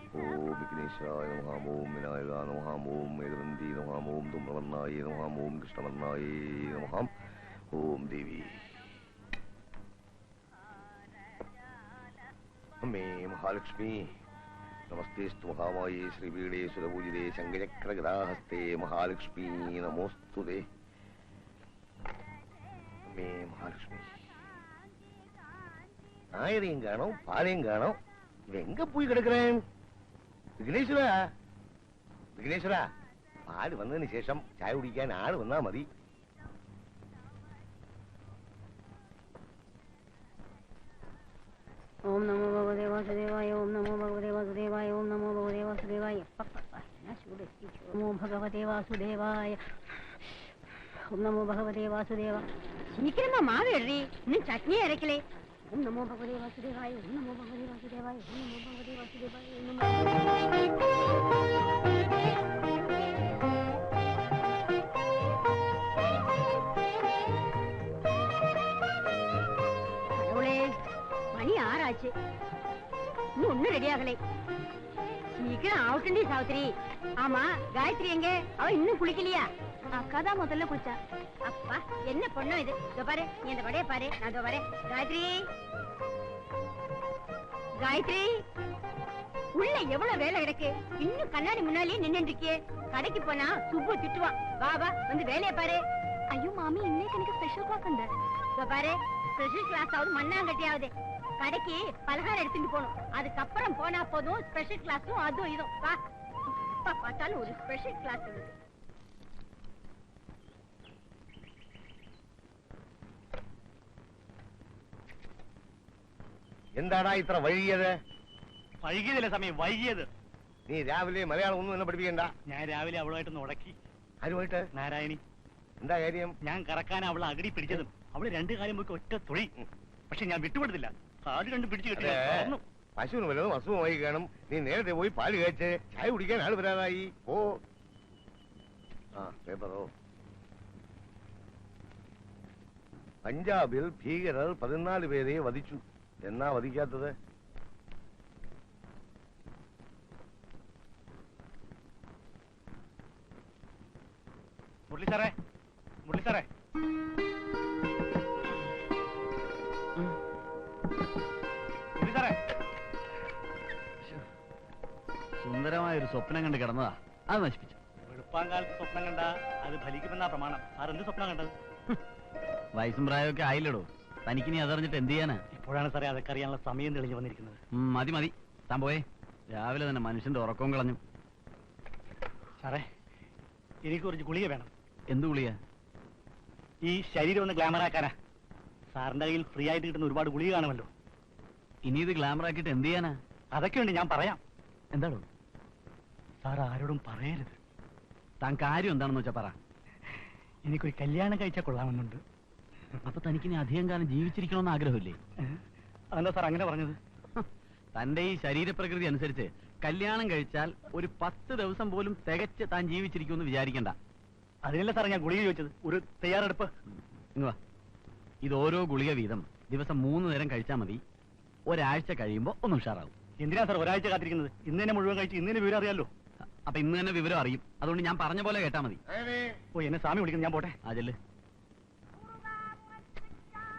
विघ्नेश्वराय नमः ओम विनायकाय नमः ओम मेघवन्ती नमः ओम धूम्रवर्णाय नमः ओम कृष्णवर्णाय नमः ओम देवी अम्मे महालक्ष्मी नमस्तेस्तु महामाये श्रीपीडे सुरपूजिते शङ्खचक्रगदाहस्ते महालक्ष्मी नमोस्तुते अम्मे महालक्ष्मी ஆயிரையும் காணோம் பாலையும் காணோம் எங்க போய் கிடக்குறேன் விக்னேஸ்வரா விக்னேஸ்வரா பால் வந்தതിന് ശേഷം ചായ കുടിക്കാൻ ആള് വന്നാ മതി ഓം നമോ ഭഗവതേ വാസുദേവായ ഓം നമോ ഭഗവതേ വാസുദേവായ ഓം നമോ ഭഗവതേ വാസുദേവായ നമോ ഭഗവതേ വാസുദേവായ ഓം നമോ ഭഗവതേ വാസുദേവ ശീഘ്രമാ മാവ് എഴുതി ഇന്നും ചട്നി അരക്കലേ ഓം നമോ ഭഗവതേ വാസുദേവായ ഓം നമോ ഭഗവതേ വാസുദേവായ ഓം നമോ ഭഗവതേ വാസുദേവായ மணி 6 ஆச்சு இன்னும் ஒன்னும் ரெடி ஆகலை சீக்கிரம் ஆவுட்டண்டி சாவித்திரி ஆமா காயத்ரி எங்க அவ இன்னும் குளிக்கலையா அக்காதான் முதல்ல குளிச்சா அப்பா என்ன பொண்ணோ இது இதோ பாரு நீ இந்த வடைய பாரு நான் இதோ வரேன் காயத்ரி காயத்ரி உள்ள எவ்வளவு வேலை கிடக்கு இன்னும் கண்ணாடி முன்னாலேயே நின்று இருக்கியே கடைக்கு போனா சுப்பு திட்டுவான் வா வா வந்து வேலையை பாரு ஐயோ மாமி இன்னைக்கு எனக்கு ஸ்பெஷல் கிளாஸ் உண்டு இதோ பாரு ஸ்பெஷல் கிளாஸ் ஆகுது மண்ணாங்கட்டியாவது கடைக்கு பலகாரம் எடுத்துட்டு போகணும் அதுக்கப்புறம் போனா போதும் ஸ்பெஷல் கிளாஸும் அதுவும் இதுவும் வா இப்ப பார்த்தாலும் ஒரு ஸ்பெஷல் கிளாஸ் இருக்கு എന്താടാ ഇത്ര വൈകിയത് വൈകിയതല്ല സമയം വൈകിയത് നീ രാവിലെ മലയാളം ഒന്നും എന്നെ പഠിപ്പിക്കണ്ട ഞാൻ രാവിലെ അവളുമായിട്ടൊന്ന് ഉടക്കി ആരുമായിട്ട് നാരായണി എന്താ കാര്യം ഞാൻ കറക്കാൻ അവളെ അകടി പിടിച്ചതും അവള് രണ്ടു കാലം പോയി ഒറ്റ തുളി പക്ഷെ ഞാൻ വിട്ടുകൊടുത്തില്ല കാല് കണ്ട് പിടിച്ചു കിട്ടിയ പശുവിന് വല്ലതും അസുഖമായി കാണും നീ നേരത്തെ പോയി പാല് കഴിച്ച് ചായ കുടിക്കാൻ ആള് വരാതായി ഓ ആ പേപ്പറോ പഞ്ചാബിൽ ഭീകരർ 14 പേരെ വധിച്ചു എന്നാ വധിക്കാത്തത് മുരളി സാറേ, മുരളി സാറേ. മുരളി സാറേ. സുന്ദരമായ ഒരു സ്വപ്നം കണ്ട് കിടന്നതാ, അത് നശിപ്പിച്ചു. വെളുപ്പാങ്കാലത്ത് സ്വപ്നം കണ്ട അത് ഫലിക്കുമെന്നാ പ്രമാണം. സാർ എന്ത് സ്വപ്നം കണ്ടത്? വയസ്സും പ്രായമൊക്കെ ആയില്ലടോ, തനിക്കിനി അതറിഞ്ഞിട്ട് എന്ത് ചെയ്യാനാ? ഇപ്പോഴാണ് സാറേ അതൊക്കെ അറിയാനുള്ള സമയം തെളിഞ്ഞു വന്നിരിക്കുന്നത്. മതി മതി, താൻ പോയേ. രാവിലെ തന്നെ മനുഷ്യന്റെ ഉറക്കവും കളഞ്ഞു. സാറേ, എനിക്ക് കുറച്ച് ഗുളിക വേണം. എന്ത് ഗുളിക? ഈ ശരീരം ഒന്ന് ഗ്ലാമർ ആക്കാനാ. സാറിന്റെ കയ്യിൽ ഫ്രീ ആയിട്ട് കിട്ടുന്ന ഒരുപാട് ഗുളിക കാണുമല്ലോ. ഇനി ഇത് ഗ്ലാമർ ആക്കിയിട്ട് എന്ത് ചെയ്യാനാ? അതൊക്കെയുണ്ട്, ഞാൻ പറയാം. എന്താണോ? സാർ ആരോടും പറയരുത്. താൻ കാര്യം എന്താണെന്ന് വെച്ചാ പറ. എനിക്കൊരു കല്യാണം കഴിച്ചാൽ കൊള്ളാമെന്നുണ്ട്. അപ്പൊ തനിക്കിനി അധികം കാലം ജീവിച്ചിരിക്കണമെന്ന് ആഗ്രഹമില്ലേ? അതെന്താ സാർ അങ്ങനെ പറഞ്ഞത്? തന്റെ ഈ ശരീരപ്രകൃതി അനുസരിച്ച് കല്യാണം കഴിച്ചാൽ ഒരു 10 ദിവസം പോലും തികച്ച് താൻ ജീവിച്ചിരിക്കുമെന്ന് വിചാരിക്കണ്ട. അതിനല്ല സാർ ഞാൻ ഗുളിക ചോദിച്ചത്. ഒരു തയ്യാറെടുപ്പ്. ഇങ്ങ് ഇത് ഓരോ ഗുളിക വീതം ദിവസം 3 നേരം കഴിച്ചാൽ മതി. ഒരാഴ്ച കഴിയുമ്പോ ഒന്ന് ഉഷാറാവും. എന്തിനാ സാർ ഒരാഴ്ച കാത്തിരിക്കുന്നത്? ഇന്ന് തന്നെ മുഴുവൻ കഴിച്ച് ഇന്ന് തന്നെ വിവരം അറിയാലോ. അപ്പൊ ഇന്ന് തന്നെ വിവരം അറിയും. അതുകൊണ്ട് ഞാൻ പറഞ്ഞ പോലെ കേട്ടാ മതി. ഓ, എന്നെ സ്വാമി വിളിക്കുന്നു, ഞാൻ പോട്ടെ. അതില്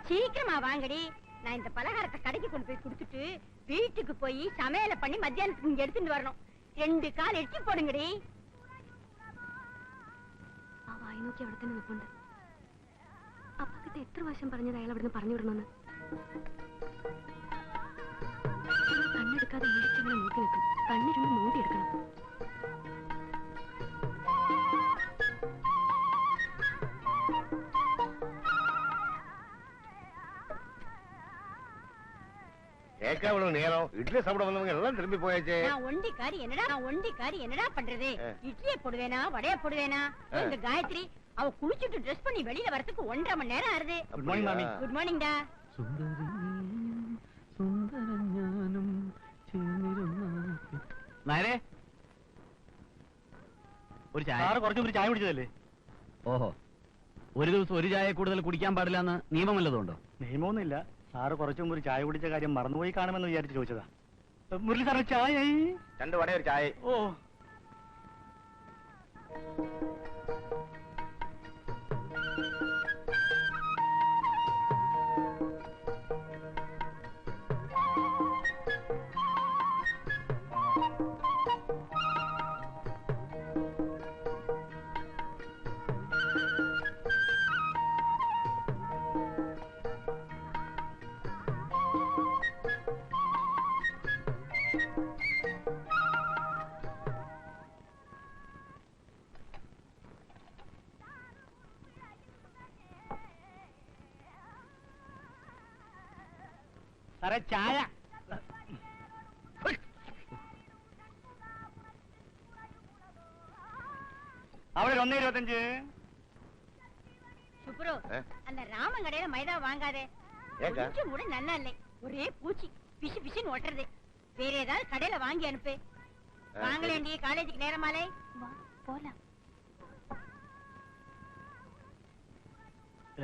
சீக்கிரமா வாங்கடி. நான் இந்த பலகாரத்தை கடைக்கு கொண்டு போய் கொடுத்துட்டு வீட்டுக்கு போய் சமையல பண்ணி மத்தியானத்துக்கு இங்க எடுத்துட்டு வரணும். 2 கால் எட்டி போடுங்கடி. ആ വായി നോക്കി അവിടെ തന്നെ നിൽപ്പുണ്ട്. അപ്പക്കിട്ട് എത്ര പ്രാവശ്യം പറഞ്ഞത് അയാൾ അവിടുന്ന് പറഞ്ഞു വിടണമെന്ന്. കണ്ണെടുക്കാതെ വീഴ്ചകളെ നോക്കി നിൽക്കും. കണ്ണിരുന്ന് നോക്കിയെടുക്കണം. எவ்வளவு நேரம் இட்லி சாப்பிட வந்தவங்க எல்லாம் திரும்பி போயாச்சே. நான் ஒண்டிக்காரி என்னடா பண்றது? இட்லியை போடுவேனா வடையை போடுவேனா? இந்த காயத்ரி அவ குளிச்சுட்டு ட்ரெஸ் பண்ணி வெளியில வரதுக்கு 1.5 மணி நேரம் ஆறுது. ഗുഡ് മോർണിംഗ് മാമി. குட் மார்னிங் டா. നേരെ ഒരു ചായ. സാറ് കുറച്ചു മുമ്പ് ചായ കുടിച്ചതല്ലേ? ഓഹോ, ഒരു ദിവസം ഒരു ചായ കൂടുതൽ കുടിക്കാൻ പാടില്ല എന്ന് നിയമം വല്ലതുണ്ടോ? നിയമമൊന്നുമില്ല. സാറ് കുറച്ചു മുമ്പ് ഒരു ചായ കുടിച്ച കാര്യം മറന്നുപോയി കാണുമെന്ന് വിചാരിച്ച് ചോദിച്ചതാ. മുരളി സാറ് ചായ. 2 വട ഒരു ചായ. ഓ, സാറേ ചായ. അവിടെ 1.25. சுப்ரு, அந்த ராமன் கடையில மைதா வாங்காதே. ஏக்கா? கொஞ்சம் கூட நல்லா இல்லை. ஒரே பூச்சி பிசு பிசுன்னு ஒட்டுறது. வேற ஏதாவது கடையில வாங்கி அனுப்பு. வாங்கலேண்டி, காலேஜுக்கு நேரமாலே. വാ പോലാം.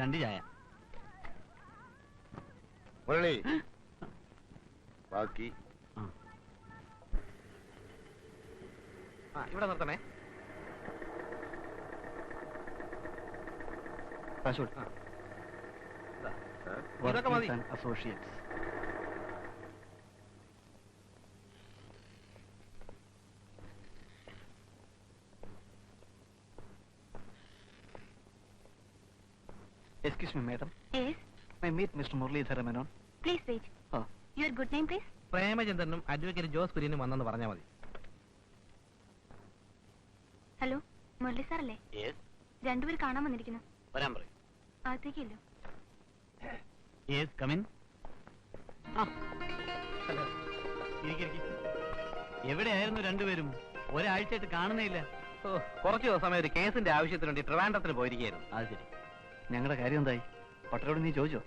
2 ചായ. മുരളി ബാക്കി ഇവിടെ നിർത്തണേ. ഇതൊക്കെ മതി. Associates. Excuse me, madam. Yes, May I meet Mr. Muralidhara Menon? please wait. Oh. Your good name, please? പ്രേമചന്ദ്രനും അഡ്വക്കേറ്റ് ജോസ് കുര്യനും വന്നെന്ന് പറഞ്ഞാൽ മതി. ഹലോ, മുരളി സാറല്ലേ? രണ്ടുപേർ കാണാൻ വന്നിരിക്കുന്നു. വരാൻ പറയും. അകത്തേക്കില്ലോ. Yes, come in. എവിടെയായിരുന്നു രണ്ടുപേരും? ഒരാഴ്ചയായിട്ട് കാണുന്നേയില്ല. കുറച്ച് ദിവസമായി ഒരു കേസിന്റെ ആവശ്യത്തിന് വേണ്ടി ട്രിവാൻഡ്രത്തിന് പോയിരിക്കുകയായിരുന്നു. അത് ശരി. ഞങ്ങളുടെ കാര്യം എന്തായി? പട്ടരോട് നീ ചോദിച്ചോ?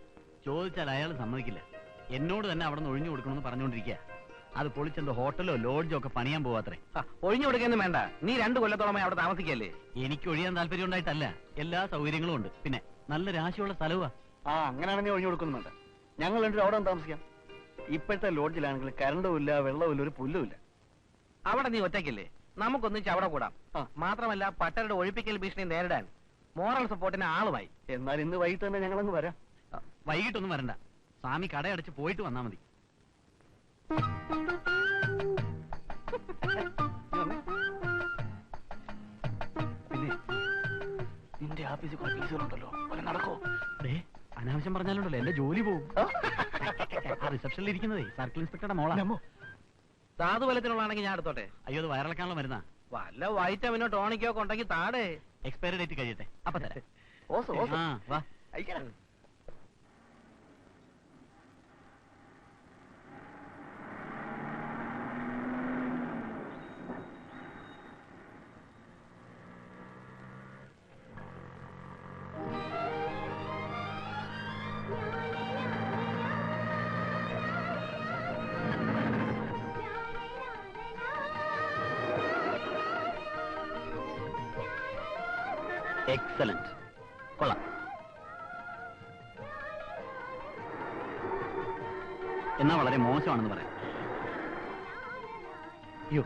ചോദിച്ചാൽ അയാൾ സമ്മതിക്കില്ല. എന്നോട് തന്നെ അവിടെ നിന്ന് ഒഴിഞ്ഞു കൊടുക്കണമെന്ന് പറഞ്ഞുകൊണ്ടിരിക്കുക. അത് പൊളിച്ചെന്തോ ഹോട്ടലോ ലോഡ്ജോ ഒക്കെ പണിയാൻ പോവാത്രേ. ഒഴിഞ്ഞു കൊടുക്കൊന്നും വേണ്ട. നീ 2 കൊല്ലത്തോളമായി അവിടെ താമസിക്കല്ലേ? എനിക്ക് ഒഴിയാൻ താല്പര്യം ഉണ്ടായിട്ടല്ല, എല്ലാ സൗകര്യങ്ങളും ഉണ്ട്. പിന്നെ നല്ല രാശിയുള്ള സ്ഥലവാ. അങ്ങനെയാണ് നീ ഒഴിഞ്ഞു കൊടുക്കുന്നു വേണ്ട. ഞങ്ങൾ രണ്ടും അവിടെ താമസിക്കാം. ഇപ്പോഴത്തെ ലോഡ്ജിലാണെങ്കിൽ കറണ്ടും ഇല്ല, വെള്ളവും ഇല്ല, ഒരു പുല്ലും ഇല്ല. അവിടെ നീ ഒറ്റയ്ക്കല്ലേ? നമുക്കൊന്നിച്ച് അവിടെ കൂടാം. മാത്രമല്ല പട്ടരുടെ ഒഴിപ്പിക്കൽ ഭീഷണി നേരിടാൻ മോറൽ സപ്പോർട്ടിന് ആളുമായി. എന്നാൽ ഇന്ന് വൈകിട്ട് തന്നെ ഞങ്ങളങ്ങ് വരാം. വൈകിട്ടൊന്നും വരണ്ട, സ്വാമി കടയടച്ച് പോയിട്ട് വന്നാ മതി. പിന്നെ നിന്റെ ആഫീസിൽ കുറെ കേസുകളുണ്ടല്ലോ, നടക്കോ? അനാവശ്യം പറഞ്ഞാലുണ്ടല്ലോ എന്റെ ജോലി പോകും. ആ റിസപ്ഷനിൽ ഇരിക്കുന്നതേ സർക്കിൾ ഇൻസ്പെക്ടറുടെ മോളാ. സാധുബലത്തിനുള്ളതാണെങ്കിൽ ഞാൻ എടുത്തോട്ടെ. അയ്യോ, അത് വയറിളക്കാനുള്ള മരുന്നാ. വല്ല വൈറ്റമിനോ ടോണിക്കോ കൊണ്ടെങ്കിൽ താടേ. എക്സ്പയറി ഡേറ്റ് കഴിയട്ടെ, അപ്പൊ തരാം. ആ വാ. എക്സലന്റ്, കൊള്ളാം. എന്നാ വളരെ മോശമാണെന്ന് പറയാം. അയ്യോ,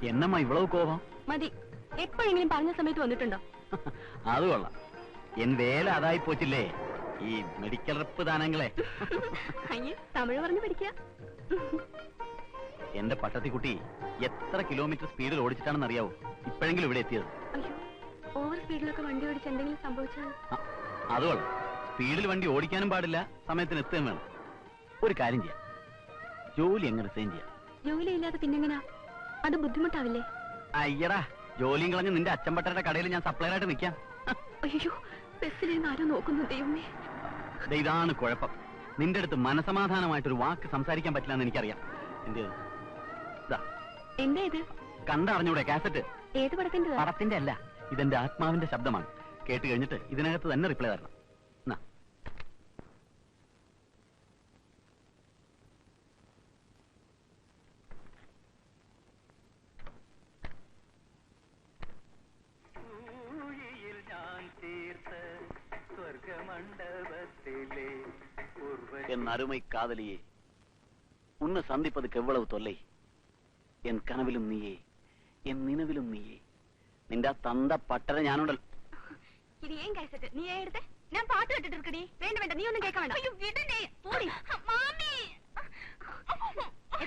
എന്നമ്മ ഇவ்வளவு കോപം? മതി, എപ്പോഴെങ്കിലും പറഞ്ഞ സമയത്ത് വന്നിട്ടുണ്ടോ? അത് കൊള്ളാം. എൻ വേല അതായി പോച്ചില്ലേ ഈ മെഡിക്കൽ റെപ്പ് താനങ്ങളെ. അയ്യേ, തമിഴ് പറഞ്ഞു പഠിക്കുക. എന്റെ പട്ടത്തിക്കുട്ടി എത്ര കിലോമീറ്റർ സ്പീഡിൽ ഓടിച്ചിട്ടാണെന്ന് അറിയാവോ ഇപ്പോഴെങ്കിലും ഇവിടെ എത്തിയത്? അയ്യോ, ഓവർ സ്പീഡിലൊക്കെ വണ്ടി ഓടിച്ച് എന്തെങ്കിലും സംഭവിച്ചാൽ? അത് കൊള്ളാം. സ്പീഡിൽ വണ്ടി ഓടിക്കാനും പാടില്ല, സമയത്തിന് എത്തുകയും വേണം. ഒരു കാര്യം ചെയ്യാം, ജോലി എങ്ങനെ റിസൈൻ ചെയ്യാം? ജോലി ഇല്ലാതെ പിന്നെങ്ങനാ? അത് ബുദ്ധിമുട്ടാവില്ലേ? അയ്യടാ, ജോലിയും കളഞ്ഞ് നിന്റെ അച്ഛൻപട്ടരുടെ കടയിൽ ഞാൻ സപ്ലൈറായിട്ട് നിൽക്കാം. അയ്യോ, ബസ്സിലിരുന്ന് ആരോ നോക്കുന്നു ദൈവമേ. ഇതാണ് കുഴപ്പം. നിന്റെ അടുത്ത് മനസമാധാനമായിട്ടൊരു വാക്ക് സംസാരിക്കാൻ പറ്റില്ല എന്ന് എനിക്കറിയാം. എന്താ ഇത്? കണ്ടറിഞ്ഞൂടെ കാസറ്റ്? ഏത് പടത്തിന്റെ? പടത്തിന്റെ അല്ല, ഇതെന്റെ ആത്മാവിന്റെ ശബ്ദമാണ്. കേട്ട് കഴിഞ്ഞിട്ട് ഇതിനകത്ത് തന്നെ റിപ്ലൈ തരണം. என் அருமை காதலியே, உன்னை சந்திப்பதுக்கு எவ்வளவு தொல்லை. என் கனவிலும் நீயே, என் நினைவிலும் நீயே. നിന്റെ തന്ത പട്ടര ഞാനുണ്ടല്ലോ. ഇത് ഏൻ കാസറ്റ്? നീ എടുത്തേ. ഞാൻ പാട്ട് കേട്ടിട്ട് ഇരിക്കടി. വേണ്ട വേണ്ട, നീ ഒന്നും കേൾക്കാൻ വേണ്ട. അയ്യോ വിടണേ, പോടി. മാമി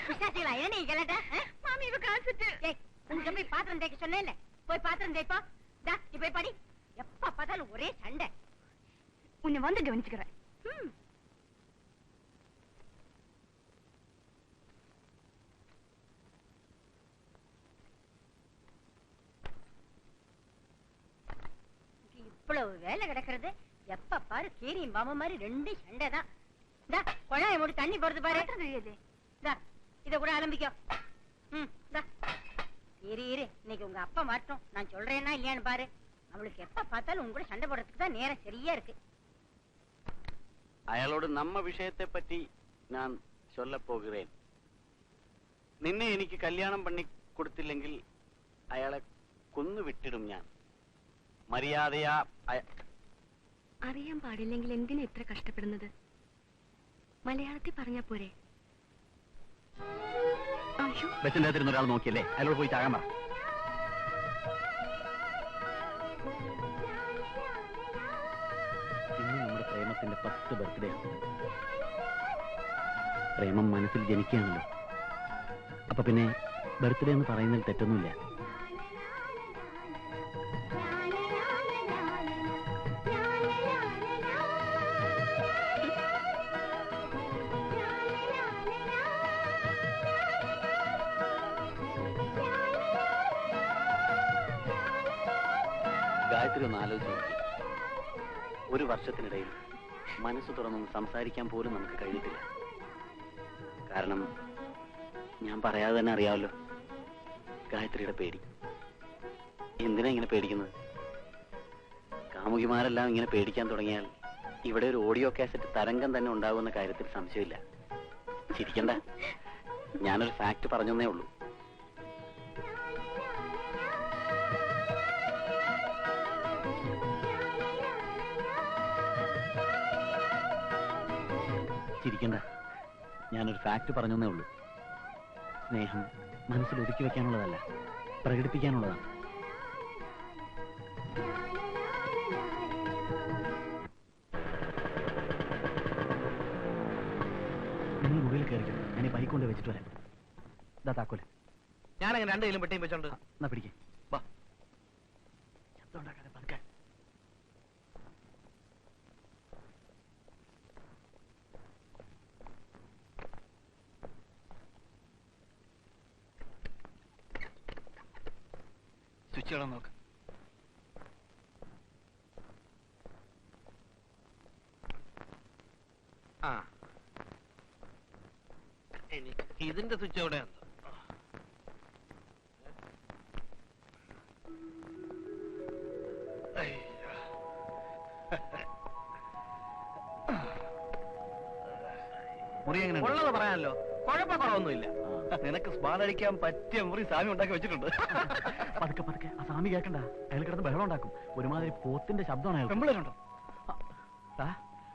பிசாசிகளா என்ன நீங்களடா? மாமி இவ காசட். ஏய், உங்க போய் பாத்திரம் தேய்க்க சொன்னேன்ல, போய் பாத்திரம் தேய்ப்பா. டா, நீ போய் படி. எப்ப பார்த்தாலும் ஒரே சண்டை. உன்னை வந்து கவனிச்சுக்கிறேன். இவ்வளவு வேலை கிடக்கிறது. எப்ப பாரு கீரியும் பாம்பு மாதிரி ரெண்டு சண்டை தான். டா, குழாயை மூடி தண்ணி போறது பாரு. டா, இத கூட ஆரம்பிக்கோ. டா, இரு இரு, இன்னைக்கு உங்க அப்பா மாட்டோம். நான் சொல்றேன்னா இல்லையான்னு பாரு. அவளுக்கு எப்ப பார்த்தாலும் உங்க கூட சண்டை போடுறதுக்கு தான் நேரம் சரியா இருக்கு. അയാളോട് നമ്മ വിഷയത്തെ പറ്റി ഞാൻ ചൊല്ല പോകുകേൻ. നിന്നെ എനിക്ക് കല്യാണം പണി കൊടുത്തില്ലെങ്കിൽ അയാളെ കൊന്നു വിട്ടിടും ഞാൻ. മര്യാദയാ. അറിയാൻ പാടില്ലെങ്കിൽ എന്തിനാ ഇത്ര കഷ്ടപ്പെടുന്നത്? മലയാളത്തിൽ പറഞ്ഞാ പോരെ? ബസിന്റെ അകത്തിരുന്ന ഒരാൾ നോക്കിയല്ലേ, അയാളോട് പോയി ചാകാൻ പറ. ഇന്ന് നമ്മുടെ പ്രേമത്തിന്റെ 10 ബർത്ത്ഡേ ആണ്. പ്രേമം മനസ്സിൽ ജനിക്കുകയാണല്ലോ. അപ്പൊ പിന്നെ ബർത്ത്ഡേ എന്ന് പറയുന്നതിൽ തെറ്റൊന്നുമില്ല. ഗായത്രി ഒന്ന് ആലോചിച്ച് നോക്കി. ഒരു വർഷത്തിനിടയിൽ മനസ്സ് തുറന്നൊന്ന് സംസാരിക്കാൻ പോലും നമുക്ക് കഴിഞ്ഞിട്ടില്ല. കാരണം ഞാൻ പറയാതെ തന്നെ അറിയാമല്ലോ, ഗായത്രിയുടെ പേടി. എന്തിനാ ഇങ്ങനെ പേടിക്കുന്നത്? കാമുകിമാരെല്ലാം ഇങ്ങനെ പേടിക്കാൻ തുടങ്ങിയാൽ ഇവിടെ ഒരു ഓഡിയോ കാസറ്റ് തരംഗം തന്നെ ഉണ്ടാകുമെന്ന കാര്യത്തിൽ സംശയമില്ല. ചിരിക്കണ്ട, ഞാനൊരു ഫാക്ട് പറഞ്ഞേ ഉള്ളൂ. ചിരിക്കണ്ട, ഞാനൊരു ഫാക്ട് പറഞ്ഞേ ഉള്ളൂ. സ്നേഹം മനസ്സിൽ ഒതുക്കി വെക്കാനുള്ളതല്ല, പ്രകടിപ്പിക്കാനുള്ളതാണ്. നിങ്ങൾ മുറിയിൽ കയറിക്കും. ഞാൻ ഈ ബൈക്ക് കൊണ്ട് വെച്ചിട്ട് വരാം. ഇതാ താക്കോല്. ഞാനങ്ങനെ 2 കയ്യിലും പെട്ടിയും വെച്ചോണ്ട് എന്നാ പിടിക്കേ. വാ. ശബ്ദം ഉണ്ടാക്കാതെ പതുക്കെ. സ്വിച്ച് ഇടാൻ നോക്ക്. ആ, എനിക്ക് ഇതിന്റെ സ്വിച്ച് എവിടെ ഉണ്ട്? മുറി എങ്ങനെ ഉള്ളത് പറയാനല്ലോ, കുഴപ്പക്കുറവൊന്നുമില്ല. നിനക്ക് സ്പാടടിക്കാൻ പറ്റിയ മുറി സ്വാമി ഉണ്ടാക്കി വെച്ചിട്ടുണ്ട്. പതുക്കെ പതുക്കെ. ആ സ്വാമി കേൾക്കണ്ട, അയാൾ കിടന്ന് ബഹളം ഉണ്ടാക്കും. ഒരുമാതിരി പോത്തിന്റെ ശബ്ദമാണ് അയാൾ. പെമ്പിളരുണ്ടോ?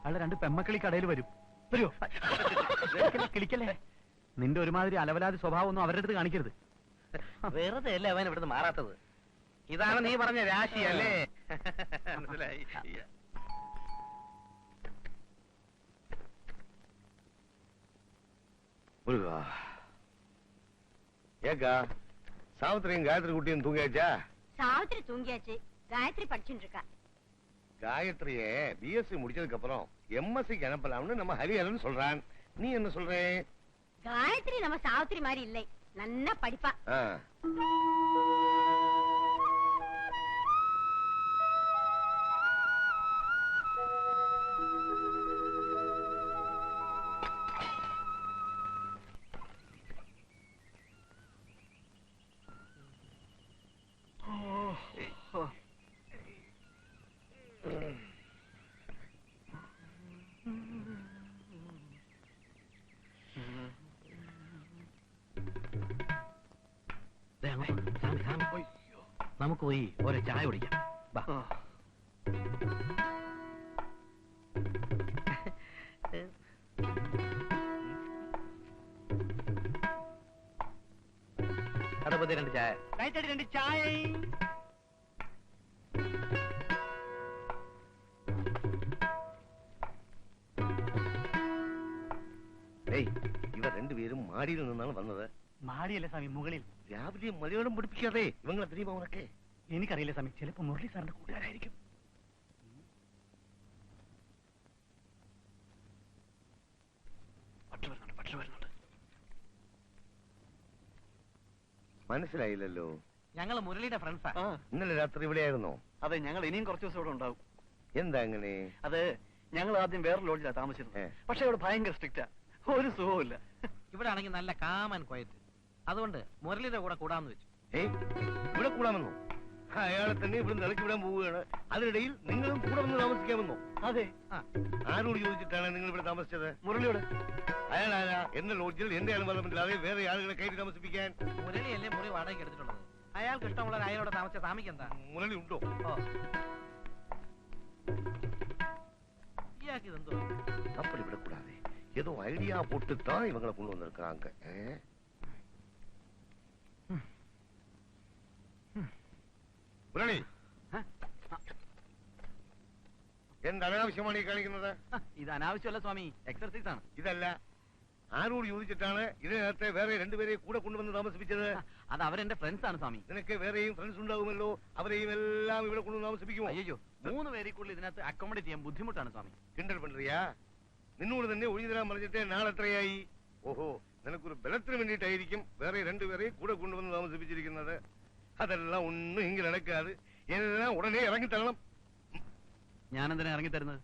അയാൾ 2 പെമ്മക്കളി കടയിൽ വരും. വരുമോ? കിളിക്കല്ലേ. നിന്റെ ഒരുമാതിരി അലവലാതി സ്വഭാവം ഒന്നും അവരുടെ അടുത്ത് കാണിക്കരുത്. വെറുതെ അല്ലേ അവൻ ഇവിടുന്ന് മാറാത്തത്. ഇതാണ് നീ പറഞ്ഞ രാശി അല്ലേ? മനസ്സിലായി. முருகா ஏக்கா சாவித்திரியும் காயத்ரி குட்டியும் தூங்கியாச்சா? சாவித்திரி தூங்கியாச்சு, காயத்ரி படிச்சுட்டு இருக்கா. காயத்ரியே பிஎஸ்சி முடிச்சதுக்கு அப்புறம் எம்எஸ்சிக்கு அனுப்பலாம்னு நம்ம ஹரிஹரன் சொல்றான். நீ என்ன சொல்ற? காயத்ரி நம்ம சாவித்திரி மாதிரி இல்லை, நல்லா படிப்பா. നമുക്ക് പോയി ഒരു ചായ കുടിക്കാം. കടപ്പത്തി 2 ചായ. 2 ചായ. ഇവർ 2 പേരും മാടിയിൽ നിന്നാണ് വന്നത്. മാടിയല്ലേ സ്വാമി, മുകളിൽ. രാവിലെ മലയാളം പഠിപ്പിക്കാതെ ഇവങ്ങളെ தெரியுமா ഉനക്ക്? എനിക്കറിയില്ല സ്വാമി, ചിലപ്പോ മുരളി സാറിന്റെ കൂട്ടുകാരായിരിക്കും. പക്ഷി വരുന്നുണ്ട്. മനസ്സിലായില്ലല്ലോ. ഞങ്ങൾ മുരളിയുടെ ഫ്രണ്ട്സാ. ഇന്നലെ രാത്രി ഇവിടെയായിരുന്നോ? അതെ, ഞങ്ങൾ ഇനിയും കുറച്ച് ദിവസം ഇവിടെ ഉണ്ടാവും. എന്താ അങ്ങനെ? അത് ഞങ്ങൾ ആദ്യം വേറെ ലോഡ്ജിലാണ് താമസിച്ചിരുന്നത്. പക്ഷെ ഇവിടെ ഭയങ്കര സ്ട്രിക്റ്റാ, ഒരു സുഖവുമില്ല. ഇവിടെ ആണെങ്കിൽ നല്ല കാമൻ കൊയറ്റ്. അതുകൊണ്ട് മുരളിയുടെ കൂടെ കൂടാന്ന് വെച്ചു. ഇവിടെ കൂടാമെന്നോ? അയാളെ തന്നെ ഇവിടെ നിലയ്ക്ക് വിടാൻ പോവുകയാണ്. അതിനിടയിൽ നിങ്ങളും കൂടെ വന്ന് താമസിക്കാമെന്നോ? അതെ. ആരോട് ചോദിച്ചിട്ടാണ് നിങ്ങൾ ഇവിടെ താമസിച്ചത്? മുരളിയോട്. അയാളാരാ എന്റെ ലോഡ്ജിൽ എന്റെ അനുവാദമില്ലാതെ വേറെ ആളുകളെ കയറ്റി താമസിപ്പിക്കാൻ? മുരളിയല്ലേ മുറി വാടകയ്ക്ക് എടുത്തിട്ടുള്ളത്. അയാൾക്ക് ഇഷ്ടമുള്ള അയാളോട് താമസിച്ച സ്വാമിക്ക് എന്താ? മുരളി ഉണ്ടോ? ഇയാൾക്ക് ഇതെന്തോ? அப்படி விடக்கூடாது. ஏதோ ஐடியா போட்டுத்தான் இவங்களை கொண்டு வந்திருக்காங்க. മുരളി, എന്ത് അനാവശ്യമാണ് ഈ കാണിക്കുന്നത്? ഇത് അനാവശ്യമല്ല സ്വാമി, എക്സർസൈസ് ആണ്. ഇതല്ല, ആരോട് ചോദിച്ചിട്ടാണ് ഇതിനകത്തെ വേറെ 2 പേരെ കൂടെ കൊണ്ടുവന്ന് താമസിപ്പിച്ചത്? അത് അവരെന്റെ ഫ്രണ്ട്സ് ആണ് സ്വാമി. നിനക്ക് വേറെയും ഫ്രണ്ട്സ് ഉണ്ടാവുമല്ലോ, അവരെയും എല്ലാം ഇവിടെ കൊണ്ടുവന്ന് താമസിപ്പിക്കുമോ? അയ്യോ, 3 പേരെക്കുള്ളിൽ ഇതിനകത്ത് അക്കോമഡേറ്റ് ചെയ്യാൻ ബുദ്ധിമുട്ടാണ് സ്വാമി. കിണ്ടൽ പண்றியா? നിന്നോട് തന്നെ ഒഴിഞ്ഞു തരാൻ പറഞ്ഞിട്ട് നാളെത്രയായി? ഓഹോ, നിനക്കൊരു ബലത്തിന് വേണ്ടിയിട്ടായിരിക്കും വേറെ 2 പേരെ കൂടെ കൊണ്ടുവന്ന് താമസിപ്പിച്ചിരിക്കുന്നത്. അതെല്ലാം ഒന്നും ഇങ്ങനെ നടക്കാതെ എല്ലാം ഉടനെ ഇറങ്ങിത്തരണം. ഞാനെന്തിനാ ഇറങ്ങിത്തരുന്നത്?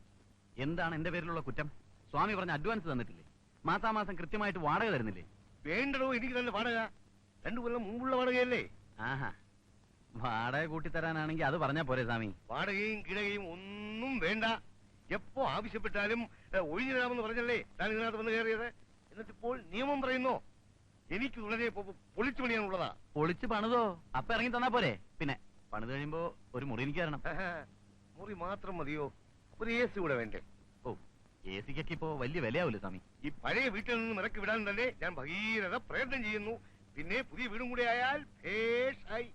എന്താണ് എന്റെ പേരിലുള്ള കുറ്റം? സ്വാമി പറഞ്ഞ അഡ്വാൻസ് തന്നിട്ടില്ലേ? മാസാമാസം കൃത്യമായിട്ട് വാടക തരുന്നില്ലേ? വേണ്ടടോ, എനിക്ക് തന്നെ വാടക. 2 കൊല്ലം മുമ്പുള്ള വാടകയല്ലേ? ആഹാ, വാടക കൂട്ടിത്തരാനാണെങ്കിൽ അത് പറഞ്ഞാ പോരെ സ്വാമി? വാടകയും കിടകയും ഒന്നും വേണ്ട. എപ്പോ ആവശ്യപ്പെട്ടാലും ഒഴിഞ്ഞു തരാമെന്ന് പറഞ്ഞല്ലേ താൻ ഇതിനകത്ത് വന്ന് കയറിയത്. എന്നിട്ടിപ്പോൾ നിയമം പറയുന്നോ? എനിക്ക് വളരെ പൊളിച്ചു പണിയാനുള്ളതാ. പൊളിച്ച് പണിതോ? അപ്പൊ ഇറങ്ങി തന്നാ പോരെ? പിന്നെ പണിത് കഴിയുമ്പോ ഒരു മുറി എനിക്ക് തരണം. മുറി മാത്രം മതിയോ? ഒരു AC കൂടെ വേണ്ടേ? ഓ, AC-ക്കൊക്കെ ഇപ്പോ വലിയ വിലയാവൂല്ലോ സ്വാമി. ഈ പഴയ വീട്ടിൽ നിന്നും ഇറക്കി വിടാൻ തന്നെ ഞാൻ ഭഗീരഥ പ്രയത്നം ചെയ്യുന്നു. പിന്നെ പുതിയ വീടും കൂടെ ആയാൽ ഭേഷായി.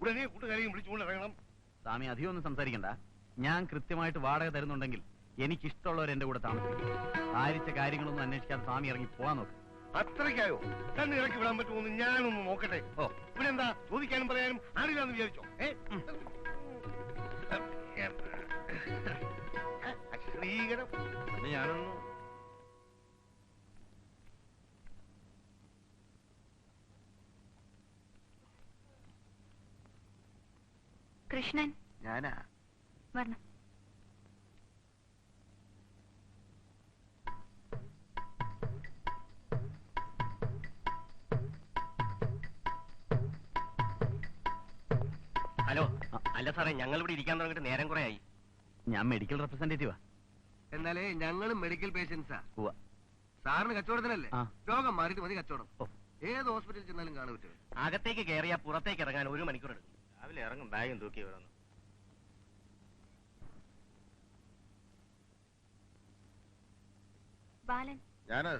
ഉടനെ കൂട്ടുകാരെയും വിളിച്ചുകൊണ്ട് ഇറങ്ങണം. സ്വാമി അധികം ഒന്നും സംസാരിക്കണ്ട. ഞാൻ കൃത്യമായിട്ട് വാടക തരുന്നുണ്ടെങ്കിൽ എനിക്കിഷ്ടമുള്ളവർ എന്റെ കൂടെ താമസിക്കും. ആരിച്ച കാര്യങ്ങളൊന്നും അന്വേഷിക്കാതെ സ്വാമി ഇറങ്ങി പോവാൻ നോക്ക്. അത്രയ്ക്കായോ? കണ്ണ് ഇറക്കി വിടാൻ പറ്റുമോ ഞാനൊന്ന് നോക്കട്ടെ. ഓ ഇവിടെ എന്താ ചോദിക്കാനും പറയാനും ആളില്ലാന്ന് വിചാരിച്ചോ? ശ്രീകരം ഞാനൊന്ന് കൃഷ്ണൻ ഞാനാ വരണം. ഹലോ, അല്ല സാറേ, ഞങ്ങൾ ഇവിടെ ഇരിക്കാൻ തുടങ്ങിയിട്ട് നേരം കുറെ ആയി. ഞാൻ മെഡിക്കൽ റെപ്രസെന്റേറ്റീവാ. എന്നാലേ ഞങ്ങളും മെഡിക്കൽ പേഷ്യൻസാ. ഉവ്വ. സാറിന് കച്ചവടത്തിനല്ലേ? ആ. രോഗം മാറിയിട്ട് മതി കച്ചവടം. ഓ. ഏത് ഹോസ്പിറ്റലിൽ ചെന്നാലും കാണാൻ പറ്റും. അകത്തേക്ക് കയറിയാ പുറത്തേക്ക് ഇറങ്ങാൻ 1 മണിക്കൂർ എടുക്കും. രാവിലെ ഇറങ്ങും ബാഗും തൂക്കി വരണം. ബാലൻ ഞാനാ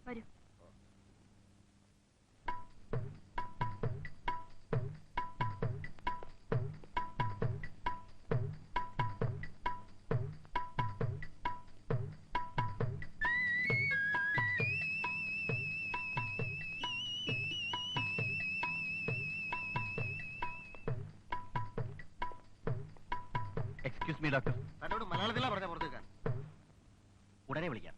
വരൂ. Excuse me doctor. തന്നോട് മലയാളത്തിലാ പറഞ്ഞ പുറത്തേക്കാൻ. ഉടനെ വിളിക്കാം.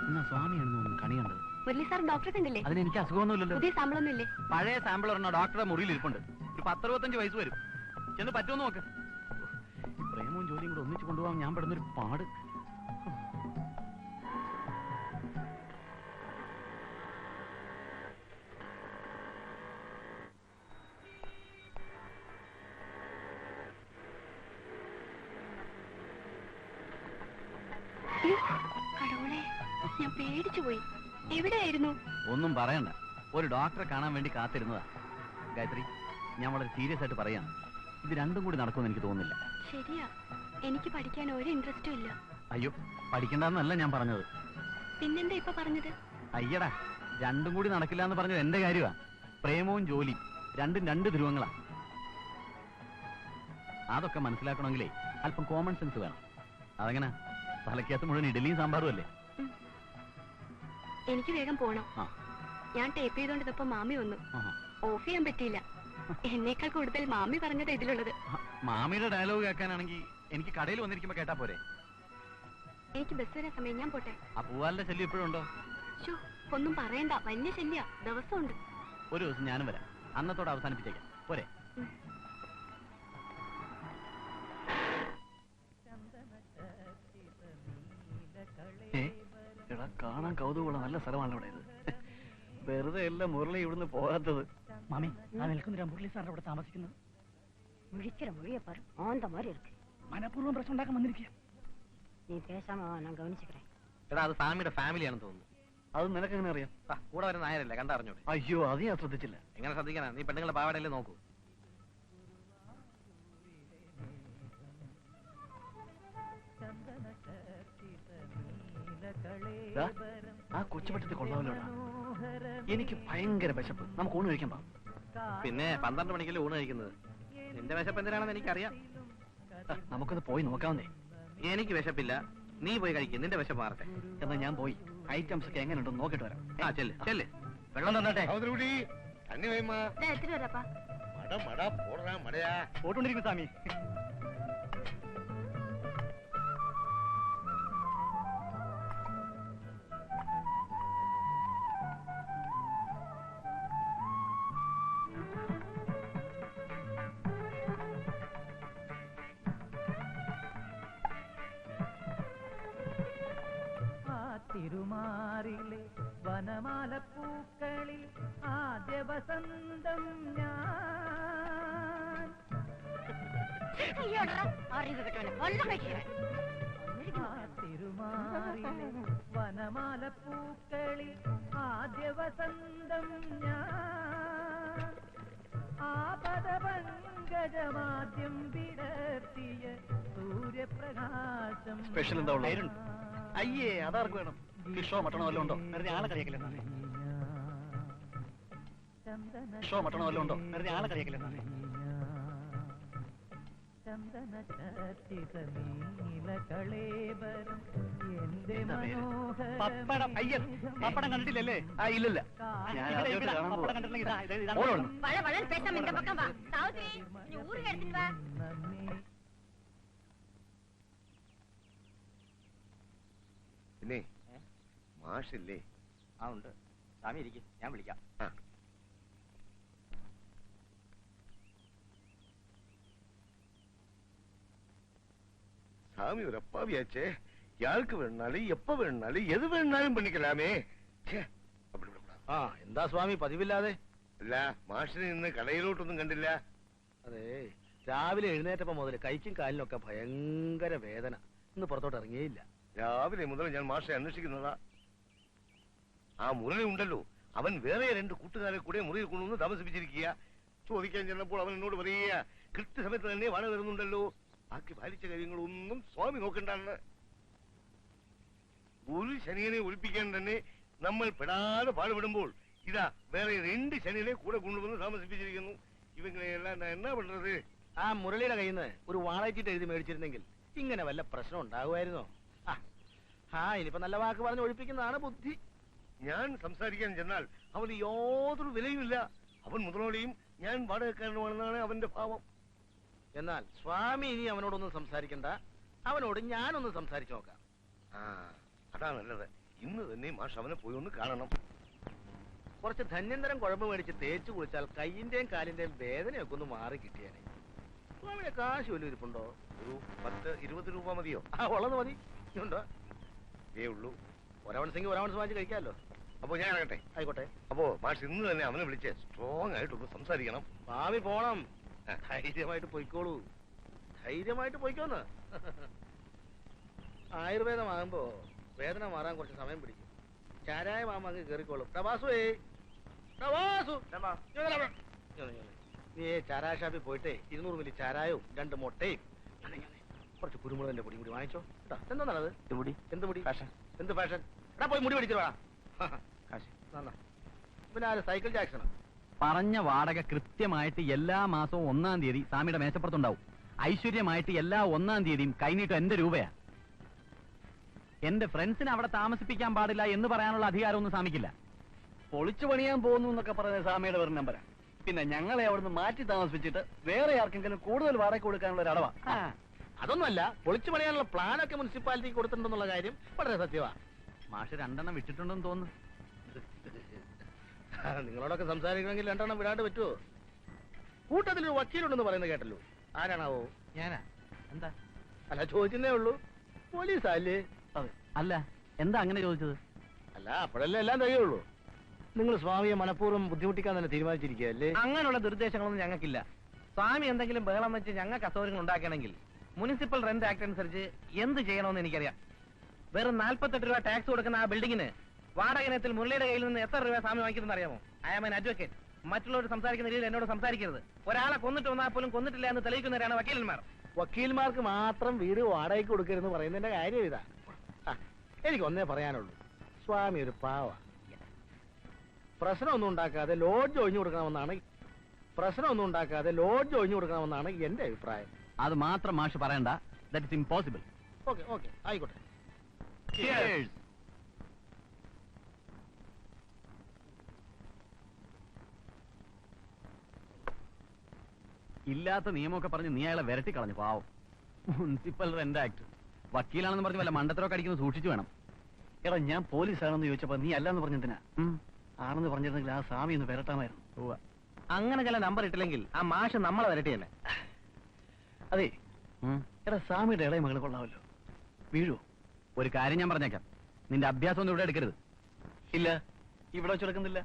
എന്നാ സ്വാമിയാണെന്ന് തോന്നുന്നു കണി കണ്ടത്. മുരളി സാർ ഡോക്ടറെ കണ്ടില്ലേ? അതിന് എനിക്ക് അസുഖമൊന്നുമില്ലല്ലോ. പുതിയ സാമ്പിളൊന്നും ഇല്ലേ? പഴയ സാമ്പിൾ ഒരെണ്ണം ഡോക്ടറുടെ മുറിയിൽ ഇരിപ്പുണ്ട്. ഒരു 10-65 വയസ്സ് വരും. ചെന്ന് പറ്റുമോ നോക്ക്. ഈ പ്രേമവും ജോലിയും കൂടെ ഒന്നിച്ച് കൊണ്ടുപോകാൻ ഞാൻ പെടുന്നൊരു പാട്. കടവുളെ, ഞാൻ പേടിച്ചു പോയി. എവിടെയായിരുന്നു? ഒന്നും പറയണ്ട, ഒരു ഡോക്ടറെ കാണാൻ വേണ്ടി കാത്തിരുന്നതാ. ഗായത്രി, ഞാൻ വളരെ സീരിയസ് ആയിട്ട് പറയാണ്. ഇത് രണ്ടും കൂടി നടക്കുമെന്ന് എനിക്ക് തോന്നുന്നില്ല. ശരിയാ, എനിക്ക് പഠിക്കാൻ ഒരു ഇൻട്രസ്റ്റും ഇല്ല. അയ്യോ, പഠിക്കണ്ടെന്നല്ല ഞാൻ പറഞ്ഞത്. പിന്നെന്താ ഇപ്പൊ പറഞ്ഞത്? അയ്യടാ, രണ്ടും കൂടി നടക്കില്ല എന്ന് പറഞ്ഞത് എന്റെ കാര്യമാ. പ്രേമവും ജോലിയും രണ്ടും 2 ധ്രുവങ്ങളാ. അതൊക്കെ മനസ്സിലാക്കണമെങ്കിലേ അല്പം കോമൺ സെൻസ് വേണം. അതെങ്ങനെ? തലക്കകത്ത് മുഴുവൻ ഇഡലിയും സാമ്പാറും അല്ലേ? എനിക്ക് വേഗം പോണം. ആ. ഞാൻ ടേപ്പ് ചെയ്തോണ്ടിരുന്നപ്പോ മാമി വന്നു. ആഹാ. ഓഫ് ചെയ്യാൻ പറ്റിയില്ല. എന്നേക്കാൾ കൂടുതൽ മാമി പറഞ്ഞത് ഇതിലുള്ളത്. മാമിയുടെ ഡയലോഗ് കേൾക്കാനാണെങ്കിൽ എനിക്ക് കടയിൽ വന്നിരിക്കുമ്പോ കേട്ടാ പോരെ? എനിക്ക് ബസ് വരാൻ സമയം, ഞാൻ പോട്ടെ. ആ പൂവാലിന്റെ ശല്യം ഇപ്പോഴും ഉണ്ടോ? ഒന്നും പറയണ്ട, വലിയ ശല്യ. ദിവസമുണ്ട്. ഒരു ദിവസം ഞാനും വരാം. അന്നത്തോടെ അവസാനിപ്പിച്ചേക്കാം പോരെ? എടാ, കാണാൻ കൗതുകമുള്ള നല്ല സ്ഥലമാണ് ഇവിടെ. ഇത് വെറുതെ അല്ല മുരളി ഇവിടുന്ന് പോകാത്തത്. മാമി, ഞാൻ നിൽക്കുന്നില്ല. മുരളി സാറിന്റെ ഇവിടെ താമസിക്കുന്നത്. മുഴിக்கிற மொழியை பாரு, ஆந்த மாதிரி இருக்கு. മനഃപൂർവ്വം പ്രശ്നം ഉണ്ടാക്കാൻ വന്നിരിക്കുക. நீ பேசாம வா, நான் கவனிச்சுக்கிறேன். എടാ, അത് സ്വാമിയുടെ ഫാമിലിയാണെന്ന് തോന്നുന്നു. അത് നിനക്ക് എങ്ങനെ അറിയാം? കൂടെ വരുന്ന നായരല്ലേ, കണ്ടറിഞ്ഞോട്ടെ. അയ്യോ, അത് ഞാൻ ശ്രദ്ധിച്ചില്ല. എങ്ങനെ ശ്രദ്ധിക്കാനാ? നീ പെണ്ണുങ്ങളെ പാവാടല്ലേ നോക്കൂ. ആ കൊച്ചുപറ്റത്തിൽ കൊള്ളാമല്ലോടാ. എനിക്ക് ഭയങ്കര വിശപ്പ്. നമുക്ക് ഊണ് കഴിക്കാൻ പാം. പിന്നെ 12 മണിക്കല്ലേ ഊണ് കഴിക്കുന്നത്. നിന്റെ വിശപ്പ് എന്തിനാണെന്ന് എനിക്കറിയാം. നമുക്കൊന്ന് പോയി നോക്കാവുന്നേ. എനിക്ക് വിശപ്പില്ല, നീ പോയി കഴിക്കും. നിന്റെ വിശപ്പ് മാറട്ടെ. എന്നാ ഞാൻ പോയി ഐറ്റംസ് ഒക്കെ എങ്ങനെയുണ്ടെന്ന് നോക്കിട്ട് വരാം. ആ ചെല്ല് ചെല്ല്. വെള്ളം തന്നട്ടെ. അവതരൂടി തണ്ണി വൈമാ എത്തിട്ട് വരാപ്പാ. മട മട പോടാ മടയാ. പോട്ടുകൊണ്ടിരിക്കുന്നു സ്വാമി. തിരുമാറിലെ വനമാലപ്പൂക്കളിൽ ആദ്യ വസന്തം ഞാൻ. அறிவு கட்டவனே, கொல்ல வைக்கிறேன். തിരുമാറിലെ വനമാലപ്പൂക്കളിൽ ആദ്യ വസന്തം ഞാൻ. ആപദപങ്കജമാദ്യം വിടർത്തിയ സൂര്യപ്രകാശം. സ്പെഷ്യൽ എന്താ ഉള്ളത്? അയ്യേ, അതാർക്ക് വേണം? ഫിഷോ മട്ടണോ വല്ലതും ഉണ്ടോ? വെറുതെ ആളെ കളിയാക്കില്ല സാറേ. ഫിഷോ മട്ടണോ വല്ലതും ഉണ്ടോ? വെറുതെ ആളെ കളിയാക്കില്ല സാറേ. ചന്ദന ചർച്ചിത നീലകളേബരം എന്റെ എന്താ പേര്? പപ്പടം അയ്യർ പപ്പടം കണ്ടിട്ടില്ലല്ലേ? ആ ഇല്ലില്ല. ഞാൻ ഇവിടെ, ആദ്യമായിട്ട് കാണാൻ പപ്പടം പോവാ. കണ്ടിട്ടില്ലെങ്കിൽ ഇതാണ് ഓളോട്. வள பேசாம இந்த பக்கம் வா சாவுத்ரி நீ ஊருக்கு எடுத்துட்டு வா പിന്നെ മാഷില്ലേ? ആ ഉണ്ട്. സ്വാമി ഇരിക്കും, ഞാൻ വിളിക്കാം. ആ. சாமி ஒரு அப்பாவியாச்சே. யாருக்கு வேணுனாலும் எப்ப வேணுனாலும் எது வேணுனாலும் பண்ணிக்கலாமே. ഛേ, அப்படி விடக்கூடாது. ആ എന്താ സ്വാമി പതിവില്ലാതെ? അല്ല, മാഷിനെ ഇന്ന് കടയിലോട്ടൊന്നും കണ്ടില്ല. അതെ, രാവിലെ എഴുന്നേറ്റപ്പോ മുതൽ കൈക്കും കാലിനൊക്കെ ഭയങ്കര വേദന. ഇന്ന് പുറത്തോട്ട് ഇറങ്ങിയില്ല. രാവിലെ മുതൽ ഞാൻ മാഷെ അന്വേഷിക്കുന്നതാ. ആ മുരളി ഉണ്ടല്ലോ, അവൻ വേറെ 2 കൂട്ടുകാരെ കൂടെ മുറിയിൽ കൊണ്ടുവന്ന് താമസിപ്പിച്ചിരിക്കുക. ചോദിക്കാൻ ചെന്നപ്പോൾ അവൻ എന്നോട് പറയുക, കൃത്യസമയത്ത് തന്നെ വാടക വരുന്നുണ്ടല്ലോ, ബാക്കി പാലിച്ച കാര്യങ്ങളൊന്നും സ്വാമി നോക്കണ്ടെന്ന്. ഒരു ശനിയനെ ഒളിപ്പിക്കാൻ തന്നെ നമ്മൾ പെടാതെ പാടുപെടുമ്പോൾ ഇതാ വേറെ 2 ശനിയനെ കൂടെ കൊണ്ടുവന്ന് താമസിപ്പിച്ചിരിക്കുന്നു. ഇവങ്ങളെല്ലാം ഞാൻ എന്നാ പண்றது? ആ മുരളിയുടെ കയ്യിൽ നിന്ന് ഒരു വാടകച്ചീട്ട് എഴുതി മേടിച്ചിരുന്നെങ്കിൽ ഇങ്ങനെ വല്ല പ്രശ്നം ഉണ്ടാകുമായിരുന്നോ? ഇനിയിപ്പോ നല്ല വാക്ക് പറഞ്ഞ് ഒഴിപ്പിക്കുന്നതാണ് ബുദ്ധി. ഞാൻ സംസാരിക്കാൻ ചെന്നാൽ അവന് യാതൊരു വിലയുമില്ല. അവൻ മുതലോളിയും ഞാൻ വാടകക്കാരനുമാണെന്നാണ് അവന്റെ ഭാവം. എന്നാൽ സ്വാമി ഇനി അവനോടൊന്നും സംസാരിക്കണ്ട, അവനോട് ഞാനൊന്ന് സംസാരിച്ചു നോക്കാം. ആ, അതാ നല്ലത്. ഇന്ന് തന്നെ മാഷ് അവനെ പോയി ഒന്ന് കാണണം. കുറച്ച് ധന്യന്തരം കുഴമ്പ് മേടിച്ച് തേച്ചു കുളിച്ചാൽ കൈയിന്റെയും കാലിന്റെയും വേദനയൊക്കെ ഒന്ന് മാറി കിട്ടിയാനെ. സ്വാമിയുടെ കാശ് വലിയ ഇരിപ്പുണ്ടോ? ഒരു 10-20 രൂപ മതിയോ? ഉള്ളത് മതി. ഉണ്ടോ? ഇതേ ഉള്ളൂ. ഒരവൺസെങ്കിൽ ഒരവൺസ് വാങ്ങിച്ച് കഴിക്കാമല്ലോ. അപ്പൊ ഞാൻ ഇറങ്ങട്ടെ. ആയിക്കോട്ടെ. അപ്പോ മാഷ് ഇന്ന് തന്നെ അവനെ വിളിച്ച് സ്ട്രോങ് ആയിട്ടൊന്ന് സംസാരിക്കണം. ഭാവി പോണം. ധൈര്യമായിട്ട് പൊയ്ക്കോളൂ. ധൈര്യമായിട്ട് പൊയ്ക്കോന്ന്. ആയുർവേദമാകുമ്പോ വേദന മാറാൻ കുറച്ച് സമയം പിടിക്കും. ചാരായമാകുമ്പോ അങ്ങ് കയറിക്കോളും. പ്രവാസുവേ, പ്രവാസു, നീ ചാരായ ഷാപ്പിൽ പോയിട്ടേ 200 മില്ലി ചാരായവും 2 മുട്ടയും കുറച്ച് കുരുമുളകിന്റെ പൊടി കൂടി വാങ്ങിച്ചോ. കേട്ടോ? എന്താ നല്ലത്? എന്ത് മുടി? എന്ത് ഫാഷൻ? എടാ പോയി മുടി പിടിച്ചിട്ട് വാ. പിന്നെ ആര്? സൈക്കിൾ ജാക്സണോ? പറഞ്ഞ വാടക കൃത്യമായിട്ട് എല്ലാ മാസവും 1-ാം തീയതി സ്വാമിയുടെ മേശപ്പുറത്തുണ്ടാവും. ഐശ്വര്യമായിട്ട് എല്ലാ 1-ാം തീയതിയും കൈനീട്ടം എന്റെ രൂപയാ. എന്റെ ഫ്രണ്ട്സിനെ അവിടെ താമസിപ്പിക്കാൻ പാടില്ല എന്ന് പറയാനുള്ള അധികാരമൊന്നും സ്വാമിക്കില്ല. പൊളിച്ചു പണിയാൻ പോകുന്നു എന്നൊക്കെ പറഞ്ഞ സ്വാമിയുടെ വെറും നമ്പരാ. പിന്നെ ഞങ്ങളെ അവിടുന്ന് മാറ്റി താമസിപ്പിച്ചിട്ട് വേറെ ആർക്കെങ്കിലും കൂടുതൽ വാടക കൊടുക്കാനുള്ള ഒരു അടവാ. അതൊന്നുമല്ല, പൊളിച്ചു പണിയാനുള്ള പ്ലാനൊക്കെ മുനിസിപ്പാലിറ്റി കൊടുത്തിട്ടുണ്ടെന്നുള്ള കാര്യം വളരെ സത്യമാണ്. മാഷ് 2 വിട്ടിട്ടുണ്ടെന്ന് തോന്നുന്നു. നിങ്ങളോടൊക്കെ സംസാരിക്കണമെങ്കിൽ 2 വിടാണ്ട് പറ്റുമോ? കൂട്ടത്തിലൊരു വക്കീലുണ്ടെന്ന് പറയുന്നത് കേട്ടല്ലോ. ആരാണാവോ? ഞാനാ? എന്താ? അല്ല, ചോദിക്കുന്നേ ഉള്ളൂ. പോലീസല്ലേ? അല്ല, എന്താ അങ്ങനെ ചോദിച്ചത്? അല്ല, അപ്പോഴല്ലേ എല്ലാം കഴിയുള്ളൂ. നിങ്ങൾ സ്വാമിയെ മനഃപൂർവ്വം ബുദ്ധിമുട്ടിക്കാൻ തന്നെ തീരുമാനിച്ചിരിക്കുകയല്ലേ? അങ്ങനെയുള്ള നിർദ്ദേശങ്ങളൊന്നും ഞങ്ങൾക്കില്ല. സ്വാമി എന്തെങ്കിലും ബഹളം വെച്ച് ഞങ്ങൾക്ക് അസൗകര്യങ്ങൾ ഉണ്ടാക്കണമെങ്കിൽ മുനിസിപ്പൽ റെന്റ് ആക്ട് അനുസരിച്ച് എന്ത് ചെയ്യണമെന്ന് എനിക്കറിയാം. വെറും 48 രൂപ ടാക്സ് കൊടുക്കുന്ന ആ ബിൽഡിങ്ങിന് വാടക ഇനത്തിൽ മുരളിയുടെ കയ്യിൽ നിന്ന് എത്ര രൂപ സ്വാമി വാങ്ങിക്കുന്നത് അറിയാമോ? I am an advocate. മറ്റുള്ളവർ സംസാരിക്കുന്ന രീതിയിൽ എന്നോട് സംസാരിക്കരുത്. ഒരാളെ കൊന്നിട്ട് വന്നാൽ പോലും കൊന്നിട്ടില്ല എന്ന് തെളിയിക്കുന്നവരാണ് വക്കീലന്മാർ. വക്കീൽമാർക്ക് മാത്രം വീട് വാടകയ്ക്ക് കൊടുക്കരുതെന്ന് പറയുന്നതിന്റെ കാര്യം ഇതാ. എനിക്കൊന്നേ പറയാനുള്ളൂ, സ്വാമി ഒരു പാവ. പ്രശ്നമൊന്നും ഉണ്ടാക്കാതെ ലോഡ്ജ് ഒഴിഞ്ഞു കൊടുക്കണമെന്നാണ് എന്റെ അഭിപ്രായം. അത് മാത്രം മാഷ് പറയണ്ട. That is impossible. ഓക്കെ ആയിക്കോട്ടെ. ഇല്ലാത്ത നിയമമൊക്കെ പറഞ്ഞ് നീ അയാളെ വിരട്ടി കളഞ്ഞു. പാവം. Municipal rent act. വക്കീലാണെന്ന് പറഞ്ഞ് വല്ല മണ്ടത്തരമൊക്കെ അടിക്കുന്നത് സൂക്ഷിച്ചു വേണം. എടാ, ഞാൻ പോലീസാണെന്ന് ചോദിച്ചപ്പോ നീ അല്ലാന്ന് പറഞ്ഞെന്തിനാ? ആണെന്ന് പറഞ്ഞിരുന്നെങ്കിൽ ആ സ്വാമി ഒന്ന് വരട്ടാമായിരുന്നു. അങ്ങനെ ചില നമ്പർ ഇട്ടില്ലെങ്കിൽ ആ മാഷ് നമ്മളെ വരട്ടിയല്ലേ. അതെ, എടാ സ്വാമിയുടെ ഇളയ മകള് കൊള്ളാമല്ലോ. വീഴോ? ഒരു കാര്യം ഞാൻ പറഞ്ഞേക്കാം, നിന്റെ അഭ്യാസം ഒന്നും ഇവിടെ എടുക്കരുത്. ഇല്ല, ഇവിടെ വെച്ചെടുക്കുന്നില്ല,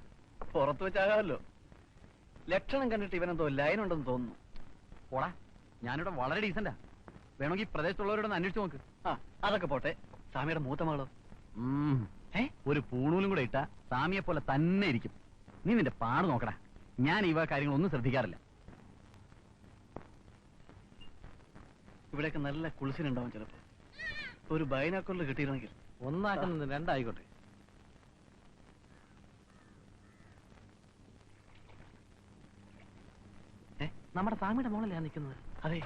പുറത്ത് വെച്ചാകാമല്ലോ. ലക്ഷണം കണ്ടിട്ട് ഇവനെന്തോ ലൈൻ ഉണ്ടെന്ന് തോന്നുന്നു. പോടാ, ഞാനിവിടെ വളരെ ഡീസന്റാ. വേണമെങ്കിൽ പ്രദേശത്തുള്ളവരോടൊന്ന് അന്വേഷിച്ചു നോക്ക്. അതൊക്കെ പോട്ടെ, സ്വാമിയുടെ മൂത്ത മകളോ? ഒരു പൂണൂലും കൂടെ ഇട്ട സ്വാമിയെ പോലെ തന്നെ ഇരിക്കും. നീ നിന്റെ പാട് നോക്കടാ. ഞാൻ ഇവ കാര്യങ്ങളൊന്നും ശ്രദ്ധിക്കാറില്ല. ഇവിടെയൊക്കെ നല്ല കുളിസിനുണ്ടാവും ചിലപ്പോ. ഒരു ബൈനാക്കുള്ളിൽ കിട്ടിയിരുന്നെങ്കിൽ. 1 ആക്കുന്നത് 2 ആയിക്കോട്ടെ. നമ്മുടെ സ്വാമിയുടെ മോളല്ലേ നിൽക്കുന്നത്? അതെ.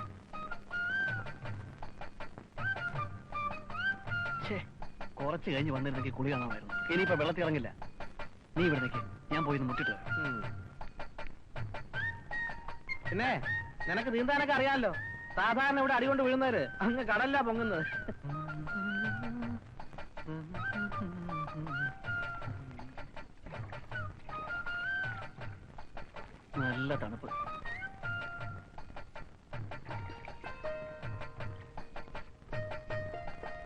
കുറച്ച് കഴിഞ്ഞ് വന്നിരുന്നെങ്കിൽ കുളി കാണാമായിരുന്നു. ഇനിയിപ്പോ വെള്ളത്തിൽ ഇറങ്ങില്ല. നീ ഇവിടെ നിൽക്ക്, ഞാൻ പോയി മുട്ടിട്ട് വരാം. പിന്നെ നിനക്ക് നീന്താനൊക്കെ അറിയാമല്ലോ. സാധാരണ ഇവിടെ അടികൊണ്ട് വീഴുന്നവര് അങ്ങ് കടലിലാ പൊങ്ങുന്നത്. നല്ല തണുപ്പ്.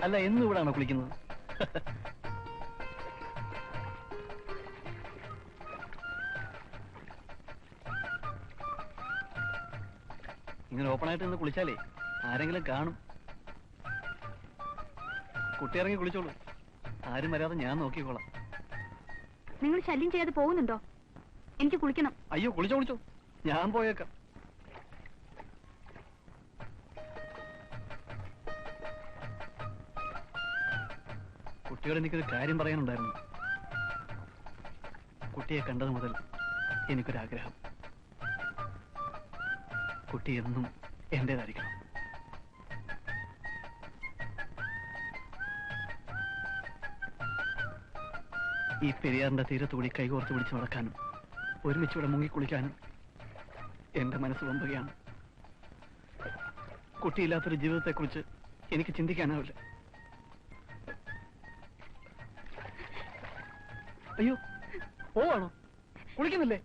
അല്ല, എന്നും ഇവിടാണോ കുളിക്കുന്നത്? ഇങ്ങനെ ഓപ്പണായിട്ട് നിന്ന് കുളിച്ചാലേ ആരെങ്കിലും കാണും. കുട്ടി ഇറങ്ങി കുളിച്ചോളൂ. ആരും വരാതെ ഞാൻ നോക്കിക്കോളാം. നിങ്ങൾ ശല്യം ചെയ്യാതെ പോകുന്നുണ്ടോ? എനിക്ക് കുളിക്കണം. അയ്യോ, കുളിച്ചോ, ഞാൻ പോയേക്കാം. കുട്ടിയോട് എനിക്കൊരു കാര്യം പറയാനുണ്ടായിരുന്നു. കുട്ടിയെ കണ്ടത് മുതൽ എനിക്കൊരാഗ്രഹം. കുട്ടി എന്നും എന്റേതായിരിക്കണം. ഈ പെരിയാറിന്റെ തീരത്തുകൂടി കൈകോർത്ത് പിടിച്ച് നടക്കാനും ഒരുമിച്ചിവിടെ മുങ്ങിക്കുളിക്കാനും എന്റെ മനസ്സ് വമ്പുകയാണ്. കുട്ടിയില്ലാത്തൊരു ജീവിതത്തെക്കുറിച്ച് എനിക്ക് ചിന്തിക്കാനാവില്ല. അയ്യോ, പോവാണോ? കുളിക്കുന്നില്ലേ?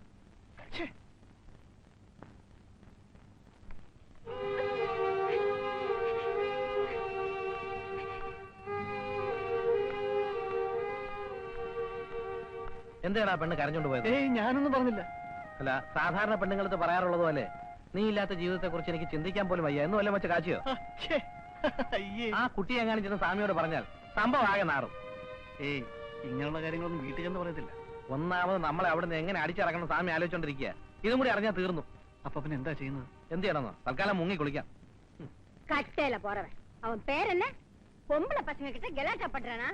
എന്താണ് ആ പെണ്ണ് കരഞ്ഞോണ്ട് പോയത്? ഏയ്, ഞാനൊന്നും പറഞ്ഞില്ല. അല്ല, സാധാരണ പെണ്ണുങ്ങൾക്ക് പറയാറുള്ളത് പോലെ നീ ഇല്ലാത്ത ജീവിതത്തെ കുറിച്ച് എനിക്ക് ചിന്തിക്കാൻ പോലും വയ്യ എന്ന് വല്ലതും വെച്ച് കാച്ചിയോ? ആ കുട്ടി എങ്ങാനും ചെന്ന് സ്വാമിയോട് പറഞ്ഞാൽ സംഭവം ആകെ നാറും. ഏയ്, ഇങ്ങനെയുള്ള കാര്യങ്ങളൊന്നും വീട്ടിൽ ചെന്ന് പറയത്തില്ല. ഒന്നാമത് നമ്മളെ അവിടെ നിന്ന് എങ്ങനെ അടിച്ചിറക്കണം സ്വാമി ആലോചിച്ചോണ്ടിരിക്കുക. ഇതും കൂടി അറിഞ്ഞാൽ തീർന്നു. അപ്പൊ പിന്നെ എന്താ ചെയ്യുന്നത്? എന്ത് ചെയ്യണമെന്നോ? തൽക്കാലം മുങ്ങി കുളിക്കാം. கட்டையில போறவன் அவன் பேர் என்ன? பொம்பளை பசங்க கிட்ட கலாட்டா பண்றானா?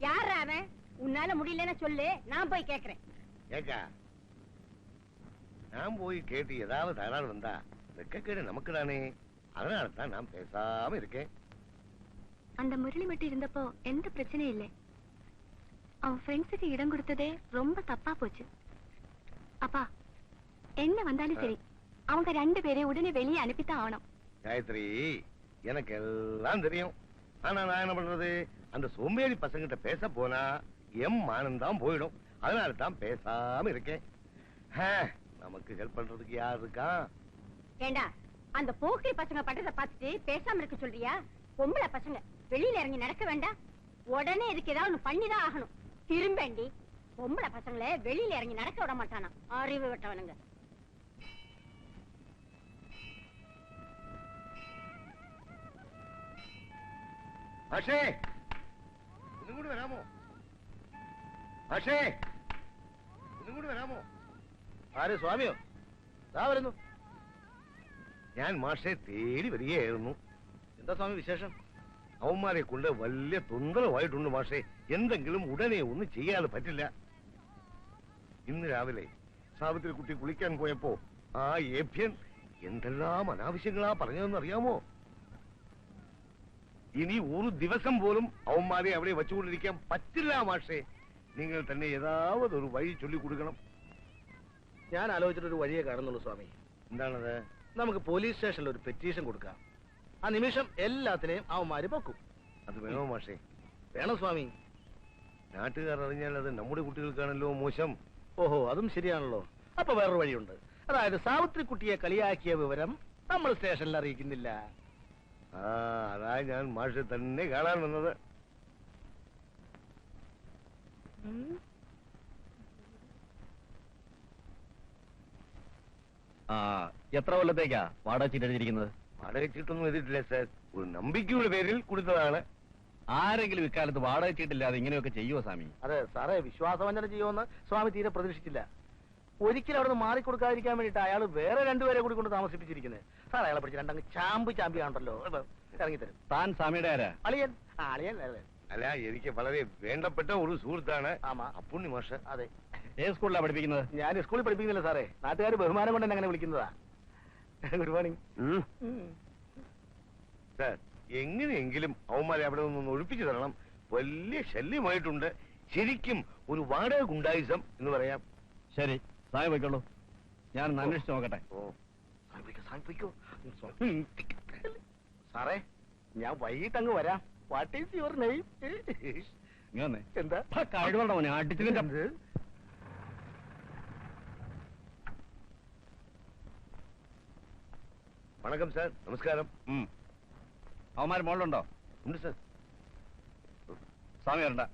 யாரா அவன்? உன்னால முடியலன்னா சொல்லு, நான் போய் கேக்குறேன். ஏக்கா, நான் போய் கேட்டு ஏதாவது தகராறு வந்தா வெக்கக்கேடு நமக்கு தானே. அதனால தான் நான் பேசாம இருக்கேன். அந்த முரளி மட்டும் இருந்தப்போ எந்த பிரச்சனையும் இல்லை. அவன் ஃப்ரெண்ட்ஸுக்கு இடம் கொடுத்ததே ரொம்ப தப்பா போச்சு. அப்பா, என்ன வந்தாலும் சரி, அவங்க 2 பேரையும் உடனே வெளியே அனுப்பித்தான் ஆகணும். காயத்ரி, எனக்கு எல்லாம் தெரியும். ஆனா நான் என்ன பண்றது? அந்த சோம்பேறி பசங்கிட்ட பேச போனா எம் மானந்தான் போயிடும். அதனால தான் பேசாம இருக்கேன். நமக்கு ஹெல்ப் பண்றதுக்கு யார் இருக்கா? ஏண்டா, அந்த போக்கிரி பசங்க பட்டதை பார்த்துட்டு பேசாம இருக்க சொல்றியா? பொம்பளை பசங்க வெளியில இறங்கி நடக்க வேண்டாம். உடனே இதுக்கு ஏதாவது ஒண்ணு பண்ணிதான் ஆகணும். திரும்பேண்டி, பொம்பளை பசங்களை வெளியில இறங்கி நடக்க விட மாட்டானா? அறிவு விட்டவனுங்க. പക്ഷേ ഒന്നും കൂടി വരാമോ? പക്ഷേ ഒന്നും കൂടി വരാമോ? ആര്? സ്വാമിയോ? ദാ വരുന്നു. ഞാൻ മാഷെ തേടി വരികയായിരുന്നു. എന്താ സ്വാമി വിശേഷം? അവന്മാരെ കൊണ്ട് വലിയ തൊന്തരവായിട്ടുണ്ട് മാഷെ. എന്തെങ്കിലും ഉടനെ ഒന്നും ചെയ്യാതെ പറ്റില്ല. ഇന്ന് രാവിലെ സാവിത്രി കുട്ടി കുളിക്കാൻ പോയപ്പോ ആ ഏഭ്യൻ എന്തെല്ലാം അനാവശ്യങ്ങളാ പറഞ്ഞതെന്ന് അറിയാമോ? ഇനി ഒരു ദിവസം പോലും അവന്മാരെ അവിടെ വെച്ചുകൊണ്ടിരിക്കാൻ പറ്റില്ല മാഷെ. നിങ്ങൾ തന്നെ ഏതാവത് ഒരു വഴി ചൊല്ലിക്കൊടുക്കണം. ഞാൻ ആലോചിച്ചിട്ടൊരു വഴിയെ കാണുന്നുള്ളൂ സ്വാമി. എന്താണത്? നമുക്ക് പോലീസ് സ്റ്റേഷനിൽ ഒരു പെറ്റീഷൻ കൊടുക്കാം. ആ നിമിഷം എല്ലാത്തിനെയും അവന്മാര് പൊക്കും. അത് വേണോ മാഷെ? വേണം സ്വാമി. നാട്ടുകാർ അറിഞ്ഞാൽ അത് നമ്മുടെ കുട്ടികൾക്കാണല്ലോ മോശം. ഓഹോ, അതും ശരിയാണല്ലോ. അപ്പൊ വേറൊരു വഴിയുണ്ട്. അതായത് സാവിത്രി കുട്ടിയെ കളിയാക്കിയ വിവരം നമ്മൾ സ്റ്റേഷനിൽ അറിയിക്കുന്നില്ല. അതാ ഞാൻ മാഷെ തന്നെ കാണാൻ വന്നത്. എത്ര കൊല്ലത്തേക്കാ വാടക ചീട്ട് എഴുതിയിരിക്കുന്നത്? വാടക ചീട്ടൊന്നും എഴുതിയിട്ടില്ല സാർ. ഒരു നമ്പിക്കയുടെ പേരിൽ കൊടുത്തതാണ്. ആരെങ്കിലും ഇക്കാലത്ത് വാടക ചീട്ടില്ലാതെ ഇങ്ങനെയൊക്കെ ചെയ്യുമോ സ്വാമി? അതെ സാറേ, വിശ്വാസവഞ്ചന ചെയ്യുമെന്ന് സ്വാമി തീരെ പ്രതീക്ഷിച്ചില്ല. ഒരിക്കലും അവിടെ നിന്ന് മാറിക്കൊടുക്കാതിരിക്കാൻ വേണ്ടിട്ട് അയാൾ വേറെ 2 പേരെ കൂടി കൊണ്ട് താമസിപ്പിച്ചിരിക്കുന്നത്. സാർ അയാളെ പിടിച്ച് രണ്ടങ്ങ് ചാമ്പി കാണണ്ടല്ലോ. ഇറങ്ങിത്തരും. താൻ സ്വാമിയുടെ ആരാ? അളിയൻ. അളിയൻ അല്ലേ? അല്ല, എനിക്ക് വളരെ വേണ്ടപ്പെട്ട ഒരു സുഹൃത്താണ്. ആമാ. അപ്പുണ്ണി മാഷ്. അതെ. ഏത് സ്കൂളിലാണ് പഠിപ്പിക്കുന്നത്? ഞാൻ സ്കൂളിൽ പഠിപ്പിക്കുന്നില്ല സാറേ. നാട്ടുകാർ ബഹുമാനം കൊണ്ട് എന്നെ അങ്ങനെ വിളിക്കുന്നതാ. Good morning. സാർ എങ്ങനെയെങ്കിലും അവന്മാരെ അവിടെ നിന്നൊന്ന് ഒഴിപ്പിച്ചു തരണം. വലിയ ശല്യമായിട്ടുണ്ട്. ശരിക്കും ഒരു വാടക ഗുണ്ടായിസം എന്ന് പറയാം. ശരി, സായ പോയിക്കോളൂ. ഞാൻ അന്വേഷിച്ച് നോക്കട്ടെ. സാറേ, ഞാൻ വൈകിട്ട് അങ്ങ് വരാം. What is your name? എന്താ കഴിവുണ്ടോ മോനെ അടിച്ചതിന്റെ വണക്കം സാർ. നമസ്കാരം. അവന്മാര് മോളിലുണ്ടോ? ഉണ്ട് സാർ. സ്വാമി വരണ്ട.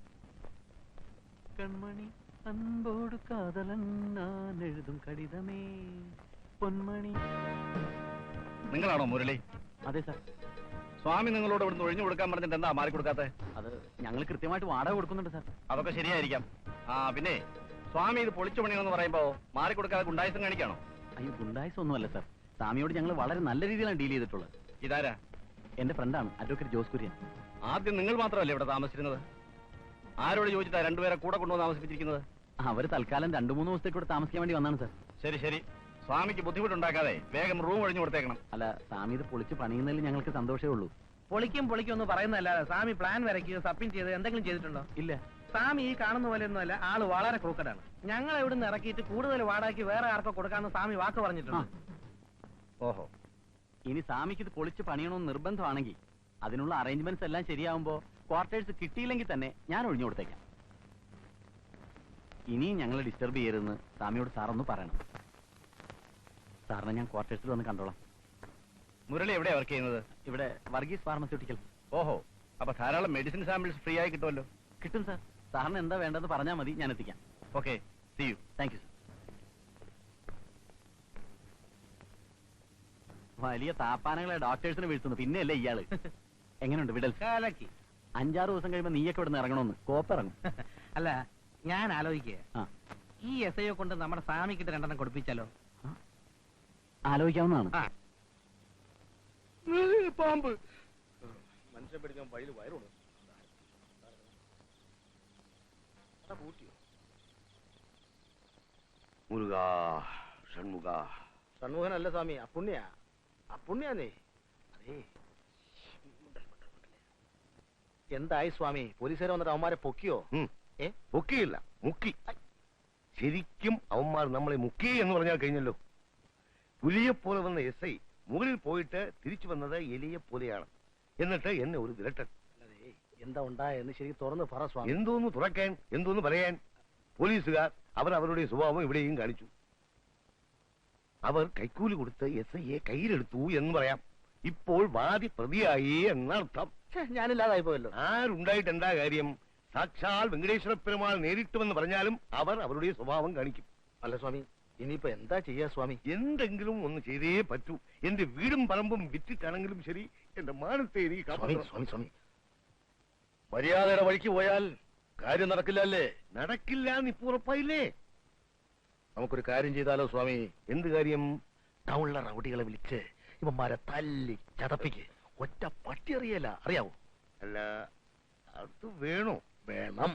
കൺമണി അൻപോട് കാതലൻ ഞാൻ എഴുതും കടിതമേ പൊന്മണി. നിങ്ങളാണോ മുരളി? അതെ സാർ. സ്വാമി നിങ്ങളോട് ഇവിടുന്ന് ഒഴിഞ്ഞു കൊടുക്കാൻ പറഞ്ഞിട്ട് എന്താ മാറി കൊടുക്കാത്തെ? അത് ഞങ്ങൾ കൃത്യമായിട്ട് വാടക കൊടുക്കുന്നുണ്ട് സാർ. അതൊക്കെ ശരിയായിരിക്കാം. പിന്നെ സ്വാമി ഇത് പൊളിച്ചു പണിയെന്ന് പറയുമ്പോ മാറി കൊടുക്കാതെ ഗുണ്ടായിസം കാണിക്കാണോ? അയ്യോ, ഗുണ്ടായിസം ഒന്നുമല്ല സാർ. സ്വാമിയോട് ഞങ്ങൾ വളരെ നല്ല രീതിയിലാണ് ഡീൽ ചെയ്തിട്ടുള്ളത്. ഇതാരാ? എന്റെ ഫ്രണ്ടാണ് അഡ്വക്കേറ്റ് ജോസ് കുര്യൻ. ആദ്യം നിങ്ങൾ മാത്രമല്ലേ ഇവിടെ താമസിച്ചിരുന്നത്? ആരോട് ചോദിച്ചിട്ടാ രണ്ടുപേരെ കൂടെ കൊണ്ടുവന്ന് താമസിപ്പിച്ചിരിക്കുന്നത്? അവര് തൽക്കാലം 2-3 ദിവസത്തേക്ക് ഇവിടെ താമസിക്കാൻ വേണ്ടി വന്നാണ് സാർ. ശരി ശരി, സ്വാമിക്ക് ബുദ്ധിമുട്ടുണ്ടാക്കാതെ വേഗം റൂം ഒഴിഞ്ഞു കൊടുത്തേക്കണം. അല്ല, സ്വാമി ഇത് പൊളിച്ച് പണിയുന്നതിൽ ഞങ്ങൾക്ക് സന്തോഷമേ ഉള്ളൂ. പൊളിക്കും എന്ന് പറയുന്നതല്ലാതെ സ്വാമി പ്ലാൻ വരയ്ക്കുകയോ സബ്മിറ്റ് ചെയ്ത് എന്തെങ്കിലും ചെയ്തിട്ടുണ്ടോ? ഇല്ല. സ്വാമി ഈ കാണുന്ന പോലെ ഒന്നുമല്ല, ആള് വളരെ ക്രൂക്കഡാണ്. ഞങ്ങൾ ഇവിടുന്ന് ഇറക്കിയിട്ട് കൂടുതൽ വാടകയ്ക്ക് വേറെ ആർക്കോ കൊടുക്കാമെന്ന് സ്വാമി വാക്ക് പറഞ്ഞിട്ടുണ്ട്. ഓഹോ, ഇനി സ്വാമിക്ക് ഇത് പൊളിച്ച് പണിയണമെന്ന് നിർബന്ധമാണെങ്കിൽ അതിനുള്ള അറേഞ്ച്മെന്റ്സ് എല്ലാം ശരിയാവുമ്പോ ക്വാർട്ടേഴ്സ് കിട്ടിയില്ലെങ്കിൽ തന്നെ ഞാൻ ഒഴിഞ്ഞു കൊടുത്തേക്കാം. ഇനിയും ഞങ്ങളെ ഡിസ്റ്റർബ് ചെയ്യരുതെന്ന് സ്വാമിയോട് സാറൊന്ന് പറയണം. സാറിനെ ഞാൻ ക്വാർട്ടേഴ്സിൽ വന്ന് കണ്ടോളാം. മുരളി എവിടെയാ വർക്ക് ചെയ്യുന്നത്? ഇവിടെ വർഗീസ് ഫാർമസ്യൂട്ടിക്കൽ. ഓഹോ, അപ്പൊ ധാരാളം മെഡിസിൻ സാമ്പിൾസ് ഫ്രീ ആയി കിട്ടുമല്ലോ. കിട്ടും സാർ. സാറിന് എന്താ വേണ്ടതെന്ന് പറഞ്ഞാൽ മതി, ഞാൻ എത്തിക്കാം. Okay, see you. Thank you sir. വലിയ താപ്പാനങ്ങളെ ഡോക്ടേഴ്സിന് വീഴ്ത്തുന്നു, പിന്നെയല്ലേ ഇയാള്. എങ്ങനെയുണ്ട് വിടൽ? 5-6 ദിവസം കഴിയുമ്പോ നീയൊക്കെ ഇവിടെ നിന്ന് ഇറങ്ങണമെന്ന്. കോപ്പിറങ്ങും. അല്ല, ഞാൻ ആലോചിക്കുക, ആ, ഈ SIO കൊണ്ട് നമ്മുടെ സ്വാമിക്കിട്ട് 2 കൊടുപ്പിച്ചാലോ? ആലോചിക്കാവുന്നതാണ്. പാമ്പ് മനുഷ്യൻ പിടിക്കാൻ വയല് വയറുണ്ട്. മുരുക ഷൺമുഖ. ഷൺമുഖനല്ല സ്വാമി, അപ്പുണ്യാന്നേ. അതേ, എന്തായി സ്വാമി? പോലീസുകാർ വന്നിട്ട് അവന്മാരെ പൊക്കിയോ? പൊക്കിയില്ല, മുക്കി. ശരിക്കും അവന്മാർ നമ്മളെ മുക്കി എന്ന് പറഞ്ഞാൽ കഴിഞ്ഞല്ലോ. പുലിയെ പോലെ വന്ന SI മുകളിൽ പോയിട്ട് തിരിച്ചു വന്നത് എലിയെ പോലെയാണ്. എന്നിട്ട് എന്നെ ഒരു വിരട്ടൻ. എന്താ ഉണ്ടായെന്ന് ശരിക്കും തുറന്ന് പറ സ്വാമി. എന്തോന്ന് തുറക്കാൻ, എന്തോന്ന് പറയാൻ? പോലീസുകാർ അവർ അവരുടെ സ്വഭാവം ഇവിടെയും കാണിച്ചു. അവർ കൈക്കൂലി കൊടുത്ത് SIയെ കയ്യിലെടുത്തു എന്ന് പറയാം. ഇപ്പോൾ വാദി പ്രതിയായി എന്നർത്ഥം. ഞാനില്ലാതായി പോയല്ലോ. ആരുണ്ടായിട്ട് എന്താ കാര്യം? സാക്ഷാൽ വെങ്കടേശ്വര പെരുമാൾ നേരിട്ടുമെന്ന് പറഞ്ഞാലും അവർ അവരുടെ സ്വഭാവം കാണിക്കും. അല്ല സ്വാമി, ഇനിയിപ്പോ എന്താ ചെയ്യാ സ്വാമി? എന്തെങ്കിലും ഒന്ന് ചെയ്തേ പറ്റൂ. എന്റെ വീടും പറമ്പും വിറ്റിട്ടാണെങ്കിലും ശരി, എന്റെ മാനത്തെ എനിക്ക് സ്വാമി, മര്യാദയുടെ വഴിക്ക് പോയാൽ കാര്യം നടക്കില്ല അല്ലേ? നടക്കില്ല എന്ന് ഇപ്പൊ ഉറപ്പായില്ലേ? നമുക്കൊരു കാര്യം ചെയ്താലോ സ്വാമി? എന്ത് കാര്യം? ടൗണിലെ റൗഡികളെ വിളിച്ച് ഇവന്മാരെ തല്ലി ചതപ്പിക്ക്. ഒറ്റ പട്ടി അറിയല, അറിയാവോ? അല്ല, അത് വേണോ? വേണം.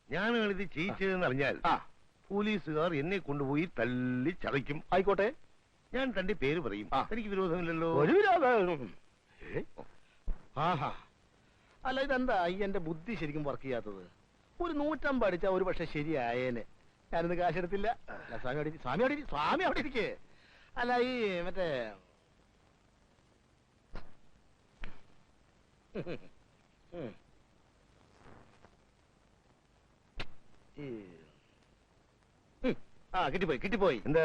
ഞാനാണ് ഇത് ചെയ്യിച്ചതെന്ന് അറിഞ്ഞാൽ പോലീസുകാർ എന്നെ കൊണ്ടുപോയി തല്ലി ചതയ്ക്കും. ആയിക്കോട്ടെ, ഞാൻ തന്റെ പേര് പറയും. എനിക്ക് വിരോധമില്ലല്ലോ. ഒരു വിരോധം. ആഹാ, അല്ല ഇതെന്താ ഈ എന്റെ ബുദ്ധി ശരിക്കും വർക്ക് ചെയ്യാത്തത്? ഒരു 150 അടിച്ചാ ഒരു പക്ഷെ ശരിയായേനെ. ഞാനിന്ന് കാശെടുത്തില്ല. സ്വാമി അവിടെ ഇരിക്കേ. അല്ല ഈ മറ്റേ കിട്ടിപ്പോയി. എന്താ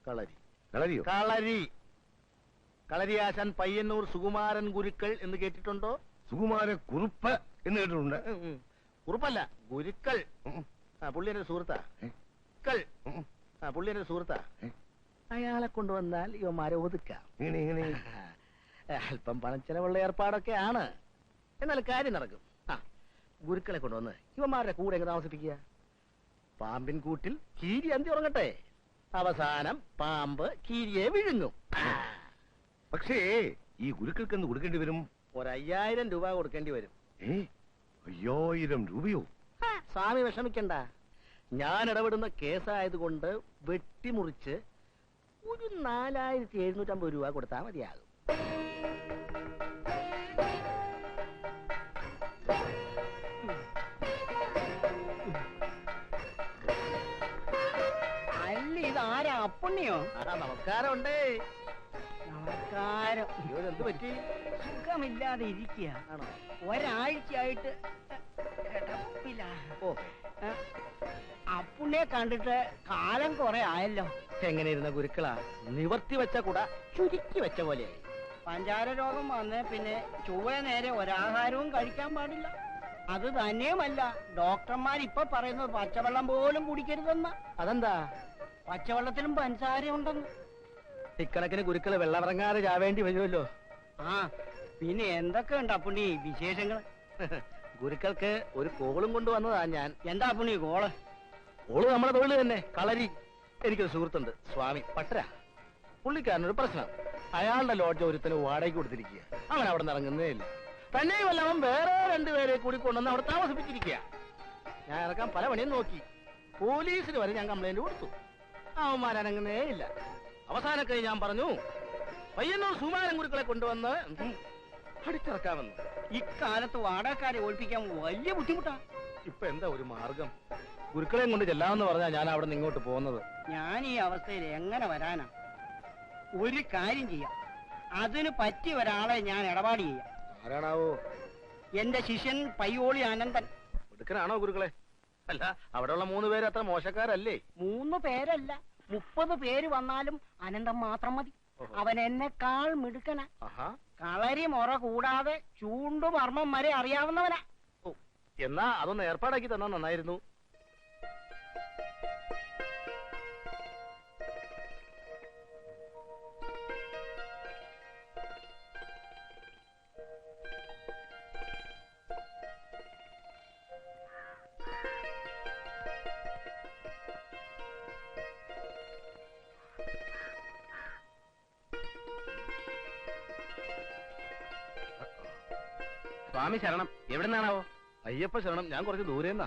കളരി കളരിയാശാൻ പയ്യന്നൂർ സുകുമാരൻ ഗുരുക്കൾ എന്ന് കേട്ടിട്ടുണ്ടോ? സുകുമാര കുറുപ്പ് എന്ന് കേട്ടിട്ടുണ്ട്. കുറുപ്പല്ല, ഗുരുക്കൾ. പുള്ളി എന്റെ സുഹൃത്താ. പുള്ളി എന്റെ സുഹൃത്താ. അയാളെ കൊണ്ടുവന്നാൽ ഇവന്മാരെ ഒതുക്കാം. ഇങ്ങനെ അല്പം പണച്ചെലവുള്ള ഏർപ്പാടൊക്കെ ആണ്, എന്നാൽ കാര്യം നടക്കും. ഗുരുക്കളെ കൊണ്ടുവന്ന് ഇവന്മാരുടെ കൂടെ എങ്ങനെ താമസിപ്പിക്കുക? പാമ്പിൻ കൂട്ടിൽ കീരി അന്തി ഉറങ്ങട്ടെ. അവസാനം പാമ്പ് കീരിയെ വിഴുങ്ങും. പക്ഷേ ഈ ഗുരുക്കൾക്ക് എന്ത് കൊടുക്കേണ്ടി വരും? 5000 രൂപ കൊടുക്കേണ്ടി വരും. 5000 രൂപയോ? സ്വാമി വിഷമിക്കണ്ട. ഞാൻ ഇടപെടുന്ന കേസായതുകൊണ്ട് വെട്ടിമുറിച്ച് ഒരു 4750 രൂപ കൊടുത്താൽ മതിയാകും. അല്ല, ഇതാരാ? അപ്പുണ്ണിയോ? നമസ്കാരമുണ്ടേ. നമസ്കാരം. എന്ത് പറ്റി? സുഖമില്ലാതെ ഇരിക്കുക. ആണോ? ഒരാഴ്ചയായിട്ട് കിടപ്പില്ല. ഓ, അപ്പുണ്ണിയെ കണ്ടിട്ട് കാലം കുറെ ആയല്ലോ. എങ്ങനെ ഇരുന്ന ഗുരുക്കളാ? നിവർത്തി വെച്ച കൂട ചുരുക്കി വെച്ച പോലെ. പഞ്ചാര രോഗം വന്ന് പിന്നെ ചൊവ്വ നേരെ ഒരാഹാരവും കഴിക്കാൻ പാടില്ല. അത് തന്നെയുമല്ല, ഡോക്ടർമാർ ഇപ്പൊ പറയുന്നത് പച്ചവെള്ളം പോലും കുടിക്കരുതെന്ന. അതെന്താ? പച്ചവെള്ളത്തിലും പഞ്ചാര ഉണ്ടെന്ന്. ഇക്കണക്കിന് ഗുരുക്കള് വെള്ളമിറങ്ങാതെ ചാവേണ്ടി വരുമല്ലോ. ആ, പിന്നെ എന്തൊക്കെ ഉണ്ട് അപ്പുണ്ണി വിശേഷങ്ങൾ? ഗുരുക്കൾക്ക് ഒരു കോളും കൊണ്ടുവന്നതാ ഞാൻ. എന്താ അപ്പുണ്ണി കോള്? കോള് നമ്മുടെ തൊഴിൽ തന്നെ, കളരി. എനിക്കൊരു സുഹൃത്തുണ്ട്, സ്വാമി പട്ടര. പുള്ളിക്കാരനൊരു പ്രശ്നം. അയാളുടെ ലോഡ്ജ് ഒരുത്തിന് വാടകയ്ക്ക് കൊടുത്തിരിക്കുക. അവൻ അവിടെ നിന്ന് ഇറങ്ങുന്നേ ഇല്ല. തന്നെയുമല്ല, അവൻ വേറെ 2 പേരെ കൂടി കൊണ്ടുവന്ന് അവിടെ താമസിപ്പിച്ചിരിക്കുക. ഞാൻ ഇറക്കാൻ പല പണിയും നോക്കി. പോലീസിന് വരെ ഞാൻ കംപ്ലൈന്റ് കൊടുത്തു. അവന്മാരനങ്ങുന്നേ ഇല്ല. അവസാനൊക്കെ ഞാൻ പറഞ്ഞു, പയ്യന്നൂർ സുമാരൻ ഗുരുക്കളെ കൊണ്ടുവന്ന് അടിച്ചിറക്കാമെന്ന്. ഇക്കാലത്ത് വാടകക്കാരെ ഒഴിപ്പിക്കാൻ വലിയ ബുദ്ധിമുട്ടാ. ഇപ്പൊ എന്താ ഒരു മാർഗം? ഗുരുക്കളെയും കൊണ്ട് ചെല്ലാമെന്ന് പറഞ്ഞാ ഞാൻ അവിടെ നിന്ന് ഇങ്ങോട്ട് പോകുന്നത്. ഞാൻ ഈ അവസ്ഥയിൽ എങ്ങനെ വരാനാ? ഒരു കാര്യം ചെയ്യാം, അതിന് പറ്റിയ ഒരാളെ ഞാൻ ഇടപാട് ചെയ്യാം. ആരാണാവോ? എന്റെ ശിഷ്യൻ പയ്യോളി അനന്തൻ. എടുക്കനാണോ ഗുരുക്കളെ? അല്ല, അവിടെയുള്ള 3 പേര് അത്ര മോശക്കാരല്ലേ? 3 പേരല്ല, 30 പേര് വന്നാലും അനന്തം മാത്രം മതി. അവൻ എന്നെക്കാൾ മിടുക്കനാ. കളരി മുറ കൂടാതെ ചൂണ്ടുമർമ്മം വരെ അറിയാവുന്നവനാ. എന്നാ അതൊന്ന് ഏർപ്പാടാക്കി തന്നാ നന്നായിരുന്നു. സ്വാമി ശരണം. എവിടെ നിന്നാണാവോ? അയ്യപ്പ ശരണം. ഞാൻ കുറച്ച് ദൂരെന്നാ.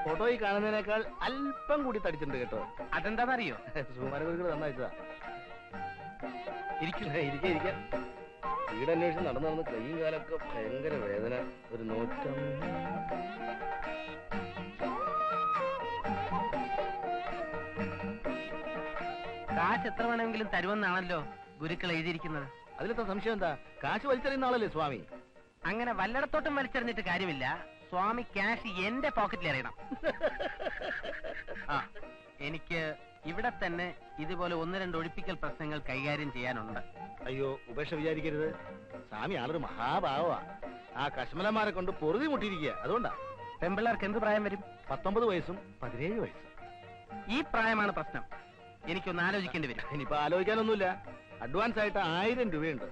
ഫോട്ടോയിൽ കാണുന്നതിനേക്കാൾ അല്പം കൂടി തടിച്ചിട്ടുണ്ട് കേട്ടോ. അതെന്താണെന്നറിയോ? സുമാരഗുരുക്കൾ തന്നയച്ചതാ. ഇരിക്കാം. വീടന്വേഷിച്ച് നടന്നു കൈയും കാലൊക്കെ ഭയങ്കര വേദന. ഒരു നോട്ടം. കാശ് എത്ര വേണമെങ്കിലും തരുമെന്നാണല്ലോ ഗുരുക്കൾ എഴുതിയിരിക്കുന്നത്. അതിലെന്താ സംശയം? എന്താ? കാശ് വലിച്ചെറിയുന്ന ആളല്ലേ സ്വാമി? അങ്ങനെ വല്ലയിടത്തോട്ടും വലിച്ചെറിഞ്ഞിട്ട് കാര്യമില്ല. സ്വാമി ക്യാഷ് എന്റെ പോക്കറ്റിൽ എറിയണം. ആ, എനിക്ക് ഇവിടെ തന്നെ ഇതുപോലെ 1-2 ഒഴിപ്പിക്കൽ പ്രശ്നങ്ങൾ കൈകാര്യം ചെയ്യാനുണ്ട്. അയ്യോ, ഉപേക്ഷ വിചാരിക്കരുത്. സ്വാമി ആളൊരു മഹാഭാവമാ. ആ കശ്മലന്മാരെ കൊണ്ട് പൊറുതി മുട്ടിയിരിക്കുക. അതുകൊണ്ടാ. പെമ്പിള്ളേർക്ക് എന്ത് പ്രായം വരും? 19 വയസ്സും 17 വയസ്സും. ഈ പ്രായമാണ് പ്രശ്നം. എനിക്കൊന്ന് ആലോചിക്കേണ്ടി വരും. ഇനിയിപ്പോ ആലോചിക്കാനൊന്നുമില്ല. അഡ്വാൻസ് ആയിട്ട് 1000 രൂപയുണ്ട്.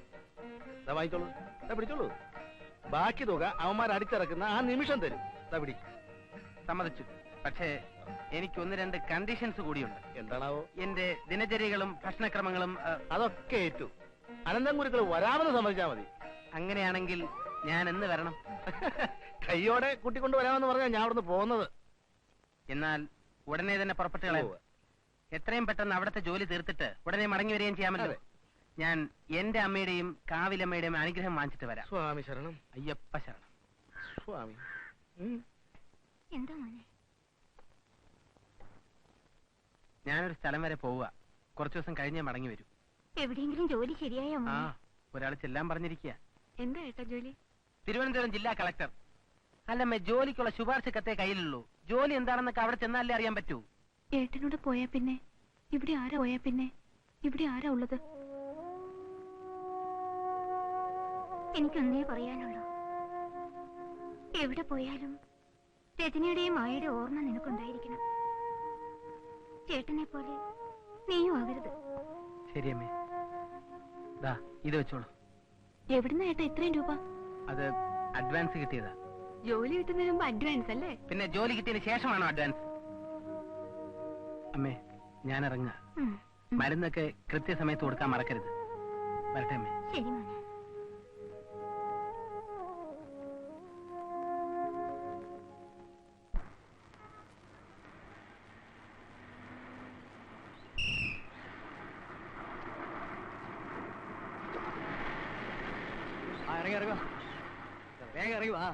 വാങ്ങിച്ചോളൂ, പിടിച്ചോളൂ. ബാക്കി തുക അവന്മാർ അടിച്ചിറക്കുന്ന ആ നിമിഷം തരും. പിടി. സമ്മതിച്ചു. പക്ഷേ എനിക്ക് 1-2 കണ്ടീഷൻസ് കൂടിയുണ്ട്. എന്താണാവോ? എന്റെ ദിനചര്യകളും ഭക്ഷണക്രമങ്ങളും അതൊക്കെ ഏറ്റു. അനന്തൻ ഗുരുക്കൾ വരാമെന്ന് സമ്മതിച്ചാൽ മതി. അങ്ങനെയാണെങ്കിൽ ഞാൻ എന്ന് വരണം? കയ്യോടെ കൂട്ടിക്കൊണ്ട് വരാമെന്ന് പറഞ്ഞാൽ ഞാൻ അവിടുന്ന് പോകുന്നത്. എന്നാൽ ഉടനെ തന്നെ പുറപ്പെട്ട് കളയാം. എത്രയും പെട്ടെന്ന് അവിടുത്തെ ജോലി തീർത്തിട്ട് ഉടനെ മടങ്ങി വരികയും ചെയ്യാമല്ലോ. ഞാൻ എന്റെ അമ്മയുടെയും കാവിലമ്മയുടെയും അനുഗ്രഹം വാങ്ങിച്ചിട്ട് വരാം. സ്വാമി ശരണം. അയ്യപ്പ ശരണം. സ്വാമി. എന്താ മോനെ? ഞാനൊരു സ്ഥലം വരെ പോവുക. കുറച്ചു ദിവസം കഴിഞ്ഞേ മടങ്ങി വരൂ. എവിടെയെങ്കിലും ജോലി ശരിയായോ? ആ, ഒരാൾ ചെല്ലാൻ പറഞ്ഞിരിക്കുക. എന്താ ഏട്ടാ ജോലി? തിരുവനന്തപുരം ജില്ലാ കളക്ടർ. അല്ലമ്മേ, ജോലിക്കുള്ള ശുപാർശ കത്തേ കയ്യിലുള്ളൂ. ജോലി എന്താണെന്നൊക്കെ അവിടെ ചെന്നാലേ അറിയാൻ പറ്റൂ. ഏട്ടനോട് പോയാ പിന്നെ ഇവിടെ ആരാ ഉള്ളത്? എനിക്കൊന്നേ പറയാനുള്ളൂ. എവിടെ പോയാലും രജനിയുടെയും മായയുടെ ഓർമ്മ നിനക്കുണ്ടായിരിക്കണം. ചേട്ടനെ പോലെ നീയും ആകരുത്. ശരിയമ്മേ. ഇത് വെച്ചോളൂ. എവിടുന്ന ഏട്ടാ ഇത്രയും രൂപ? അത് അഡ്വാൻസ് കിട്ടിയതാ. ജോലി കിട്ടുന്നതിന് മുമ്പ് അഡ്വാൻസ് അല്ലേ? പിന്നെ ജോലി കിട്ടിയതിന് ശേഷമാണോ അഡ്വാൻസ്? അമ്മേ, ഞാൻ ഇറങ്ങുക. മരുന്നൊക്കെ കൃത്യസമയത്ത് കൊടുക്കാൻ മറക്കരുത്. വരട്ടെ അമ്മേ. ശരി മോനെ. ഇറങ്ങി വാ.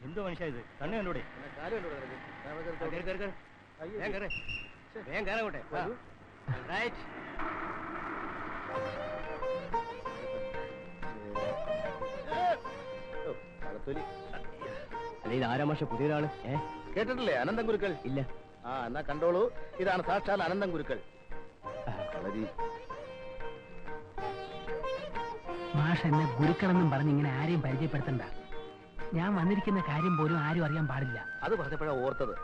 എന്തോ മനുഷ്യ ഇത് കണ്ണു കണ്ടൂടെ? കാര്യം ഉണ്ടോ നിനക്ക്? വേഗം കയറോട്ടെ. റൈറ്റ്. അല്ല ഇത് ആരാ മാഷ പുതിയൊരാള്? കേട്ടിട്ടില്ലേ അനന്തൻ ഗുരുക്കൾ? ഇല്ല. ആ എന്നാ കണ്ടോളൂ, ഇതാണ് സാക്ഷാൽ അനന്തൻ ഗുരുക്കൾ. മാഷ് എന്നെ ഗുരുക്കളെന്നും പറഞ്ഞ് ഇങ്ങനെ ആരെയും പരിചയപ്പെടുത്തണ്ട. ഞാൻ വന്നിരിക്കുന്ന കാര്യം പോലും ആരും അറിയാൻ പാടില്ല. അത് പറഞ്ഞപ്പോഴാണ് ഓർത്തത്.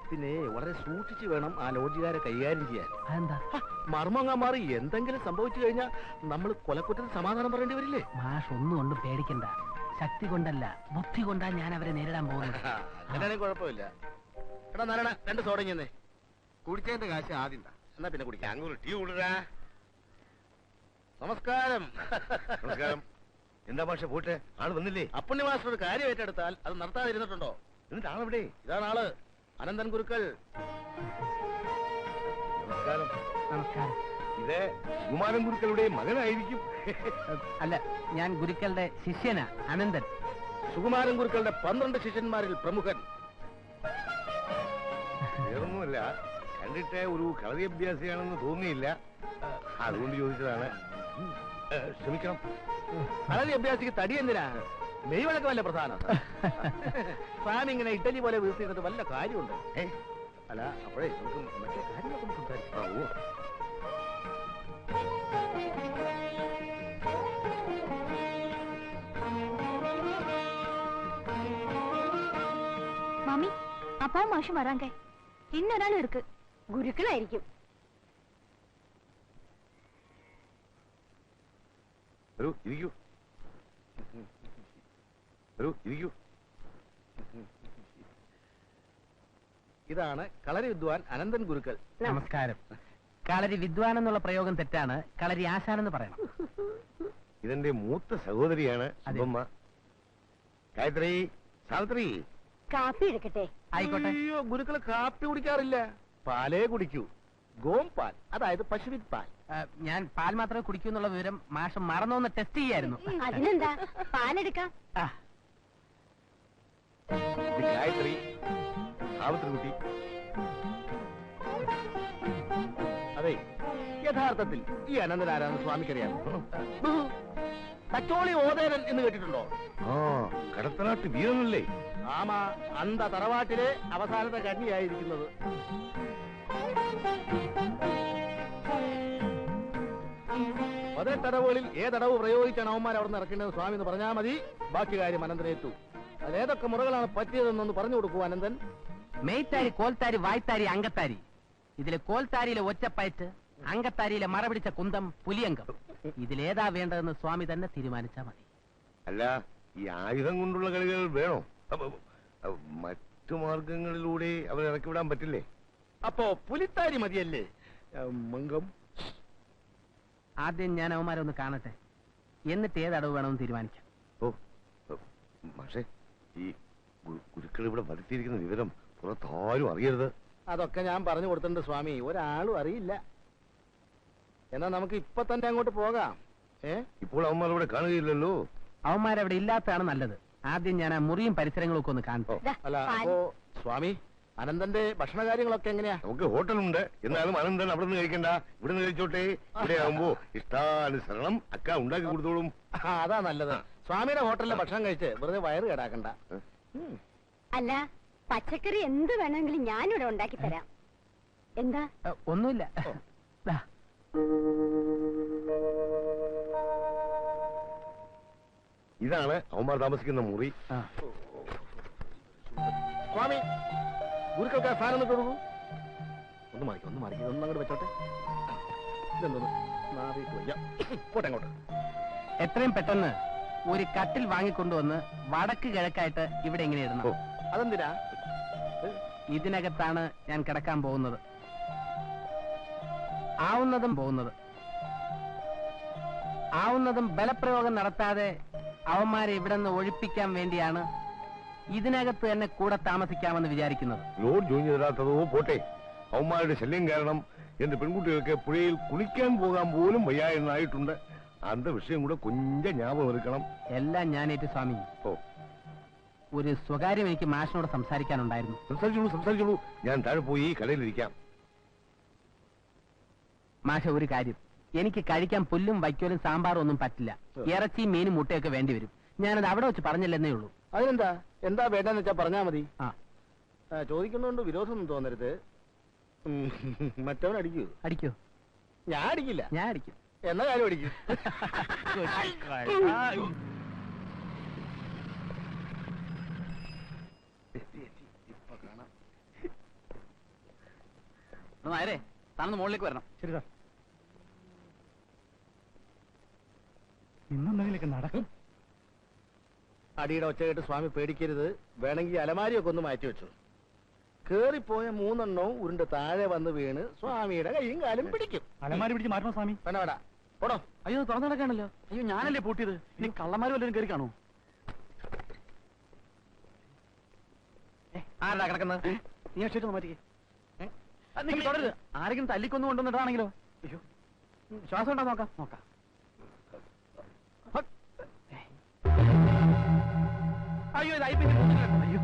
പിന്നെ വളരെ സൂക്ഷിച്ചു വേണം ആ ലോഡ്ജുകാരെ കൈകാര്യം ചെയ്യാൻ. അതെന്താ? മർമ്മങ്ങാൻ മാറി എന്തെങ്കിലും സംഭവിച്ചു കഴിഞ്ഞാൽ നമ്മൾ കൊലക്കുറ്റത്തിന് സമാധാനം പറയേണ്ടി വരില്ലേ? മാഷ് ഒന്നും കൊണ്ടും പേടിക്കണ്ട. ശക്തി കൊണ്ടല്ല, ബുദ്ധി കൊണ്ടാ ഞാൻ അവരെ നേരിടാൻ പോകുന്നത്. അങ്ങനെയാണെങ്കിൽ കുഴപ്പമില്ല. എടാ നാരായണ, 2 സോഡ ഇങ്ങനെ. കുടിച്ചതിന്റെ കാശ് ആദ്യം താ. എന്നാ പിന്നെ കുടിക്കാം. അങ്ങൊരു ടീ കൊടുരാ. നമസ്കാരം. നമസ്കാരം. എന്താ പക്ഷെ പോട്ടെ, ആള് വന്നില്ലേ? അപ്പുണ്ണി മാസ്റ്റർ ഒരു കാര്യം ഏറ്റെടുത്താൽ അത് നടത്താതിരുന്നിട്ടുണ്ടോ? എന്നിട്ട് ആളെവിടെ? ഇതാണ് ആള്, അനന്തൻ ഗുരുക്കൾ. നമസ്കാരം. നമസ്കാരം. ഇത് കുമാരൻ ഗുരുക്കളുടെ മകനായിരിക്കും. അല്ല, ഞാൻ ഗുരുക്കളുടെ ശിഷ്യനാ, അനന്തൻ. സുകുമാരൻ ഗുരുക്കളുടെ 12 ശിഷ്യന്മാരിൽ പ്രമുഖൻ. വേറൊന്നുമല്ല, കണ്ടിട്ട് ഒരു കളരി അഭ്യാസിയാണെന്ന് തോന്നിയില്ല, അതുകൊണ്ട് ചോദിച്ചതാണ്. ക്ഷമിക്കണം. കളരി അഭ്യാസിക്ക് തടി എന്തിനാ? മെയ് വഴക്കമല്ല പ്രധാനം. സ്വാമി ഇങ്ങനെ ഇറ്റലി പോലെ വീഴ്ത്തിയിട്ട് വല്ല കാര്യമുണ്ട്. അല്ല, അപ്പോഴേ നമുക്ക് മറ്റേ കാര്യങ്ങളൊക്കെ ഒന്ന് സംസാരിക്കാം. மாமி, அப்பாவும் மாஷும் வராங்க. இன்னொரு இருக்கு. குருக்களாയിരിക്കും. വരൂ, ഇരിക്കൂ. വരൂ, ഇരിക്കൂ. ഇതാണ് കളരി വിദ്വാൻ അനന്തൻ ഗുരുക്കൾ. നമസ്കാരം. കളരി വിദ്വാൻ എന്നുള്ള പ്രയോഗം തെറ്റാണ്. കളരി ആശാനെന്ന് പറയണം. ഇതെന്റെ മൂത്ത സഹോദരിയാണ് സുബ്ബമ്മ. ഗായത്രി, സാവിത്രി. കാപ്പി എടുക്കട്ടെ? ആയിക്കോട്ടെ. അയ്യോ, ഗുരുക്കൾ കാപ്പി കുടിക്കാറില്ല, പാലേ കുടിക്കൂ. ഗോം പാൽ, അതായത് പശുവിൻ പാൽ. ഞാൻ പാൽ മാത്രമേ കുടിക്കൂ എന്നുള്ള വിവരം മാഷം മറന്നോന്ന് ടെസ്റ്റ് ചെയ്യായിരുന്നു. അതിനെന്താ, പാലെടുക്കാം. ഇത് ഗായത്രി, സാവിത്രി കുട്ടി. അതെ, യഥാർത്ഥത്തിൽ ഈ അനന്തൻ ആരാന്ന് സ്വാമിക്കറിയാം. തച്ചോളി ഓതേരൻ എന്ന് കേട്ടിട്ടുണ്ടോ? ആ, കടത്തനാട്ട് വീരനല്ലേ? ആമാ, അന്ത തറവാട്ടിലെ അവസാനത്തെ കന്യായിരിക്കുന്നത്. പതിനെട്ടടവുകളിൽ ഏതടവ് പ്രയോഗിച്ചാണ് അവന്മാർ അവിടെ നിന്ന് ഇറക്കേണ്ടത് സ്വാമി എന്ന് പറഞ്ഞാൽ മതി. ബാക്കി കാര്യം അനന്തനേറ്റു. അതിലേതൊക്കെ മുറകളാണ് പറ്റിയതെന്നൊന്ന് പറഞ്ഞു കൊടുക്കൂ അനന്തൻ. മെയ്ത്താരി, കോൽത്താരി, വായ്ത്താരി, അങ്കത്താരി. ഇതിലെ കോൽത്താരിയിലെ ഒറ്റപ്പയറ്റ്, അങ്കത്താരിയിലെ മറപിടിച്ച കുന്തം, പുലിയങ്കം. ഇതിലേതാ വേണ്ടതെന്ന് സ്വാമി തന്നെ തീരുമാനിച്ചാൽ മതി. അല്ല, ഈ ആയുധം കൊണ്ടുള്ള കളികൾ വേണോ? മറ്റു മാർഗങ്ങളിലൂടെ അവരെ ഇറക്കി വിടാൻ പറ്റില്ലേ? അപ്പോ പുലിത്താരി മതിയല്ലേ? മംഗം. ആദ്യം ഞാൻ അവന്മാരെ ഒന്ന് കാണട്ടെ, എന്നിട്ട് ഏതടവ് വേണമെന്ന് തീരുമാനിക്കാം. ഓ, പക്ഷേ ഈ ഗുരുക്കൾ ഇവിടെ വരുത്തിയിരിക്കുന്ന വിവരം പുറത്താരും അറിയരുത്. അതൊക്കെ ഞാൻ പറഞ്ഞു കൊടുത്തിട്ടുണ്ട് സ്വാമി, ഒരാളും അറിയില്ല. എന്നാ നമുക്ക് ഇപ്പൊ തന്നെ അങ്ങോട്ട് പോകാം. ഇപ്പോൾ അവന്മാർ ഇവിടെ കാണുകയില്ലല്ലോ. അവന്മാരവിടെ ഇല്ലാത്തതാണ് നല്ലത്. ആദ്യം ഞാൻ ആ മുറിയും പരിസരങ്ങളും ഒക്കെ ഒന്ന് കാണട്ടെ. അല്ല, അപ്പോ സ്വാമി അനന്തന്റെ ഭക്ഷണ കാര്യങ്ങളൊക്കെ എങ്ങനെയാ? നമുക്ക് ഹോട്ടലുണ്ട്, എന്നാലും അനന്തൻ അവിടെ നിന്ന് കഴിക്കണ്ട, ഇവിടെ നിന്ന് കഴിച്ചോട്ടെ. ഇവിടെ ആവുമ്പോ ഇഷ്ടാനുസരണം അക്ക ഉണ്ടാക്കി കൊടുത്തോളും. അതാ നല്ലത്. സ്വാമിയുടെ ഹോട്ടലിലെ ഭക്ഷണം കഴിച്ച് വെറുതെ വയറ് കേടാക്കണ്ട. അല്ല, പച്ചക്കറി എന്ത് വേണമെങ്കിലും ഞാനിവിടെ ഉണ്ടാക്കി തരാം. എന്താ? ഒന്നുമില്ല. ദാ. ഇതാണ് അവന്മാർ താമസിക്കുന്ന മുറി. സ്വാമി, ഗുരുക്കൾക്ക് ആ സാധനം കൊടുക്കൂ. ഒന്ന് മാറിക്കും, ഒന്ന് മാറിക്കും, ഒന്ന് അങ്ങോട്ട് വെച്ചോട്ടെ. ഇതെന്തോന്ന് മാറിയിട്ട് വയ്യ. പോട്ടെ അങ്ങോട്ട്. എത്രയും പെട്ടെന്ന് ഒരു കട്ടിൽ വാങ്ങിക്കൊണ്ടുവന്ന് വടക്ക് കിഴക്കായിട്ട് ഇവിടെ ഇങ്ങനെ ഇടണം. അതെന്തിനാ? ഇതിനകത്താണ് ഞാൻ കിടക്കാൻ പോകുന്നത്. ആവുന്നതും ബലപ്രയോഗം നടത്താതെ അവന്മാരെ ഇവിടെ നിന്ന് ഒഴിപ്പിക്കാൻ വേണ്ടിയാണ് ഇതിനകത്ത് തന്നെ കൂടെ താമസിക്കാമെന്ന് വിചാരിക്കുന്നത്. ലോഡ് ജോയിൻ ചെയ്തിടാത്തതോ പോട്ടെ, അവന്മാരുടെ ശല്യം കാരണം എന്റെ പെൺകുട്ടികൾക്ക് പുഴയിൽ കുളിക്കാൻ പോകാൻ പോലും വയ്യായിരുന്നായിട്ടുണ്ട്. അന്ത വിഷയം കൂടെ കൊഞ്ച ജ്ഞാപകം എടുക്കണം. എല്ലാം ഞാനേറ്റ് സ്വാമി. ഓ, ഒരു സ്വകാര്യം എനിക്ക് മാഷിനോട് സംസാരിക്കാനുണ്ടായിരുന്നു. സംസാരിച്ചോളൂ. ഞാൻ താഴെ പോയി കടയിലിരിക്കാം. മാഷ, ഒരു കാര്യം, എനിക്ക് കഴിക്കാൻ പുല്ലും വൈക്കോലും സാമ്പാറും ഒന്നും പറ്റില്ല. ഇറച്ചിയും മീനും മുട്ടയൊക്കെ വേണ്ടി വരും. ഞാനത് അവിടെ വെച്ച് പറഞ്ഞില്ലെന്നേ ഉള്ളൂ. അതിനെന്താ, എന്താ വേണ്ടെന്ന് വെച്ചാ പറഞ്ഞാ മതി. ചോദിക്കുന്നോണ്ട് വിരോധമൊന്നും തോന്നരുത്. മറ്റവൻ അടിക്കൂ? അടിക്കോ? ഞാൻ അടിക്കില്ല. ഞാൻ അടിക്കും. എന്നാ കാര്യം അടിക്കും. നായരെ, താനൊന്ന് മുകളിലേക്ക് വരണം. ശരി സാർ. ഇന്നെന്തെങ്കിലൊക്കെ നടക്കും. അടിയുടെ ഒച്ച കേട്ട് സ്വാമി പേടിക്കരുത്. വേണമെങ്കിൽ അലമാരിയൊക്കെ ഒന്ന് മാറ്റി വെച്ചു. കേറിപ്പോയ 3 എണ്ണവും ഉരുണ്ട് താഴെ വന്ന് വീണ് സ്വാമിയുടെ കൈയും കാലും പിടിക്കും. അലമാരി പിടിച്ച് മാറ്റണം സ്വാമി. വേണ്ട വേണ്ട, പോടോ. അയ്യോ, തുറന്നു നടക്കാണല്ലോ. അയ്യോ, ഞാനല്ലേ പൂട്ടിയത്. ഇനി കള്ളന്മാര് വല്ലതും കയറി കാണൂ. ആരാ കിടക്കുന്നത്? നീ അക്ഷയത്ത് മാറ്റിക്കേ. തുടരുത്. ആരെങ്കിലും തല്ലിക്കൊന്നു കൊണ്ടുവന്നിട്ടാണെങ്കിലോ? അയ്യോ, ശ്വാസം ഉണ്ടോ നോക്കാം. നോക്കാം. അയ്യോ, ഇത് അയ്യോ അയ്യോ,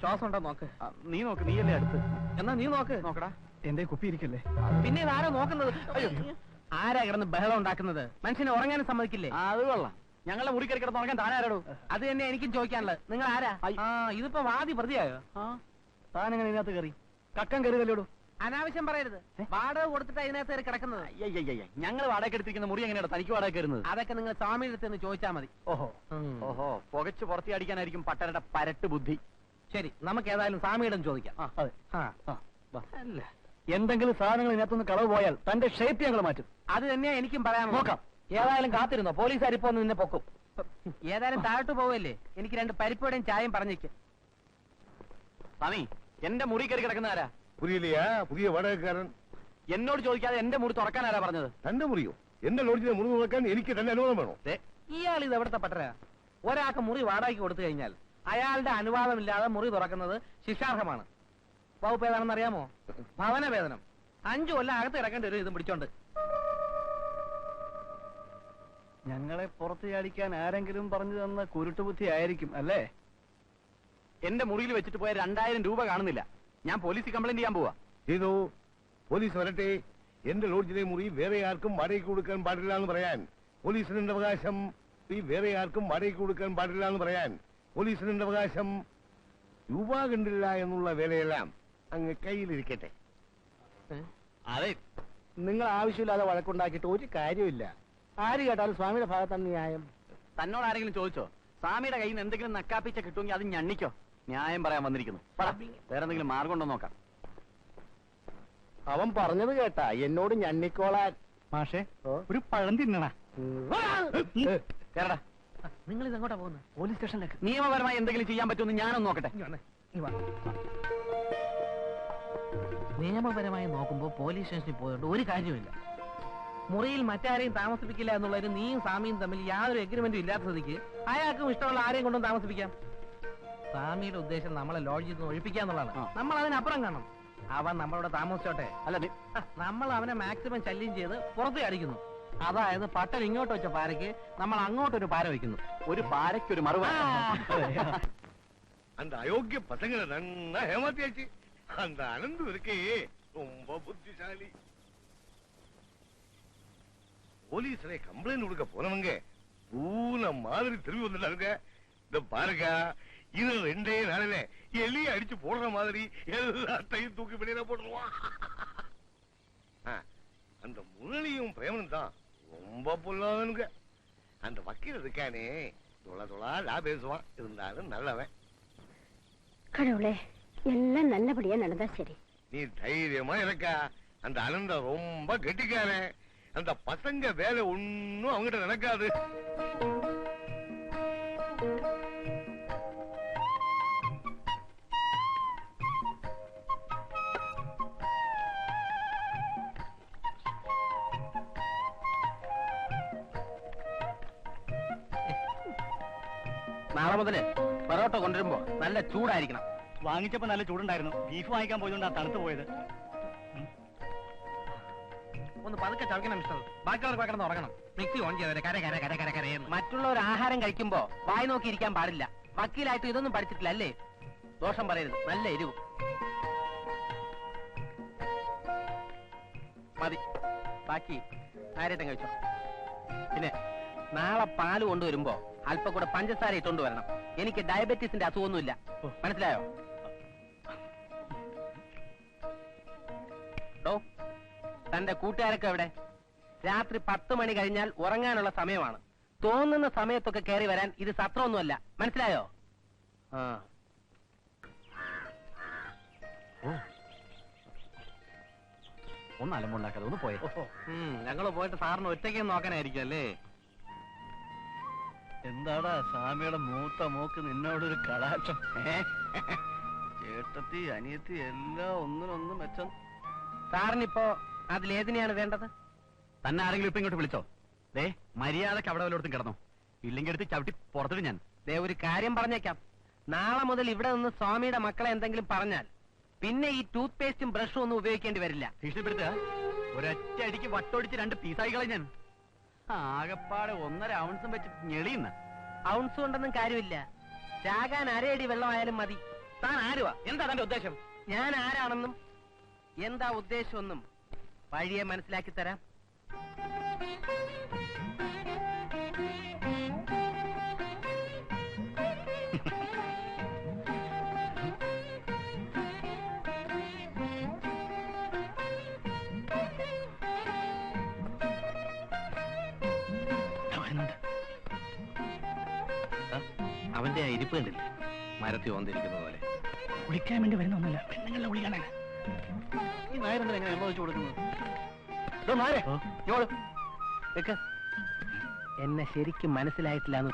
ശ്വാസം ഉണ്ടോ നോക്ക്. നീ നോക്ക്, നീയല്ലേ അടുത്ത്. എന്നാ നീ നോക്ക്. നോക്കടാ. എന്റെ കുപ്പി ഇരിക്കല്ലേ. പിന്നെ ഇതാരാ നോക്കുന്നത്? അയ്യോ, ആരാ കിടന്ന് ബഹളം ഉണ്ടാക്കുന്നത്? മനുഷ്യനെ ഉറങ്ങാനും സമ്മതിക്കില്ലേ? അത് കൊള്ളാം. ഞങ്ങളുടെ മുറി കയറി കിടന്ന് ഉറങ്ങാൻ താനാരോ? അത് തന്നെ എനിക്കും ചോദിക്കാനുള്ളത്. നിങ്ങൾ ആരാ? ഇതിപ്പോ വാദി പ്രതിയായോ? താനെങ്ങനെ ഇതിനകത്ത് കയറി? കക്കം കയറിയതല്ലോടൂ. അനാവശ്യം പറയരുത്. വാടക കൊടുത്തിട്ട് ഇതിനകത്ത് കയറി കിടക്കുന്നത്. ഞങ്ങൾ വാടക എടുത്തിരിക്കുന്ന മുറി എങ്ങനെയാണ് തനിക്ക് വാടക കയറുന്നത്? അതൊക്കെ നിങ്ങൾ സ്വാമിയുടെ അടുത്ത് ചോദിച്ചാൽ മതി. ഓഹോ ഓഹോ, പുകച്ച് പുറത്തി അടിക്കാനായിരിക്കും പട്ടരുടെ പരട്ട് ബുദ്ധി. ശരി, നമുക്ക് ഏതായാലും സ്വാമിയുടെ ചോദിക്കാം. അതെ. എന്തെങ്കിലും സാധനങ്ങൾ ഇതിനകത്തൊന്ന് കളവ് പോയാൽ തന്റെ ഷേപ്പ് ഞങ്ങൾ മാറ്റും. അത് തന്നെയാ എനിക്കും പറയാനുള്ളത്. നോക്കാം. ഏതായാലും കാത്തിരുന്നോ, പോലീസുകാർ ഇപ്പൊ നിന്നെ പൊക്കും. ഏതായാലും താഴോട്ട് പോവല്ലേ? എനിക്ക് 2 പരിപ്പോടെയും ചായയും പറഞ്ഞേക്ക്. സ്വാമി, എന്റെ മുറി കയറി കിടക്കുന്ന ആരാ? പുരിയിലെയാ പുതിയ വാടകക്കാരൻ. എന്നോട് ചോദിക്കാതെ എന്റെ മുറി തുറക്കാൻ ആരാ പറഞ്ഞത്? തന്റെ മുറിയോ? എന്റെ ലോഡ്ജിനെ മുറി തുറക്കാൻ എനിക്ക് തന്നെ അനുവാദം വേണോ? ഇയാൾ ഇത് എവിടുത്തെ പട്ടരാ? ഒരാൾക്ക് മുറി വാടകയ്ക്ക് കൊടുത്തു കഴിഞ്ഞാൽ അയാളുടെ അനുവാദമില്ലാതെ മുറി തുറക്കുന്നത് ശിക്ഷാർഹമാണ്. വകുപ്പ് ഏതാണെന്ന് അറിയാമോ? ഭവന വേതനം. 5 കൊല്ലം അകത്ത് കിടക്കേണ്ടി വരും ഇതും പിടിച്ചോണ്ട്. ഞങ്ങളെ പുറത്ത് ചാടിക്കാൻ ആരെങ്കിലും പറഞ്ഞു തന്ന കുരുട്ടുബുദ്ധി ആയിരിക്കും അല്ലേ? എന്റെ മുറിയിൽ വെച്ചിട്ട് പോയ 2000 രൂപ കാണുന്നില്ല. ഞാൻ പോലീസിൽ കംപ്ലൈന്റ് ചെയ്യാൻ പോവാ. ചെയ്തോ, പോലീസ് വരട്ടെ. എന്റെ ലോഡ്ജിലെ മുറി വേറെ ആർക്കും വാടകയ്ക്ക് കൊടുക്കാൻ പാടില്ല എന്ന് പറയാൻ പോലീസിനുണ്ട് അവകാശം. ഈ വേറെ ആർക്കും വാടകയ്ക്ക് കൊടുക്കാൻ പാടില്ല എന്ന് പറയാൻ പോലീസിനുണ്ട് അവകാശം. രൂപ കണ്ടില്ല എന്നുള്ള വേലയെല്ലാം അങ്ങ് കയ്യിലിരിക്കട്ടെ. അതെ, നിങ്ങൾ ആവശ്യമില്ലാതെ വഴക്കുണ്ടാക്കിയിട്ട് ഒരു കാര്യമില്ല. ആര് കേട്ടാലും സ്വാമിയുടെ ഭാഗത്താണ് ന്യായം. തന്നോട് ആരെങ്കിലും ചോദിച്ചോ? സ്വാമിയുടെ കയ്യിൽ നിന്ന് എന്തെങ്കിലും നക്കാപ്പിച്ച കിട്ടുമെങ്കിൽ അത് ഞണ്ണിക്കോ. ന്യായം പറയാൻ വന്നിരിക്കുന്നു. വേറെ എന്തെങ്കിലും മാർഗം ഉണ്ടോ നോക്കാം. അവൻ പറഞ്ഞത് കേട്ടാ, എന്നോട് ഞണ്ണിക്കോളാൻ. മാഷേ, ഒരു പഴം തിന്നണ. കേരടാ, നിങ്ങൾ ഇത് എങ്ങോട്ടാ പോകുന്നത്? പോലീസ് സ്റ്റേഷനിലേക്ക്. നിയമപരമായി എന്തെങ്കിലും ചെയ്യാൻ പറ്റുമെന്ന് ഞാനൊന്ന് നോക്കട്ടെ. നിയമപരമായി നോക്കുമ്പോ പോലീസ് സ്റ്റേഷനിൽ പോയോണ്ട് ഒരു കാര്യമില്ല. മുറിയിൽ മറ്റാരെയും താമസിപ്പിക്കില്ല എന്നുള്ളതിന് നീയും സ്വാമിയും തമ്മിൽ യാതൊരു എഗ്രിമെന്റും ഇല്ലാത്ത സ്ഥിതിക്ക് അയാൾക്കും ഇഷ്ടമുള്ള ആരെയും കൊണ്ടും താമസിപ്പിക്കാം. സ്വാമിയുടെ ഉദ്ദേശം നമ്മളെ ലോഡ്ജിൽ നിന്ന് ഒഴിപ്പിക്കാന്നുള്ളതാണ്. നമ്മൾ അതിനപ്പുറം കാണണം. അവൻ നമ്മളോട് താമസിച്ചോട്ടെ. അല്ല, നമ്മൾ അവനെ മാക്സിമം ശല്യം ചെയ്ത് പുറത്ത് അടിക്കുന്നു. അതായത് പട്ടൻ ഇങ്ങോട്ട് വെച്ച പാരയ്ക്ക് നമ്മൾ അങ്ങോട്ടൊരു പാര വയ്ക്കുന്നു. ഒരു പാരയ്ക്കൊരു മറുപടി. அந்த அயோக்கிய பசங்களை நன்னா ஏமாத்தியாச்சு. அந்த அனந்து இருக்கே ரொம்ப புத்திசாலி. போலீஸ்ல கம்ப்ளைண்ட் கொடுக்க போனவங்க பூன மாதிரி திரும்பி வந்துட்டாங்க. இந்த பாருங்க, இது 2 நாளில எலி அடிச்சு போடுற மாதிரி எல்லாத்தையும் தூக்கி வெளியில போட்டுருவான். அந்த முரளியும் பிரேமனும் தான் ரொம்ப பொல்லாதனுங்க. அந்த வக்கீல் இருக்கானே தொலை தொலா பேசுவான். இருந்தாலும் நல்லவன். கடவுளே, எல்லாம் நல்லபடியா நடந்தா சரி. நீ தைரியமா இருக்கா? அந்த அனந்த ரொம்ப கெட்டிக்காரன். அந்த பசங்க வேலை ஒன்னும் அவங்கிட்ட நடக்காது. നാളെ മുതല് പൊറോട്ട കൊണ്ടുവരുമ്പോ നല്ല ചൂടായിരിക്കണം. വാങ്ങിച്ചപ്പോ നല്ല ചൂടുണ്ടായിരുന്നു. ബീഫ് വാങ്ങിക്കാൻ പോയതുകൊണ്ട് ആ തണുത്ത് പോയത്. ഒന്ന് പതുക്കെ ചവയ്ക്കണം മിസ്റ്റർ. ബാക്കിയുള്ളവർക്ക് കിടന്ന് ഉറങ്ങണം. മിക്സി ഓൺ ചെയ്തവരെ കര കര കര കര കരയെന്ന്. മറ്റുള്ളവർ ആഹാരം കഴിക്കുമ്പോ വായി നോക്കി ഇരിക്കാൻ പാടില്ല. വക്കീലായിട്ട് ഇതൊന്നും പഠിച്ചിട്ടില്ല അല്ലേ? ദോഷം പറയരുത്. നല്ല എരിവ് മതി. ബാക്കി ആരേട്ടം കഴിച്ചോ. പിന്നെ നാളെ പാല് കൊണ്ടുവരുമ്പോ അല്പം കൂടെ പഞ്ചസാര ഇട്ടുകൊണ്ട് വരണം. എനിക്ക് ഡയബറ്റീസിന്റെ അസുഖമൊന്നുമില്ല. മനസ്സിലായോ? ഡോ, തന്റെ കൂട്ടുകാരൊക്കെ എവിടെ? രാത്രി 10 മണി കഴിഞ്ഞാൽ ഉറങ്ങാനുള്ള സമയമാണ്. തോന്നുന്ന സമയത്തൊക്കെ കയറി വരാൻ ഇത് സത്രമൊന്നുമല്ല. മനസ്സിലായോ? ആ ഒന്ന് അലമ്പുണ്ടാക്കാതെ ഒന്ന് പോയെ. ഞങ്ങള് പോയിട്ട് സാറിന് ഒറ്റയ്ക്ക് നോക്കാനായിരിക്കും അല്ലേ? എന്താടാ സ്വാമിയുടെ മൂത്ത മോക്ക് നിന്നോടൊരു കടാക്ഷം? ചേട്ടത്തി അനിയത്തി എല്ലാം ഒന്നിനൊന്നും മെച്ചം. സാറിനിപ്പോ അതിലേതിനെയാണ് വേണ്ടത്? തന്നെ ആരെങ്കിലും ഇപ്പൊ ഇങ്ങോട്ട് വിളിച്ചോ? ദേ മര്യാദക്ക് അവിടെ വല്ലയിടത്തും കിടന്നോ, ഇല്ലെങ്കിൽ എടുത്ത് ചവിട്ടി പുറത്തിട്ട് ഞാൻ. ദേ ഒരു കാര്യം പറഞ്ഞേക്കാം. നാളെ മുതൽ ഇവിടെ നിന്ന് സ്വാമിയുടെ മക്കളെ എന്തെങ്കിലും പറഞ്ഞാൽ പിന്നെ ഈ ടൂത്ത് പേസ്റ്റും ബ്രഷും ഒന്നും ഉപയോഗിക്കേണ്ടി വരില്ല. ഭീഷണിപ്പെടുത്തുക? ഒരൊറ്റ അടിക്ക് വട്ടൊടിച്ച് 2 പീസായി കളഞ്ഞ ഞാൻ. ആകപ്പാടെ 1.5 ഔൺസും വെച്ച് ഞെളിയുന്ന. ഔൺസ് കൊണ്ടൊന്നും കാര്യമില്ല. ചാകാൻ അരയടി വെള്ളമായാലും മതി. താൻ ആരുവാ? എന്താ തന്റെ ഉദ്ദേശം? ഞാൻ ആരാണെന്നും എന്താ ഉദ്ദേശമെന്നും വഴിയെ മനസ്സിലാക്കി തരാം. അവന്റെ ആ ഇരിപ്പ് കണ്ടില്ലേ, മരത്തിൽ ഓന്തിരിക്കുന്ന പോലെ. വിളിക്കാൻ വേണ്ടി വരുന്ന ഒന്നുമില്ല, പെണ്ണുങ്ങളെ വിളിക്കാനാണ്. ഈ നായരെന്താ എങ്ങനെ എണ്ണ വെച്ച് കൊടുക്കുന്നത്? എന്നെ ശരിക്കും മനസ്സിലായിട്ടില്ലാന്ന്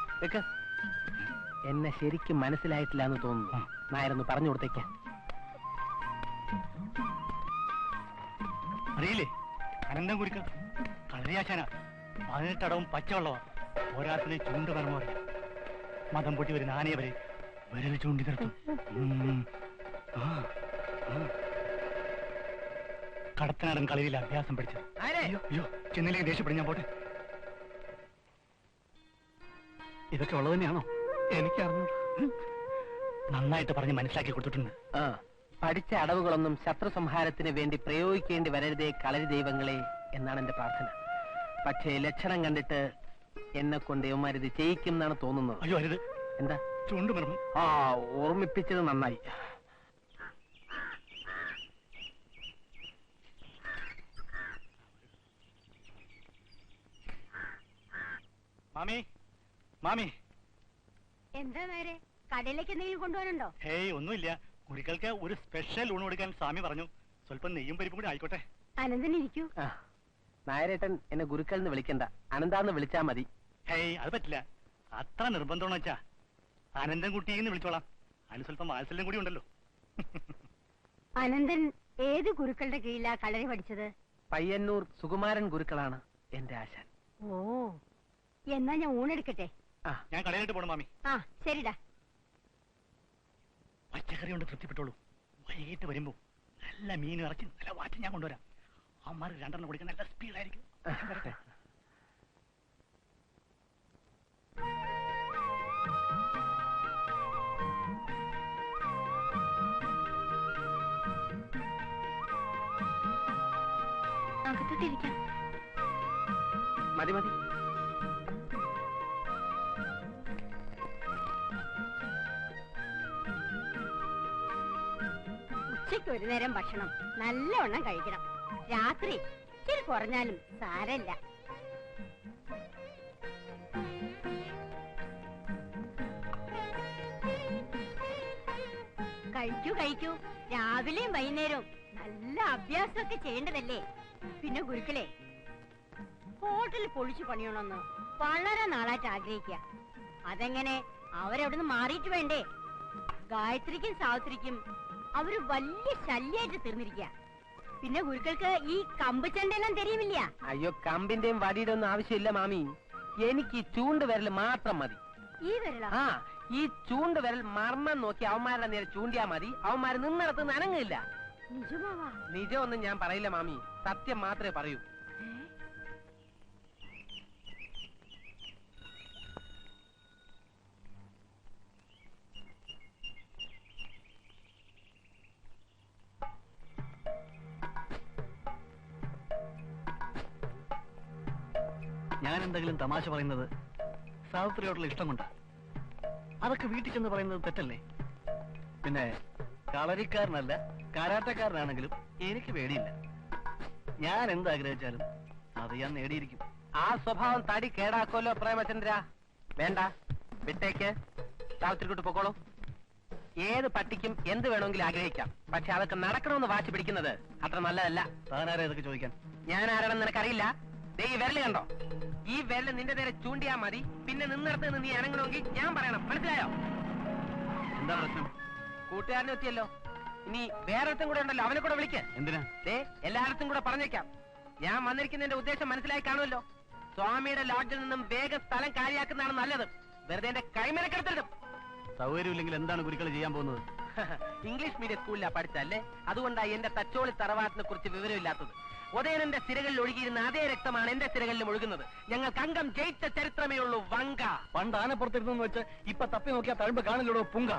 എന്നെ ശരിക്കും മനസ്സിലായിട്ടില്ലാന്ന് തോന്നുന്നു. നായരൊന്ന് പറഞ്ഞു കൊടുത്തേക്ക. അറിയില്ലേ, അനന്തം കുരുക്കൾ കളരിയാശാന 18 അടവും പച്ചവെള്ളവാ. പോരാത്തിന് ചൂണ്ട് കർമ്മ മതം പൊട്ടി വരുന്ന ആനയെ വരെ വിരൽ ചൂണ്ടി നിർത്തും. കടത്തനാടൻ കളരിയിൽ അഭ്യാസം പഠിച്ചത്. അയ്യോ ചെന്നില്ലെങ്കിൽ ദേഷ്യപ്പെടും ഞാൻ. പോട്ടെ, ഇതൊക്കെ ഉള്ളത് തന്നെയാണോ? എനിക്കറിഞ്ഞു. നന്നായിട്ട് പറഞ്ഞ് മനസ്സിലാക്കി കൊടുത്തിട്ടുണ്ട്. പഠിച്ച അടവുകളൊന്നും ശത്രു സംഹാരത്തിന് വേണ്ടി പ്രയോഗിക്കേണ്ടി വരരുതേ കളരി ദൈവങ്ങളെ എന്നാണ് എന്റെ പ്രാർത്ഥന. പക്ഷേ ലക്ഷണം കണ്ടിട്ട് എന്നെ കൊണ്ട് ഇവന്മാരിത് ചെയ്യിക്കും എന്നാണ് തോന്നുന്നത്. അയ്യോ അരുത്. എന്താ? ചൂണ്ടുമർമ്മം. ഓർമ്മിപ്പിച്ചത് നന്നായി. മാമി, മാമി. എന്താ നേരെ കടയിലേക്ക് എന്തെങ്കിലും കൊണ്ടുപോകാനുണ്ടോ? ഹേയ് ഒന്നുമില്ല. കുരുക്കൾക്ക് ഒരു സ്പെഷ്യൽ ഊണ് കൊടുക്കാൻ സ്വാമി പറഞ്ഞു. സ്വല്പം നെയ്യും പരിപ്പും കൂടി ആയിക്കോട്ടെ. അനന്തൻ ഇരിക്കൂ. നായരേട്ടൻ എന്നെ ഗുരുക്കൾ എന്ന് വിളിക്കണ്ട, അനന്താന്ന് വിളിച്ചാ മതി. ഹേയ് അത് പറ്റില്ല. അത്ര നിർബന്ധമാണെന്ന് വെച്ചാ അനന്തൻ കുട്ടിന്ന് വിളിച്ചോളാം. അതിന് സ്വല്പം വാത്സല്യം കൂടി ഉണ്ടല്ലോ. അനന്തൻ ഏത് ഗുരുക്കളുടെ കീഴിലാ കളരി പഠിച്ചത്? പയ്യന്നൂർ സുകുമാരൻ ഗുരുക്കളാണ് എന്റെ ആശാൻ. ഓ, എന്നാ ഞാൻ ഊണെടുക്കട്ടെ. ഞാൻ കടയിലിട്ട് പോണം മാമി. ശരിടാ. പച്ചക്കറി കൊണ്ട് തൃപ്തിപ്പെട്ടോളൂ. വൈകിട്ട് വരുമ്പോ നല്ല മീൻ ഇറച്ചി നല്ല വാറ്റ് ഞാൻ കൊണ്ടുവരാം. അമ്മമാർ 2 കുടിക്കാൻ നല്ല സ്പീഡായിരിക്കും. അകത്തോട്ടിരിക്കാം. മതി മതി. ഉച്ചയ്ക്ക് ഒരു നേരം ഭക്ഷണം നല്ലവണ്ണം കഴിക്കണം. രാത്രി ഇച്ചിരി കുറഞ്ഞാലും സാരല്ല. കഴിക്കൂ കഴിക്കൂ. രാവിലെയും വൈകുന്നേരവും നല്ല അഭ്യാസമൊക്കെ ചെയ്യേണ്ടതല്ലേ. പിന്നെ ഗുരുക്കളെ, ഹോട്ടലിൽ പൊളിച്ചു പണിയണമെന്ന് വളരെ നാളായിട്ട് ആഗ്രഹിക്കുക. അതെങ്ങനെ അവരവിടുന്ന് മാറിയിട്ട് വേണ്ടേ? ഗായത്രിക്കും സാവിത്രിക്കും അവര് വലിയ ശല്യായിട്ട് തീർന്നിരിക്കുക. പിന്നെ ഗുരുക്കൾക്ക് ഈ കമ്പ് ചെണ്ടെല്ലാം തെരിയുമില്ല. അയ്യോ, കമ്പിന്റെയും വടിയുടെ ഒന്നും ആവശ്യമില്ല മാമി. എനിക്ക് ചൂണ്ട് വിരൽ മാത്രം മതി. ഈ വിരല? ഈ ചൂണ്ട് വിരൽ മർമ്മം നോക്കി അവന്മാരുടെ നേരെ ചൂണ്ടിയാ മതി. അവന്മാര് നിന്നിടത്ത് നനങ്ങില്ല. നിജമാവാ? നിജമൊന്നും ഞാൻ പറയില്ല മാമി, സത്യം മാത്രമേ പറയൂ. എന്തെങ്കിലും തമാശ പറയുന്നത് സാവിത്രിയോടുള്ള ഇഷ്ടം കൊണ്ടാ. അതൊക്കെ വീട്ടിൽ ചെന്ന് പറയുന്നത് തെറ്റല്ലേ? പിന്നെ കളരിക്കാരനല്ല കാരാട്ടക്കാരനാണെങ്കിലും എനിക്ക് പേടിയില്ല. ഞാൻ എന്താഗ്രഹിച്ചാലും അത് ഞാൻ നേടിയിരിക്കും. ആ സ്വഭാവം തടി കേടാക്കോലോ പ്രേമചന്ദ്ര. വേണ്ട, വിട്ടേക്ക്. സാവിത്രിക്കൂട്ട് പൊക്കോളൂ. ഏത് പട്ടിക്കും എന്ത് വേണമെങ്കിലും ആഗ്രഹിക്കാം, പക്ഷെ അതൊക്കെ നടക്കണമെന്ന് വാശി പിടിക്കുന്നത് അത്ര നല്ലതല്ല. താനാരാ ഇതൊക്കെ ചോദിക്കാൻ? ഞാൻ ആരാണെന്ന് നിനക്കറിയില്ല. ദേ ഈ വിരല് കണ്ടോ? ഈ വിരല് നിന്റെ നേരെ ചൂണ്ടിയാ മതി. പിന്നെ നിന്നിടത്ത് നിന്ന് നീ അനങ്ങണമെങ്കിൽ ഞാൻ പറയണം, മനസ്സിലായോ? എന്താ പ്രശ്നം? കൂട്ടുകാരനെ എത്തിയല്ലോ, ഇനി വേറൊരുത്തും കൂടെ ഉണ്ടല്ലോ, അവനെ കൂടെ വിളിക്ക്. എന്തിനാ? ദേ എല്ലായിടത്തും കൂടെ പറഞ്ഞേക്കാം. ഞാൻ വന്നിരിക്കുന്നതിന്റെ ഉദ്ദേശം മനസ്സിലായി കാണുമല്ലോ. സ്വാമിയുടെ ലോഡ്ജിൽ നിന്നും വേഗം സ്ഥലം കാര്യാക്കുന്നതാണ് നല്ലത്. വെറുതെ എന്റെ കൈമനക്കെടുത്തിടും. സൗകര്യമില്ലെങ്കിൽ എന്താണ് ഗുരുക്കൾ ചെയ്യാൻ പോകുന്നത്? ഇംഗ്ലീഷ് മീഡിയം സ്കൂളിലാ പഠിച്ചല്ലേ, അതുകൊണ്ടായി എന്റെ തച്ചോളി തറവാട്ടിനെ കുറിച്ച് വിവരമില്ലാത്തത്. ഉദയനന്റെ സിരകളിൽ ഒഴുകിയിരുന്ന അതേ രക്തമാണ് എന്റെ സിരകളിലും ഒഴുകുന്നത്. ഞങ്ങൾക്ക് അംഗം ജയിച്ച ചരിത്രമേ ഉള്ളൂ. വങ്ക പണ്ട് ആനപ്പുറത്തിരുന്നു വെച്ച് ഇപ്പൊ തപ്പി നോക്കിയാ തഴമ്പ് കാണില്ലടോ പുങ്ക.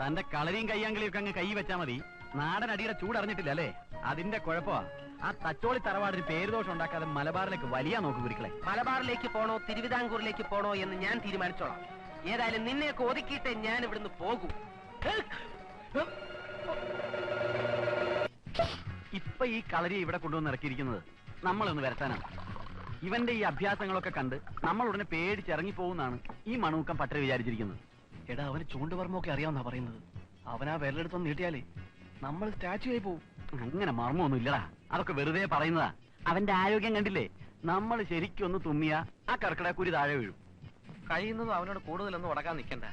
തന്റെ കളരിയും കയ്യാങ്കളിയും ഒക്കെ അങ്ങ് കൈ വെച്ചാ മതി. നാടൻ അടിയുടെ ചൂടറിഞ്ഞിട്ടില്ല അല്ലേ? അതിന്റെ കുഴപ്പമാ. ആ തച്ചോളി തറവാടിന് പേരുദോഷം ഉണ്ടാക്കാതെ മലബാറിലേക്ക് വലിയ നോക്ക് ഗുരുക്കളെ. മലബാറിലേക്ക് പോണോ തിരുവിതാംകൂറിലേക്ക് പോണോ എന്ന് ഞാൻ തീരുമാനിച്ചോളാം. ഏതായാലും നിന്നെയൊക്കെ ഒതുക്കിയിട്ടേ ഞാൻ ഇവിടുന്ന് പോകൂ. ഇപ്പൊ ഈ കളരി ഇവിടെ കൊണ്ടുവന്ന് ഇറക്കിയിരിക്കുന്നത് നമ്മളൊന്ന് വരത്താനാണ്. ഇവന്റെ ഈ അഭ്യാസങ്ങളൊക്കെ കണ്ട് നമ്മൾ ഉടനെ പേടിച്ചിറങ്ങി പോകുന്നാണ് ഈ മണൂക്കം പട്ടര വിചാരിച്ചിരിക്കുന്നത്. എടാ, അവന് ചൂണ്ടുപറമ്പൊക്കെ അറിയാവുന്ന പറയുന്നത്. അവനാ വിരലെടുത്തൊന്ന് നീട്ടിയാലേ നമ്മൾ സ്റ്റാച്ചു ആയി പോവും. അങ്ങനെ മർമ്മൊന്നും ഇല്ലടാ, അതൊക്കെ വെറുതെ പറയുന്നതാ. അവന്റെ ആരോഗ്യം കണ്ടില്ലേ? നമ്മൾ ശരിക്കും ഒന്ന് തുമ്മിയ ആ കർക്കിടക്കുരി താഴെ വീഴും. കഴിയുന്നതും അവനോട് കൂടുതലൊന്നും ഉടക്കാൻ നിൽക്കണ്ട.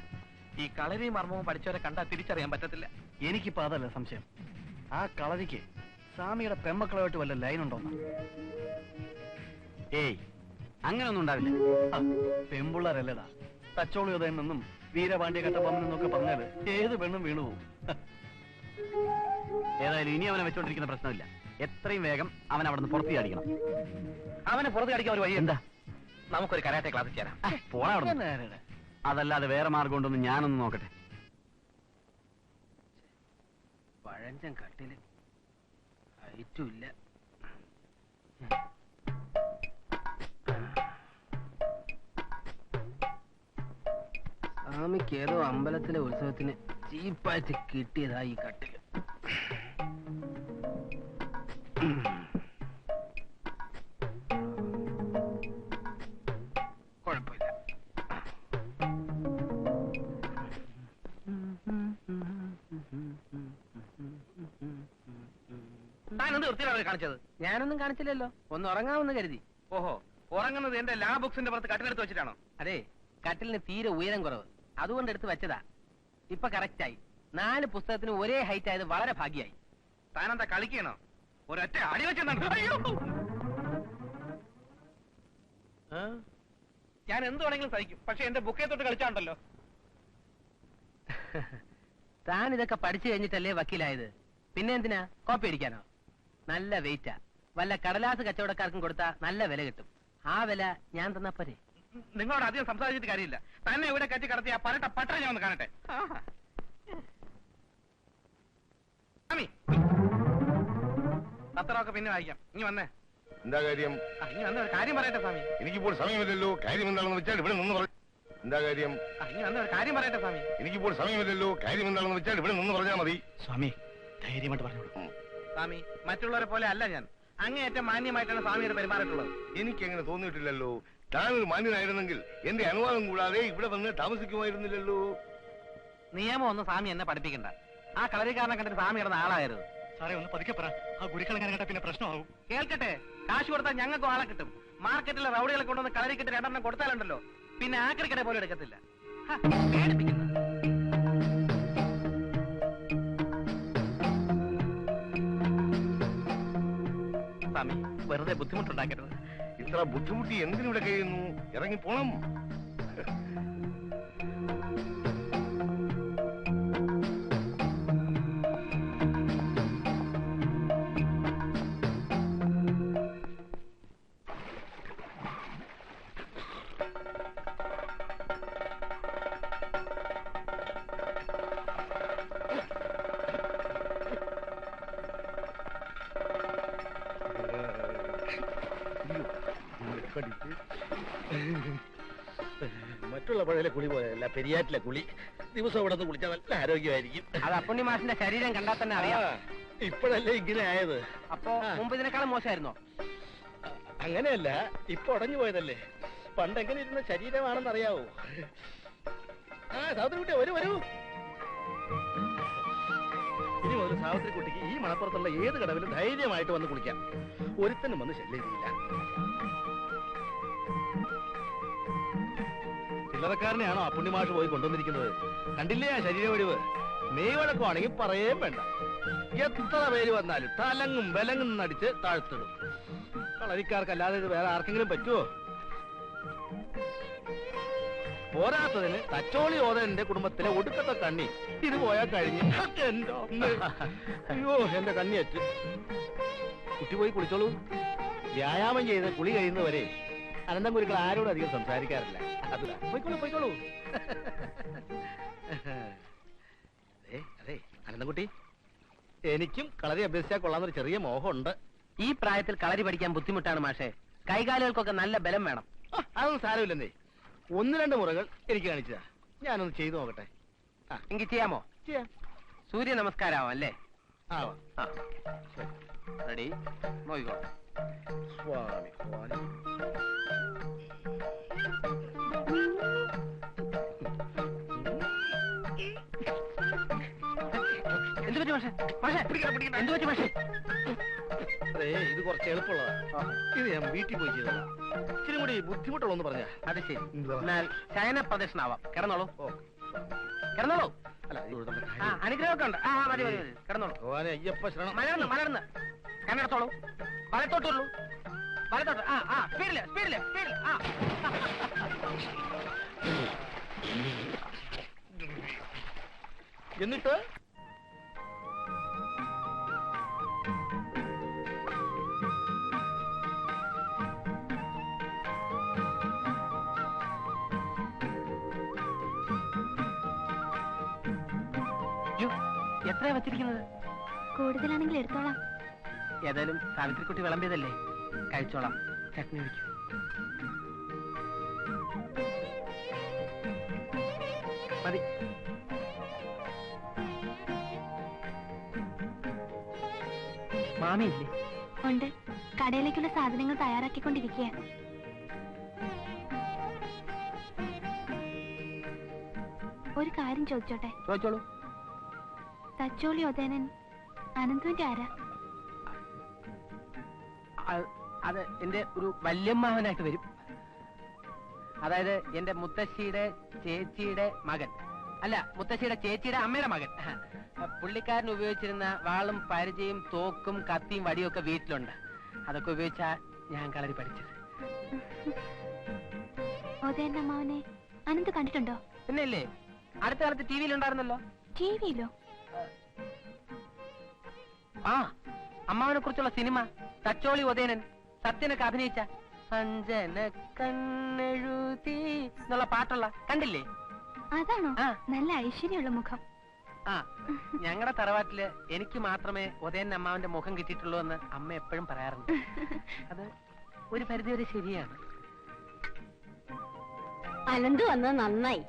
ഈ കളരിയും മർമ്മവും പഠിച്ചവരെ കണ്ടാൽ തിരിച്ചറിയാൻ പറ്റത്തില്ല. എനിക്കിപ്പോ അതല്ല സംശയം. ആ കളരിക്ക് സ്വാമിയുടെ പെമ്മക്കളുമായിട്ട് വല്ല ലൈനുണ്ടോന്ന്. ഏയ്, അങ്ങനൊന്നും ഉണ്ടാവില്ല. പെമ്പിള്ളേരല്ലടാ. തച്ചോളി ഉദയം നിന്നും വീരപാണ്ഡ്യ കട്ടപ്പമ്മൻ എന്നൊക്കെ പറഞ്ഞാല് ഏത് പെണ്ണും വീണുപോകും. ഏതായാലും ഇനി അവനെ വെച്ചോണ്ടിരിക്കുന്ന പ്രശ്നമില്ല. എത്രയും വേഗം അവൻ അവിടെ നിന്ന് പുറത്തു ചാടിക്കണം. അവനെ പുറത്ത് കടിക്കാൻ ഒരു വഴി എന്താ? നമുക്കൊരു കരാട്ടെ ക്ലാസ് ചേരാം. പോണ അവിടെ. അതല്ലാതെ വേറെ മാർഗം ഉണ്ടോന്ന് ഞാനൊന്ന് നോക്കട്ടെ. പഴഞ്ചൻ കട്ടില് ഹൈറ്റും ഇല്ല. സ്വാമിക്ക് ഏതോ അമ്പലത്തിലെ ഉത്സവത്തിന് ചീപ്പായിട്ട് കിട്ടിയതാ ഈ കട്ടില്. കുഴപ്പമില്ല. താനെന്ത് വൃത്തിയാണ് കാണിച്ചത്? ഞാനൊന്നും കാണിച്ചില്ലല്ലോ, ഒന്ന് ഉറങ്ങാമെന്ന് കരുതി. ഓഹോ, ഉറങ്ങുന്നത് എന്റെ ലാ ബുക്സിന്റെ പുറത്ത് കട്ടിലെടുത്ത് വെച്ചിട്ടാണോ? അതെ, കട്ടിലിന് തീരെ ഉയരം കുറവ്, അതുകൊണ്ട് എടുത്ത് വെച്ചതാ. ഇപ്പൊ കറക്റ്റായി. 4 പുസ്തകത്തിന് ഒരേ ഹൈറ്റ് ആയത് വളരെ ഭാഗ്യായി. താനെന്താ കളിക്കണോ? ഒരൊറ്റ അടി വെച്ചെന്നാണ്. ഞാൻ എന്ത് വേണമെങ്കിലും സഹിക്കും, പക്ഷെ എന്റെ ബുക്കേ തൊട്ട് കളിച്ചാണ്ടല്ലോ. താൻ ഇതൊക്കെ പഠിച്ചു കഴിഞ്ഞിട്ടല്ലേ വക്കീലായത്? പിന്നെ എന്തിനാ കോപ്പി അടിക്കാനോ? നല്ല വെയിറ്റാ. വല്ല കടലാസ് കച്ചവടക്കാർക്കും കൊടുത്താ നല്ല വില കിട്ടും. ആ വില ഞാൻ തന്നാ പോരെ? നിങ്ങളോട് അധികം സംസാരിച്ചിട്ട് കാര്യമില്ല. തന്നെ ഇവിടെ കറ്റി കടത്തി ആ പരട്ട പട്ട ഞാൻ ഒന്ന് കാണട്ടെ. പത്രമൊക്കെ പിന്നെ വായിക്കാം. ഇനി വന്നേ. എന്താ കാര്യം? ഇനി വന്ന ഒരു കാര്യം പറയട്ടെ സ്വാമി. എനിക്കിപ്പോൾ സമയമില്ലല്ലോ. കാര്യം എന്താണെന്ന് വെച്ചാൽ ഇവിടെ നിന്ന് പറഞ്ഞു. എന്താ കാര്യം? ഇനി വന്ന ഒരു കാര്യം പറയട്ടെ സ്വാമി. എനിക്കിപ്പോൾ സമയമില്ലല്ലോ. കാര്യം എന്താണെന്ന് വെച്ചാൽ ഇവിടെ നിന്ന് പറഞ്ഞാൽ മതി. സ്വാമി, ധൈര്യമായിട്ട് പറഞ്ഞോളൂ. സ്വാമി, മറ്റുള്ളവരെ പോലെ അല്ല ഞാൻ. അങ്ങേയറ്റം മാന്യമായിട്ടാണ് സ്വാമിയുടെ പെരുമാറിയിട്ടുള്ളത്. എനിക്ക് അങ്ങനെ തോന്നിയിട്ടില്ലല്ലോ. താനൊരു മാന്യനായിരുന്നെങ്കിൽ എന്റെ അനുവാദം കൂടാതെ ഇവിടെ വന്ന് താമസിക്കുമായിരുന്നില്ലല്ലോ. നിയമം ഒന്നും സ്വാമി എന്നെ പഠിപ്പിക്കണ്ട. ആ കളരിക്കാരനെ കണ്ടിട്ട് സ്വാമി കിടന്ന ആളായിരുന്നു. സാറേ, ഒന്ന് പതുക്കെ പറ. ആ ഗുരുക്കൾ എങ്ങനെ കേട്ടാ പിന്നെ പ്രശ്നമാവും. കേൾക്കട്ടെ, കാശ് കൊടുത്താൽ ഞങ്ങൾക്കും ആളെ കിട്ടും. മാർക്കറ്റിലെ റൗഡികളെ കൊണ്ടുവന്ന് കളരിക്കിട്ട് 2 കൊടുത്താലുണ്ടല്ലോ, പിന്നെ ആക്രിക്കട പോലും എടുക്കത്തില്ല. പേടിപ്പിക്കുന്നു. സ്വാമി, വെറുതെ ബുദ്ധിമുട്ടുണ്ടാക്കരുത്. ഇത്ര ബുദ്ധിമുട്ടി എന്തിനിവിടെ കഴിയുന്നു? ഇറങ്ങിപ്പോണം. കടിച്ച് മറ്റുള്ള പഴയ കുളി പോലെയല്ല, പെരിയാറ്റിലെ കുളി. ദിവസം ഇവിടെ നിന്ന് കുളിച്ചാൽ നല്ല ആരോഗ്യമായിരിക്കും. അത് അപ്പുണ്ണി മാഷിന്റെ ശരീരം കണ്ടാൽ തന്നെ അറിയാം. ഇപ്പോഴല്ലേ ഇങ്ങനെ ആയത്? അപ്പോ മുമ്പ് ഇതിനേക്കാളും മോശമായിരുന്നോ? അങ്ങനെയല്ല, ഇപ്പൊ ഉടഞ്ഞു പോയതല്ലേ. പണ്ട് എങ്ങനെ ഇരുന്ന ശരീരമാണെന്ന് അറിയാവോ? സാവിത്രി കുട്ടി വരൂ വരൂ. ഇനി മുതൽ സാവിത്രി കുട്ടിക്ക് ഈ മണപ്പുറത്തുള്ള ഏത് കടവിലും ധൈര്യമായിട്ട് വന്ന് കുളിക്കാം. ഒരുത്തനും വന്ന് ശല്യം ചെയ്യില്ല. ചില്ലറക്കാരനെയാണോ അപ്പുണ്ണിമാഷ് പോയി കൊണ്ടുവന്നിരിക്കുന്നത്? കണ്ടില്ലേ ആ ശരീര ഒഴിവ്? മെയ് വഴക്കമാണെങ്കിൽ പറയേ വേണ്ട. എത്ര പേര് വന്നാലും തലങ്ങും വിലങ്ങും നടിച്ച് താഴ്ത്തിടും. കളരിക്കാർക്കല്ലാതെ ഇത് വേറെ ആർക്കെങ്കിലും പറ്റുമോ? പോരാത്തതിന് തച്ചോളി ഓതന്റെ കുടുംബത്തിലെ ഒടുക്കത്തെ കണ്ണി ഇത് പോയാൽ കഴിഞ്ഞ്. അയ്യോ, എന്റെ കണ്ണിയറ്റ്. കുട്ടി പോയി കുളിച്ചോളൂ. വ്യായാമം ചെയ്ത് കുളി കഴിയുന്നവരെ അനന്തംകുരുക്കൾ ആരോടും അധികം സംസാരിക്കാറില്ല. അത് പോയിക്കോളൂ പോയിക്കോളൂ. അതെ അനന്തൻകുട്ടി, എനിക്കും കളരി അഭ്യസിച്ചാൽ കൊള്ളാന്നൊരു ചെറിയ മോഹമുണ്ട്. ഈ പ്രായത്തിൽ കളരി പഠിക്കാൻ ബുദ്ധിമുട്ടാണ് മാഷേ. കൈകാലുകൾക്കൊക്കെ നല്ല ബലം വേണം. അതൊന്നും സാരമില്ലെന്നേ. 1-2 മുറകൾ എനിക്ക് കാണിച്ചതാ. ഞാനൊന്ന് ചെയ്തു നോക്കട്ടെ. എങ്കിൽ ചെയ്യാമോ? ചെയ്യാം. സൂര്യ നമസ്കാരം അല്ലേ? ആവാം. റെഡി, നോക്കിക്കോ. സ്വാമി സ്വാമി. എന്ത് പറ്റി മാഷേ? മാഷേ എന്ത് പറ്റി മാഷേ? അതെ, ഇത് കുറച്ച് എളുപ്പമുള്ളതാ. ഇത് ഞാൻ വീട്ടിൽ പോയി ചെയ്തതാ. ഇച്ചിരി കൂടി ബുദ്ധിമുട്ടുള്ളൂ പറഞ്ഞാ. അത് ശരി. എന്നാൽ ശയന പ്രദക്ഷിണാവാം. കിടന്നോളൂ. കിടന്നോളൂ. അല്ല, അനുഗ്രഹമൊക്കെ ഉണ്ട്. മതി മതി മതി, കിടന്നോളൂ. ഭഗവാനെ അയ്യപ്പ ശരണം. മലർന്ന് മലർന്ന് കണ്ണെടുത്തോളൂ. വലത്തോട്ടുള്ളൂ. വലത്തോട്ട്. സ്പീഡില് സ്പീഡില് സ്പീഡില്. എന്നിട്ട് എത്രയാ വെച്ചിരിക്കുന്നത്? കൂടുതലാണെങ്കിൽ എടുത്തോളാം. ഏതായാലും സാവിത്രിക്കുട്ടി വിളമ്പിയതല്ലേ, കഴിച്ചോളാം. ചട്നി ഒഴിക്കും. മതി. മാമിയില്ലേ? ഉണ്ട്. കടയിലേക്കുള്ള സാധനങ്ങൾ തയ്യാറാക്കിക്കൊണ്ടിരിക്കുക. ഒരു കാര്യം ചോദിച്ചോട്ടെ? ചോദിച്ചോളൂ. തച്ചോളി ഒതേനൻ അനന്തുവിന്റെ ആരാ? അത് എന്റെ ഒരു വല്യമ്മാവനായിട്ട് വരും. അതായത് എന്റെ മുത്തശ്ശിയുടെ ചേച്ചിയുടെ മകൻ. അല്ല, മുത്തശ്ശിയുടെ ചേച്ചിയുടെ അമ്മയുടെ മകൻ. പുള്ളിക്കാരൻ ഉപയോഗിച്ചിരുന്ന വാളും പരിചയും തോക്കും കത്തിയും വടിയും ഒക്കെ വീട്ടിലുണ്ട്. അതൊക്കെ ഉപയോഗിച്ചാ ഞാൻ കളരി പഠിച്ചത്. ഒതേന്റെ അമ്മാവനെ അനന്ത് കണ്ടിട്ടുണ്ടോ? പിന്നല്ലേ, അടുത്ത കാലത്ത് ടി വിയിലുണ്ടായിരുന്നല്ലോ. ടി വിയിലോ? അമ്മാവനെ കുറിച്ചുള്ള സിനിമ തച്ചോളി ഒതേനൻ സത്യനൊക്കെ അഭിനയിച്ച അഞ്ജന കണ്ണെഴുതി എന്നുള്ള പാട്ടുള്ള കണ്ടില്ലേ? അതാണോ? നല്ല ഐശ്വര്യമുള്ള മുഖം. ഞങ്ങളുടെ തറവാട്ടില് എനിക്ക് മാത്രമേ ഒതേൻ അമ്മാവന്റെ മുഖം കിട്ടിയിട്ടുള്ളൂ എന്ന് അമ്മ എപ്പോഴും പറയാറുണ്ട്. അത് ഒരു പരിധിവരെ ശരിയാണ്. അനന്ത് വന്നത് നന്നായി.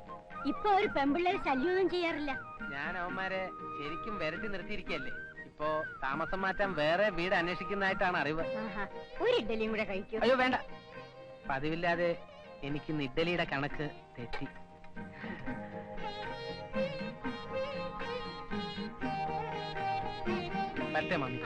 ഇപ്പൊ ഒരു പെമ്പിള്ളേര് ശല്യമൊന്നും ചെയ്യാറില്ല. ഞാൻ അവന്മാരെ ശരിക്കും വരട്ടി നിർത്തിയിരിക്കല്ലേ. ഇപ്പോ താമസം മാറ്റാൻ വേറെ വീട് അന്വേഷിക്കുന്നതായിട്ടാണ് അറിവ്. ഒരു ഇഡ്ഡലിയും കൂടെ കഴിക്കും. അയ്യോ വേണ്ട, പതിവില്ലാതെ എനിക്കിന്ന് ഇഡ്ഡലിയുടെ കണക്ക് തെറ്റി. പറ്റേ മമ്മി.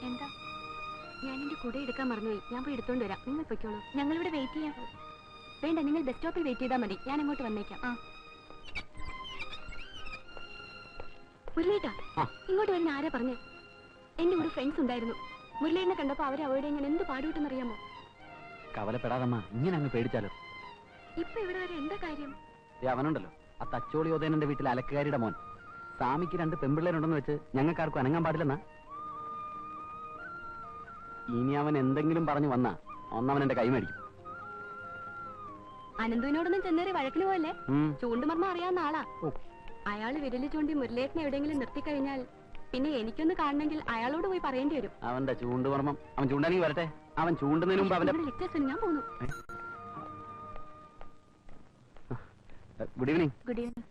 എന്താ? ഞാൻ എന്റെ കുട എടുക്കാൻ മറന്നുപോയി. ഞാൻ പോയി എടുത്തോണ്ട് വരാം. നിങ്ങൾ പൊയ്ക്കോളൂ. ഞങ്ങളിവിടെ വെയിറ്റ് ചെയ്യാം. വേണ്ട, നിങ്ങൾ ബസ് സ്റ്റോപ്പിൽ വെയിറ്റ് ചെയ്താൽ മതി. ഞാൻ അങ്ങോട്ട് വന്നേക്കാം. മുരളീട്ടാ, ഇങ്ങോട്ട് വരുന്ന ആരാ പറഞ്ഞേ? എന്റെ കൂടെ ഫ്രണ്ട്സ് ഉണ്ടായിരുന്നു. മുരളീനെ കണ്ടപ്പോ അവരെ അവരുടെ ഞാൻ എന്ത് പാടുവിട്ടെന്നറിയാമോ? കവലപ്പെടാതമ്മ, ഇങ്ങനെ അങ്ങ് പേടിച്ചാലോ? ഇപ്പൊ ഇവിടെ വരെ എന്താ കാര്യം? അവനുണ്ടല്ലോ, ആ തച്ചോളി ഓതേനന്റെ വീട്ടിലെ അലക്കുകാരിയുടെ മോൻ. സ്വാമിക്ക് 2 പെമ്പിള്ളേരുണ്ടെന്ന് വെച്ച് ഞങ്ങൾക്കാർക്കും അനങ്ങാൻ പാടില്ലെന്നാ. ഇനി അവൻ എന്തെങ്കിലും പറഞ്ഞു വന്നാ ഒന്നവൻ എന്റെ കൈ മേടിക്കും. അനന്തുവിനോടൊന്നും ചെന്നേറി വഴക്കിന് പോയല്ലേ? ചൂണ്ടുമർമ്മ അറിയാവുന്ന ആളാ. അയാള് വിരല് ചൂണ്ടി മുരളേട്ടനെ എവിടെയെങ്കിലും നിർത്തിക്കഴിഞ്ഞാൽ പിന്നെ എനിക്കൊന്ന് കാണണമെങ്കിൽ അയാളോട് പോയി പറയേണ്ടി വരും. അവന്റെ ചൂണ്ടുമർമ്മം അവൻ ചൂണ്ടാനെങ്കിൽ വരട്ടെ. അവൻ ചൂണ്ടുന്നതിന് മുമ്പ് അവന്റെ ഞാൻ പോന്നു. Good evening. Good evening.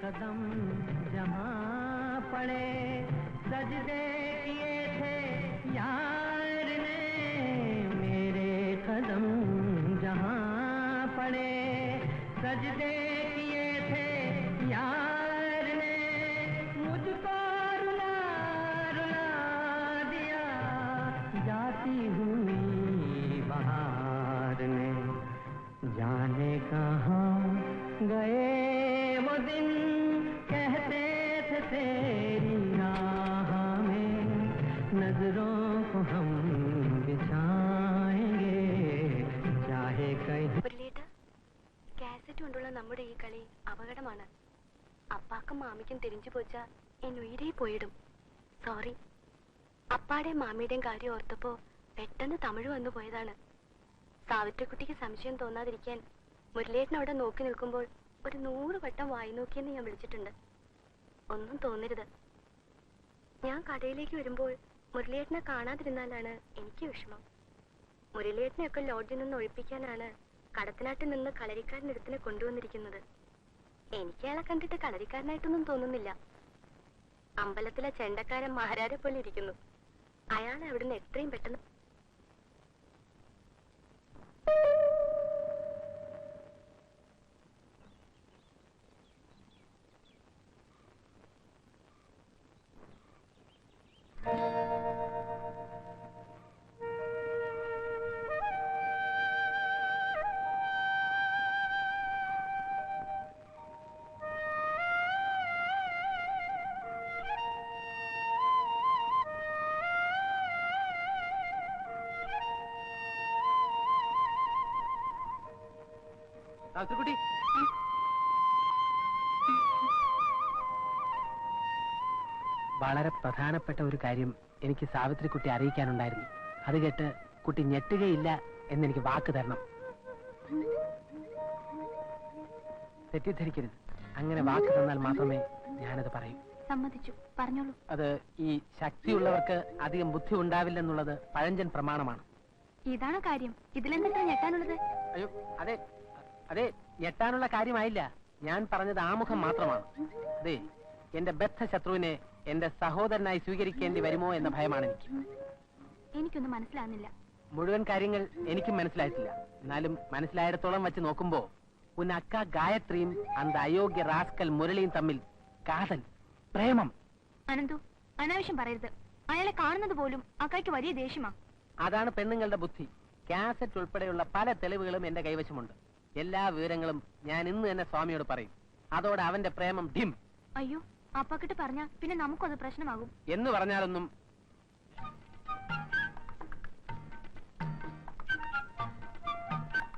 कदम जहाँ पड़े सजदे किए थे यार ने, मेरे कदम जहाँ पड़े सजदे किए थे यार ने, मुझको रुला रुला दिया जाती हुई बहार ने, जाने कहाँ गए वो दिन कहते थे तेरी राह में नजरों को हम बिछाएंगे चाहे कहीं. കാസറ്റ് കൊണ്ടുള്ള നമ്മുടെ ഈ കളി അപകടമാണ്. അപ്പാക്കും മാമിക്കും തിരിഞ്ഞു പോച്ച എൻ ഉയരെ പോയിടും. സോറി. അപ്പാടെയും മാമിയുടെയും കാര്യം ഓർത്തപ്പോ പെട്ടെന്ന് തമിഴ് വന്നു പോയതാണ്. സാവിത്രിക്കുട്ടിക്ക് സംശയം തോന്നാതിരിക്കാൻ മുരളേട്ടൻ അവിടെ നോക്കി നിൽക്കുമ്പോൾ ഒരു 100 വട്ടം വായി നോക്കിയെന്ന് ഞാൻ വിളിച്ചിട്ടുണ്ട്. ഒന്നും തോന്നരുത്. ഞാൻ കടയിലേക്ക് വരുമ്പോൾ മുരളിയേട്ടനെ കാണാതിരുന്നാലാണ് എനിക്ക് വിഷമം. മുരളിയേട്ടനെയൊക്കെ ലോഡ്ജിൽ നിന്ന് ഒഴിപ്പിക്കാനാണ് കടത്തനാട്ടിൽ നിന്ന് കളരിക്കാരനടുത്തിനെ കൊണ്ടുവന്നിരിക്കുന്നത്. എനിക്ക് അയാളെ കണ്ടിട്ട് കളരിക്കാരനായിട്ടൊന്നും തോന്നുന്നില്ല. അമ്പലത്തിലെ ചെണ്ടക്കാരൻ മഹാരാരെ പോലെ ഇരിക്കുന്നു. അയാളെ അവിടുന്ന് എത്രയും പെട്ടെന്ന് സാവിത്രിക്കുട്ടി, വളരെ പ്രധാനപ്പെട്ട ഒരു കാര്യം എനിക്ക് സാവിത്രിക്കുട്ടി അറിയിക്കാനുണ്ടായിരുന്നു. അത് കേട്ട് കുട്ടി ഞെട്ടുകയില്ല എന്നെനിക്ക് വാക്ക് തരണം. തെറ്റിദ്ധരിക്കരുത്. അങ്ങനെ വാക്ക് തന്നാൽ മാത്രമേ ഞാനത് പറയൂ. സമ്മതിച്ചു. പറഞ്ഞോളൂ. അത് ഈ ശക്തിയുള്ളവർക്ക് അധികം ബുദ്ധി ഉണ്ടാവില്ലെന്നുള്ളത് പഴഞ്ചൻ പ്രമാണമാണ്. ഇതാണ് കാര്യം. ഇതിലെന്താ ഞെട്ടാനുള്ളത്? അയ്യോ, അതെ അതെ, ഞെട്ടാനുള്ള കാര്യമായില്ല. ഞാൻ പറഞ്ഞത് ആമുഖം മാത്രമാണ്. അതെ, എന്റെ ബദ്ധശത്രുവിനെ എന്റെ സഹോദരനായി സ്വീകരിക്കേണ്ടി വരുമോ എന്ന ഭയമാണ് എനിക്ക്. എനിക്കൊന്നും മനസ്സിലാകുന്നില്ല. മുഴുവൻ കാര്യങ്ങൾ എനിക്കും മനസ്സിലായിട്ടില്ല. എന്നാലും മനസ്സിലായിടത്തോളം വെച്ച് നോക്കുമ്പോ ഉന്നക്ക ഗായത്രിയും അന്ത അയോഗ്യ റാസ്കൽ മുരളിയും തമ്മിൽ കാതൽ, പ്രേമം. അനന്തു, അനാവശ്യം പറയരുത്. അയാളെ കാണുന്നത് പോലും അക്കായ്ക്ക് വലിയ ദേഷ്യമാ. അതാണ് പെണ്ണുങ്ങളുടെ ബുദ്ധി. കാസറ്റ് ഉൾപ്പെടെയുള്ള പല തെളിവുകളും എന്റെ കൈവശമുണ്ട്. എല്ലാ വിവരങ്ങളും ഞാൻ ഇന്ന് തന്നെ സ്വാമിയോട് പറയും. അതോടെ അവന്റെ പ്രേമം ഡിം. അയ്യോ, അപ്പാക്കിട്ട് പറഞ്ഞാ പിന്നെ നമുക്കത് പ്രശ്നമാകും. എന്ന് പറഞ്ഞാലൊന്നും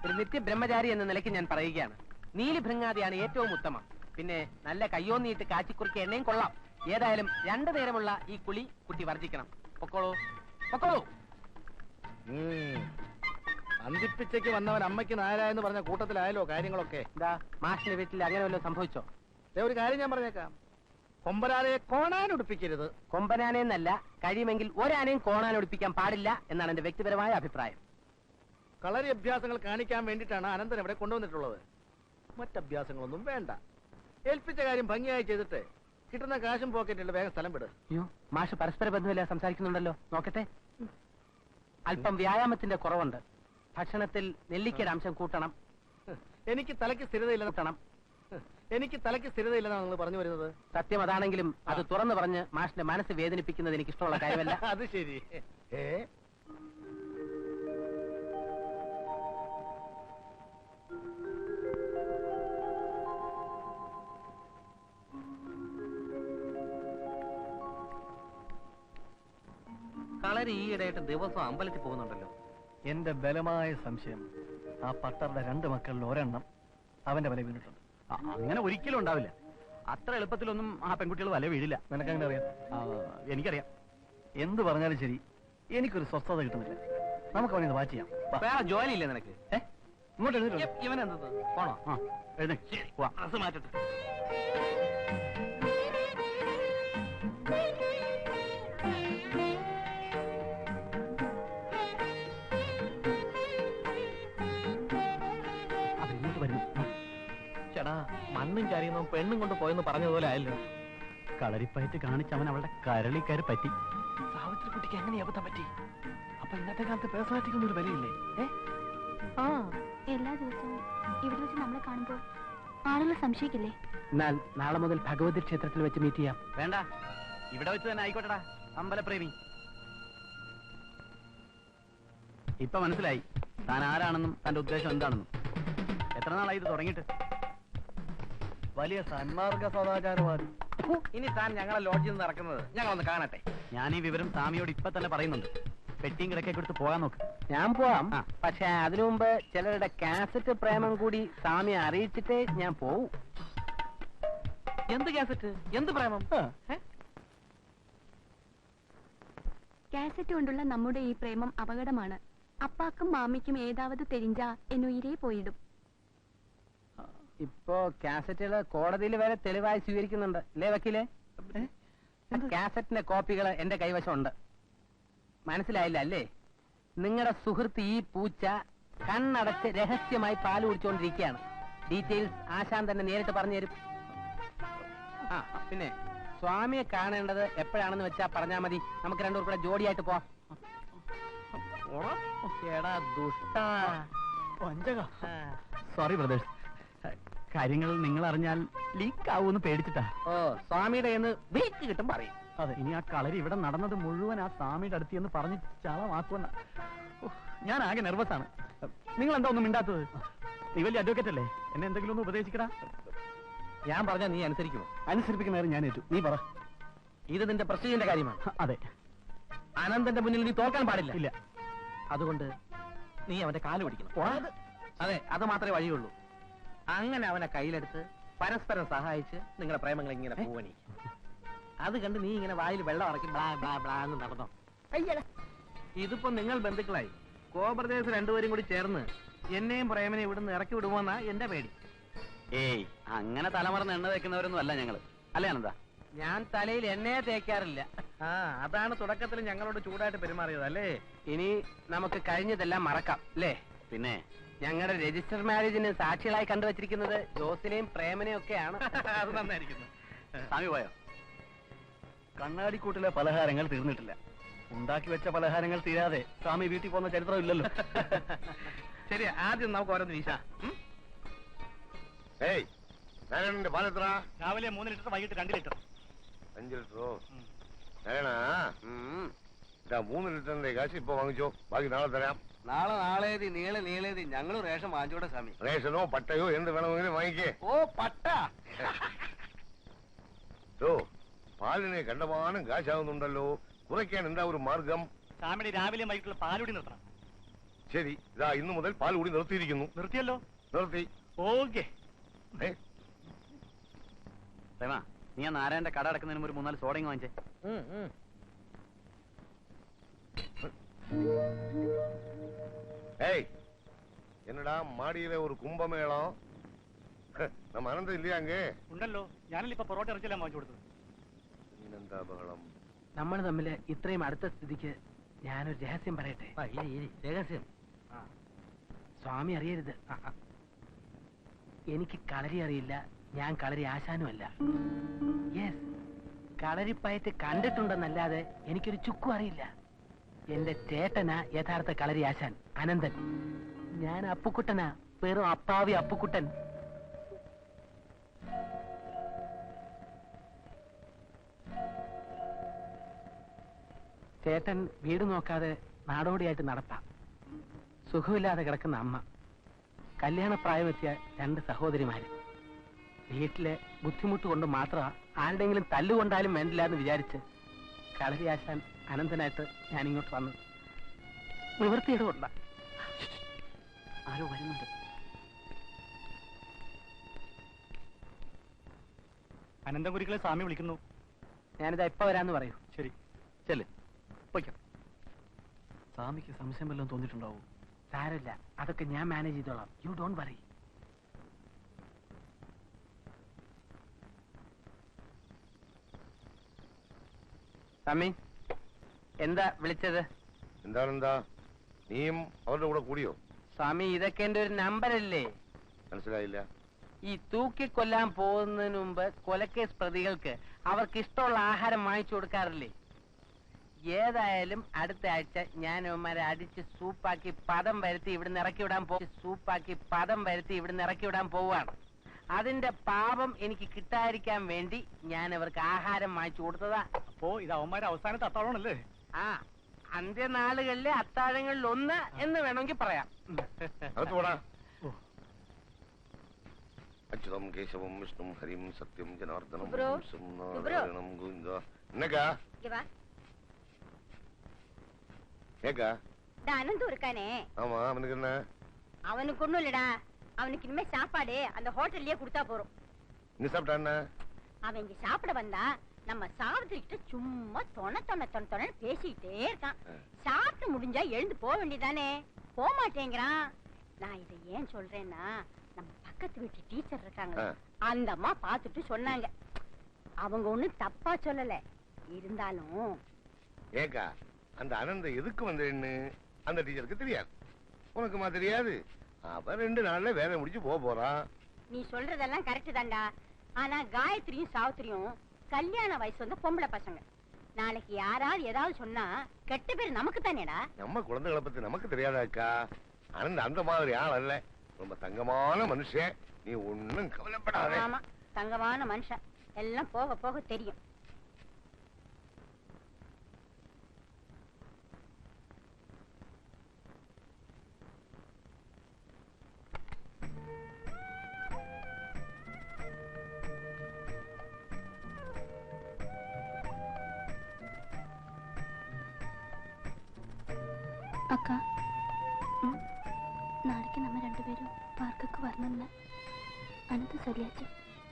ഒരു നിത്യബ്രഹ്മചാരി എന്ന നിലയ്ക്ക് ഞാൻ പറയുകയാണ്. നീലിഭൃങ്ങാതിയാണ് ഏറ്റവും ഉത്തമം. പിന്നെ നല്ല കയ്യോന്നിയിട്ട് കാച്ചിക്കുറുക്കി എണ്ണയും കൊള്ളാം. ഏതായാലും 2 നേരമുള്ള ഈ കുളി കുട്ടി വർജിക്കണം. പൊക്കോളൂ, പൊക്കോളൂ. അന്തിപ്പിച്ചയ്ക്ക് വന്നവൻ അമ്മയ്ക്ക് നാരായെന്ന് പറഞ്ഞ കൂട്ടത്തിലായാലോ കാര്യങ്ങളൊക്കെ. എന്താ മാഷിന്റെ വീട്ടിൽ അങ്ങനെ വല്ലതും സംഭവിച്ചോ? ഒരു കാര്യം ഞാൻ പറഞ്ഞേക്കാം. കൊമ്പനാനയെ കോണാനൊടുപ്പിക്കരുത്. കൊമ്പനാനെന്നല്ല, കഴിയുമെങ്കിൽ ഒരാനയും കോണാനൊടുപ്പിക്കാൻ പാടില്ല എന്നാണ് എന്റെ വ്യക്തിപരമായ അഭിപ്രായം. കളരി അഭ്യാസങ്ങൾ കാണിക്കാൻ വേണ്ടിയിട്ടാണ് അനന്തൻ ഇവിടെ കൊണ്ടുവന്നിട്ടുള്ളത്. മറ്റഭ്യാസങ്ങളൊന്നും വേണ്ട. ഏൽപ്പിച്ച കാര്യം ഭംഗിയായി ചെയ്തിട്ട് കിട്ടുന്ന കാശും പോക്കറ്റിൽ വേഗം സ്ഥലം വിട്. അയ്യോ, മാഷ് പരസ്പര ബന്ധമില്ല സംസാരിക്കുന്നുണ്ടല്ലോ. നോക്കട്ടെ. അല്പം വ്യായാമത്തിന്റെ കുറവുണ്ട്. ഭക്ഷണത്തിൽ നെല്ലിക്കയുടെ അംശം കൂട്ടണം. എനിക്ക് തലയ്ക്ക് സ്ഥിരതയില്ലെന്ന് എനിക്ക് തലയ്ക്ക് സ്ഥിരതയില്ലെന്നാണ് നിങ്ങൾ പറഞ്ഞു വരുന്നത്. സത്യം അതാണെങ്കിലും അത് തുറന്നു പറഞ്ഞ് മാഷിന്റെ മനസ്സ് വേദനിപ്പിക്കുന്നത് എനിക്ക് ഇഷ്ടമുള്ള കാര്യമല്ല. അത് ശരി. കളരി ഈയിടെയായിട്ട് ദിവസം അമ്പലത്തിൽ പോകുന്നുണ്ടല്ലോ. എന്റെ ബലമായ സംശയം ആ പട്ടറുടെ 2 മക്കളിൽ ഒരെണ്ണം അവന്റെ വല വീണിട്ടുണ്ട്. അങ്ങനെ ഒരിക്കലും ഉണ്ടാവില്ല. അത്ര എളുപ്പത്തിലൊന്നും ആ പെൺകുട്ടികൾ വല വീഴില്ല. നിനക്കങ്ങനെ അറിയാം? എനിക്കറിയാം. എന്ത് പറഞ്ഞാലും ശരി, എനിക്കൊരു സ്വസ്ഥത കിട്ടുന്നില്ല. നമുക്ക് അവനെ വാച്ച് ചെയ്യാം. വേറെ ജോലിയില്ലേ നിനക്ക്? ഇങ്ങോട്ട് എഴുതിട്ടുണ്ട്. ഇവനെന്തത് പോണോ? അത് മാറ്റട്ടെ. ചേടാ, മണ്ണും ചരിയുന്നതും പെണ്ണും കൊണ്ട് പോയെന്ന് പറഞ്ഞതുപോലെ ആയല്ലോ. കളരിപ്പയറ്റ് കാണിച്ച് അവൻ അവളുടെ കരളിക്കയറി പറ്റി. സാവിത്രി കുട്ടിക്ക് എങ്ങനെ അബദ്ധം പറ്റി? അപ്പൊ ഇന്നത്തെ കാലത്ത് പേഴ്സണാലിറ്റിക്കൊന്നും ഒരു വിലയില്ലേ? എല്ലാ ദിവസവും ഇവിടെ വെച്ച് നമ്മളെ കാണുമ്പോ ആളുകൾ സംശയിക്കില്ലേ? എന്നാൽ നാളെ മുതൽ ഭഗവതി ക്ഷേത്രത്തിൽ വെച്ച് മീറ്റ് ചെയ്യാം. വേണ്ട, ഇവിടെ വെച്ച് തന്നെ ആയിക്കോട്ടെടാ അമ്പലപ്രേമി. ഇപ്പൊ മനസ്സിലായി താൻ ആരാണെന്നും തന്റെ ഉദ്ദേശം എന്താണെന്നും. എത്ര നാളായി ഇത് തുടങ്ങിയിട്ട്? വലിയ സന്മാർഗ സദാചാരവാദി. ഇനി താൻ ഞങ്ങളെ ലോഡ്ജിൽ നിന്ന് ഇറക്കുന്നത് ഞങ്ങളൊന്ന് കാണട്ടെ. ഞാൻ ഈ വിവരം സ്വാമിയോട് ഇപ്പൊ തന്നെ പറയുന്നുണ്ട്. പെട്ടിയും കിടക്കൊക്കെ എടുത്ത് പോകാൻ നോക്ക്. ഞാൻ പോവാം, പക്ഷെ അതിനു മുമ്പ് ചിലരുടെ കാസറ്റ് പ്രേമം കൂടി സ്വാമിയെ അറിയിച്ചിട്ടേ ഞാൻ പോവും. എന്ത് കാസറ്റ്? എന്ത് പ്രേമം? കാസറ്റ് കൊണ്ടുള്ള നമ്മുടെ ഈ പ്രേമം അപകടമാണ്. അപ്പാക്കും മാമിക്കും ഏതാവത് തെരിഞ്ചാ എന്നുയിരേ പോയിടും. ഇപ്പോ കാസറ്റുകള് കോടതിയിൽ വരെ തെളിവായി സ്വീകരിക്കുന്നുണ്ട് അല്ലേ വക്കീലെ? കാസറ്റിന്റെ കോപ്പികൾ എന്റെ കൈവശമുണ്ട്. മനസ്സിലായില്ല അല്ലേ? നിങ്ങളുടെ സുഹൃത്ത് ഈ പൂച്ച കണ്ണടച്ച് രഹസ്യമായി പാല് കുടിച്ചുകൊണ്ടിരിക്കുകയാണ്. ഡീറ്റെയിൽസ് ആശാൻ തന്നെ നേരിട്ട് പറഞ്ഞു തരും. പിന്നെ സ്വാമിയെ കാണേണ്ടത് എപ്പോഴാണെന്ന് വെച്ചാ പറഞ്ഞാ മതി. നമുക്ക് രണ്ടുപേർ കൂടെ ജോഡിയായിട്ട് പോവാം. സോറി ബ്രദേഴ്സ്, കാര്യങ്ങൾ നിങ്ങൾ അറിഞ്ഞാൽ ലീക്ക് ആവൂന്ന് പേടിച്ചിട്ടാ. ഓ, സ്വാമിയുടെ വീക്ക് കിട്ടും പറയും. അതെ, ഇനി ആ കളരി ഇവിടെ നടന്നത് മുഴുവൻ ആ സ്വാമിയുടെ അടുത്ത് എന്ന് പറഞ്ഞ് ചളമാക്കുമെന്ന. ഞാൻ ആകെ നെർവസ് ആണ്. നിങ്ങൾ എന്താ ഒന്നും മിണ്ടാത്തത്? നീ വലിയ അഡ്വക്കേറ്റ് അല്ലേ? എന്നെ എന്തെങ്കിലും ഒന്ന് ഉപദേശിക്കടാ. ഞാൻ പറഞ്ഞാൽ നീ അനുസരിക്കുമോ? അനുസരിപ്പിക്കുന്ന കാര്യം ഞാൻ ഏറ്റു. നീ പറ. ഇത് നിന്റെ പ്രസ്റ്റീജിന്റെ കാര്യമാണ്. അതെ, അനന്തന്റെ മുന്നിൽ നീ തോൽക്കാൻ പാടില്ല. ഇല്ല. അതുകൊണ്ട് നീ അവന്റെ കാല് പിടിക്കണം. അതെ, അത് മാത്രമേ വഴിയുള്ളൂ. അങ്ങനെ അവനെ കയ്യിലെടുത്ത് പരസ്പരം സഹായിച്ച് നിങ്ങളുടെ പ്രേമങ്ങൾ ഇങ്ങനെ പോവണി. അത് കണ്ട് നീ ഇങ്ങനെ വായിൽ വെള്ളം ഇറക്കി ബ്ലാ ബ്ലാ ബ്ലാ എന്ന് നടന്നോ. ഇതിപ്പോ നിങ്ങൾ ബന്ധുക്കളായി. കോബ്രദേശ് രണ്ടുപേരും കൂടി ചേർന്ന് എന്നെയും പ്രേമനെ ഇവിടുന്ന് ഇറക്കി വിടുമോന്നാ എന്റെ പേടി. ഏയ്, അങ്ങനെ തലമറന്ന് എണ്ണ തേക്കുന്നവരൊന്നും അല്ല ഞങ്ങള്. അല്ലേ അനന്താ? ഞാൻ തലയിൽ എണ്ണയെ തേക്കാറില്ല. അതാണ് തുടക്കത്തിൽ ഞങ്ങളോട് ചൂടായിട്ട് പെരുമാറിയത് അല്ലേ? ഇനി നമുക്ക് കഴിഞ്ഞതെല്ലാം മറക്കാം അല്ലേ? പിന്നെ ഞങ്ങളുടെ രജിസ്റ്റർ മാരേജിന് സാക്ഷികളായി കണ്ടുവച്ചിരിക്കുന്നത് ജോസിനെയും പ്രേമനെയും ഒക്കെയാണ്. അത് നന്നായിരിക്കുന്നു. സ്വാമി പോയോ? കണ്ണാടിക്കൂട്ടിലെ പലഹാരങ്ങൾ തീർന്നിട്ടില്ല. ഉണ്ടാക്കി വെച്ച പലഹാരങ്ങൾ തീരാതെ സ്വാമി വീട്ടിൽ പോകുന്ന ചരിത്രം ഇല്ലല്ലോ. ശരി, ആദ്യം നമുക്ക് ഓരോന്ന് വീശാം. പാലെത്ര? രാവിലെ 3 ലിറ്റർ, വൈകിട്ട് 2 ലിറ്റർ. 5 ലിറ്ററോ? നാരായണ, 3 ലിറ്ററിന്റെ കാശ് ഇപ്പൊ വാങ്ങിച്ചോ, ബാക്കി നാളെ തരാം. നാളേതി നീളേതി ഞങ്ങൾ റേഷൻ വാങ്ങിച്ചോട്ടെ സ്വാമി. റേഷനോ പട്ടയോ എന്ത് വേണമെങ്കിലും വാങ്ങിക്കേ. ഓ, പട്ട. പാലിനെ കണ്ടമാനം കാശാവുന്നുണ്ടല്ലോ, കുറയ്ക്കാൻ എന്താ ഒരു മാർഗം? സ്വാമിയുടെ രാവിലെ വൈകിട്ടുള്ള പാലുകൂടി നിർത്തണം. ശരി, ഇതാ ഇന്നു മുതൽ പാൽ കൂടി നിർത്തിയിരിക്കുന്നു. നിർത്തിയല്ലോ? നിർത്തി. ഓക്കെ. നീ ആ നാരായണന്റെ കട അടക്കുന്നതിന് ഒരു 3-4 സോഡയും വാങ്ങിച്ചേ. என்னடா மாடியில ஒரு கும்பமேளம்? நம்ம அனந்தம் இல்லையா அங்கே? ഉണ്ടല്ലോ, ഞാനല്ലേ ഇപ്പൊ പൊറോട്ട ഇറച്ചിയെല്ലാം വാങ്ങിച്ചു കൊടുത്തത്. പിന്നെന്താ ബഹളം? നമ്മൾ തമ്മിൽ ഇത്രയും അടുത്ത സ്ഥിതിക്ക് ഞാനൊരു രഹസ്യം പറയട്ടെ. രഹസ്യം സ്വാമി അറിയരുത്. എനിക്ക് കളരി അറിയില്ല, ഞാൻ കളരി ആശാനുമല്ല. യെസ്, കളരിപ്പയറ്റ് കണ്ടിട്ടുണ്ടെന്നല്ലാതെ എനിക്കൊരു ചുക്കും അറിയില്ല. എന്റെ ചേട്ടനാ യഥാർത്ഥ കളരി ആശാൻ, അനന്തൻ. ഞാൻ അപ്പുക്കുട്ടനാ, വെറും അപ്പാവി അപ്പുക്കുട്ടൻ. ചേട്ടൻ വീട് നോക്കാതെ നാടോടിയായിട്ട് നടപ്പാം. സുഖമില്ലാതെ കിടക്കുന്ന അമ്മ, കല്യാണപ്രായമെത്തിയ 2 സഹോദരിമാര്. വീട്ടിലെ ബുദ്ധിമുട്ട് കൊണ്ട് മാത്രമാ ആരുടെങ്കിലും തല്ലുകൊണ്ടാലും വേണ്ടില്ല എന്ന് വിചാരിച്ച് കളരിയാശാൻ അനന്തനായിട്ട് ഞാനിങ്ങോട്ട് വന്നു. നിവൃത്തിയുടെ കൊണ്ട. ആരോ വരുന്നുണ്ട്. അനന്തപുരികളെ സ്വാമി വിളിക്കുന്നു. ഞാനിതാ ഇപ്പൊ വരാന്ന് പറയൂ. ശരി. ചെല്ല്. പോയിക്കാം. സ്വാമിക്ക് സംശയം വല്ലതും തോന്നിയിട്ടുണ്ടാവും. സാരമില്ല, അതൊക്കെ ഞാൻ മാനേജ് ചെയ്തോളാം. You don't worry. സ്വാമി, എന്താ വിളിച്ചത്? എന്താണെന്താ, നീയും അവരുടെ കൂടെ കൂടിയോ? സ്വാമി, ഇതൊക്കെ എന്റെ ഒരു നമ്പറല്ലേ? മനസ്സിലായില്ല. ഈ തൂക്കിക്കൊല്ലാൻ പോകുന്നതിന് മുമ്പ് കൊലക്കേസ് പ്രതികൾക്ക് അവർക്ക് ഇഷ്ടമുള്ള ആഹാരം വാങ്ങിച്ചു കൊടുക്കാറില്ലേ? ഏതായാലും അടുത്ത ആഴ്ച ഞാൻ അവന്മാരെ അടിച്ച് സൂപ്പാക്കി പദം വരുത്തി ഇവിടുന്ന് ഇറക്കി വിടാൻ പോവാണ്. അതിന്റെ പാപം എനിക്ക് കിട്ടാതിരിക്കാൻ വേണ്ടി ഞാൻ അവർക്ക് ആഹാരം വാങ്ങിച്ചു കൊടുത്തതാ. അപ്പോ ഇത് അവന്മാരുടെ അവസാനത്തെ അത്താഴമാണല്ലേ? ആ, അന്ത്യനാളുകളിലെ അത്താഴങ്ങളിൽ ഒന്ന് എന്ന് വേണമെങ്കിൽ പറയാം. അച്യുതം കേശവം വിഷ്ണു ഹരിം സത്യം ജനാർദ്ദനം സുബ്രോ, നാരായണം ഗോവിന്ദ. എന്നക്കാ ஏக்கா அனந்து இருக்கானே? ஆமா, அவனுக்கு என்ன? அவனுக்கு ஒண்ணும் இல்லடா. அவனுக்கு இனிமே சாப்பாடு அந்த ஹோட்டல்லயே கொடுத்தா போறோம். நீ சாப்பிட்டான? அவன் இங்க சாப்பிட வந்தா நம்ம சாவித்திரி கிட்ட சும்மா தொண பேசிக்கிட்டே இருக்கான். சாப்பிட்டு முடிஞ்சா எழுந்து போக வேண்டியதானே, போக மாட்டேங்கிறான். நான் இதை ஏன் சொல்றேன்னா, நம்ம பக்கத்து வீட்டு டீச்சர் இருக்காங்க, அந்த அம்மா பாத்துட்டு சொன்னாங்க. அவங்க ஒண்ணும் தப்பா சொல்லல, இருந்தாலும் ஏக்கா அந்த அனந்த எதுக்கு வந்தேன்னு அந்த டீச்சருக்கு தெரியாது, உனக்குமா தெரியாது? அவ 2 நாள்ல வேலை முடிச்சு போறான். நீ சொல்றதெல்லாம் கரெக்ட் தான்டா. ஆனா காயத்ரியும் சாவித்திரியும் கல்யாண வயசு வந்த பொம்பளை பசங்க. நாளைக்கு யாராவது ஏதாவது சொன்னா கெட்ட பேர் நமக்கு தானேடா. நம்ம குழந்தைகளை பத்தி நமக்கு தெரியாதாக்கா? அனந்த அந்த மாதிரி ஆள் அல்ல, ரொம்ப தங்கமான மனுஷன். நீ ஒண்ணும் கவலைப்படாத. ஆமா, தங்கமான மனுஷன். எல்லாம் போக போக தெரியும். அக்கா, நாளைக்கு நம்ம 2 பேரும் பார்க்குக்கு வரணும்னு அனந்து சொல்லியாச்சு.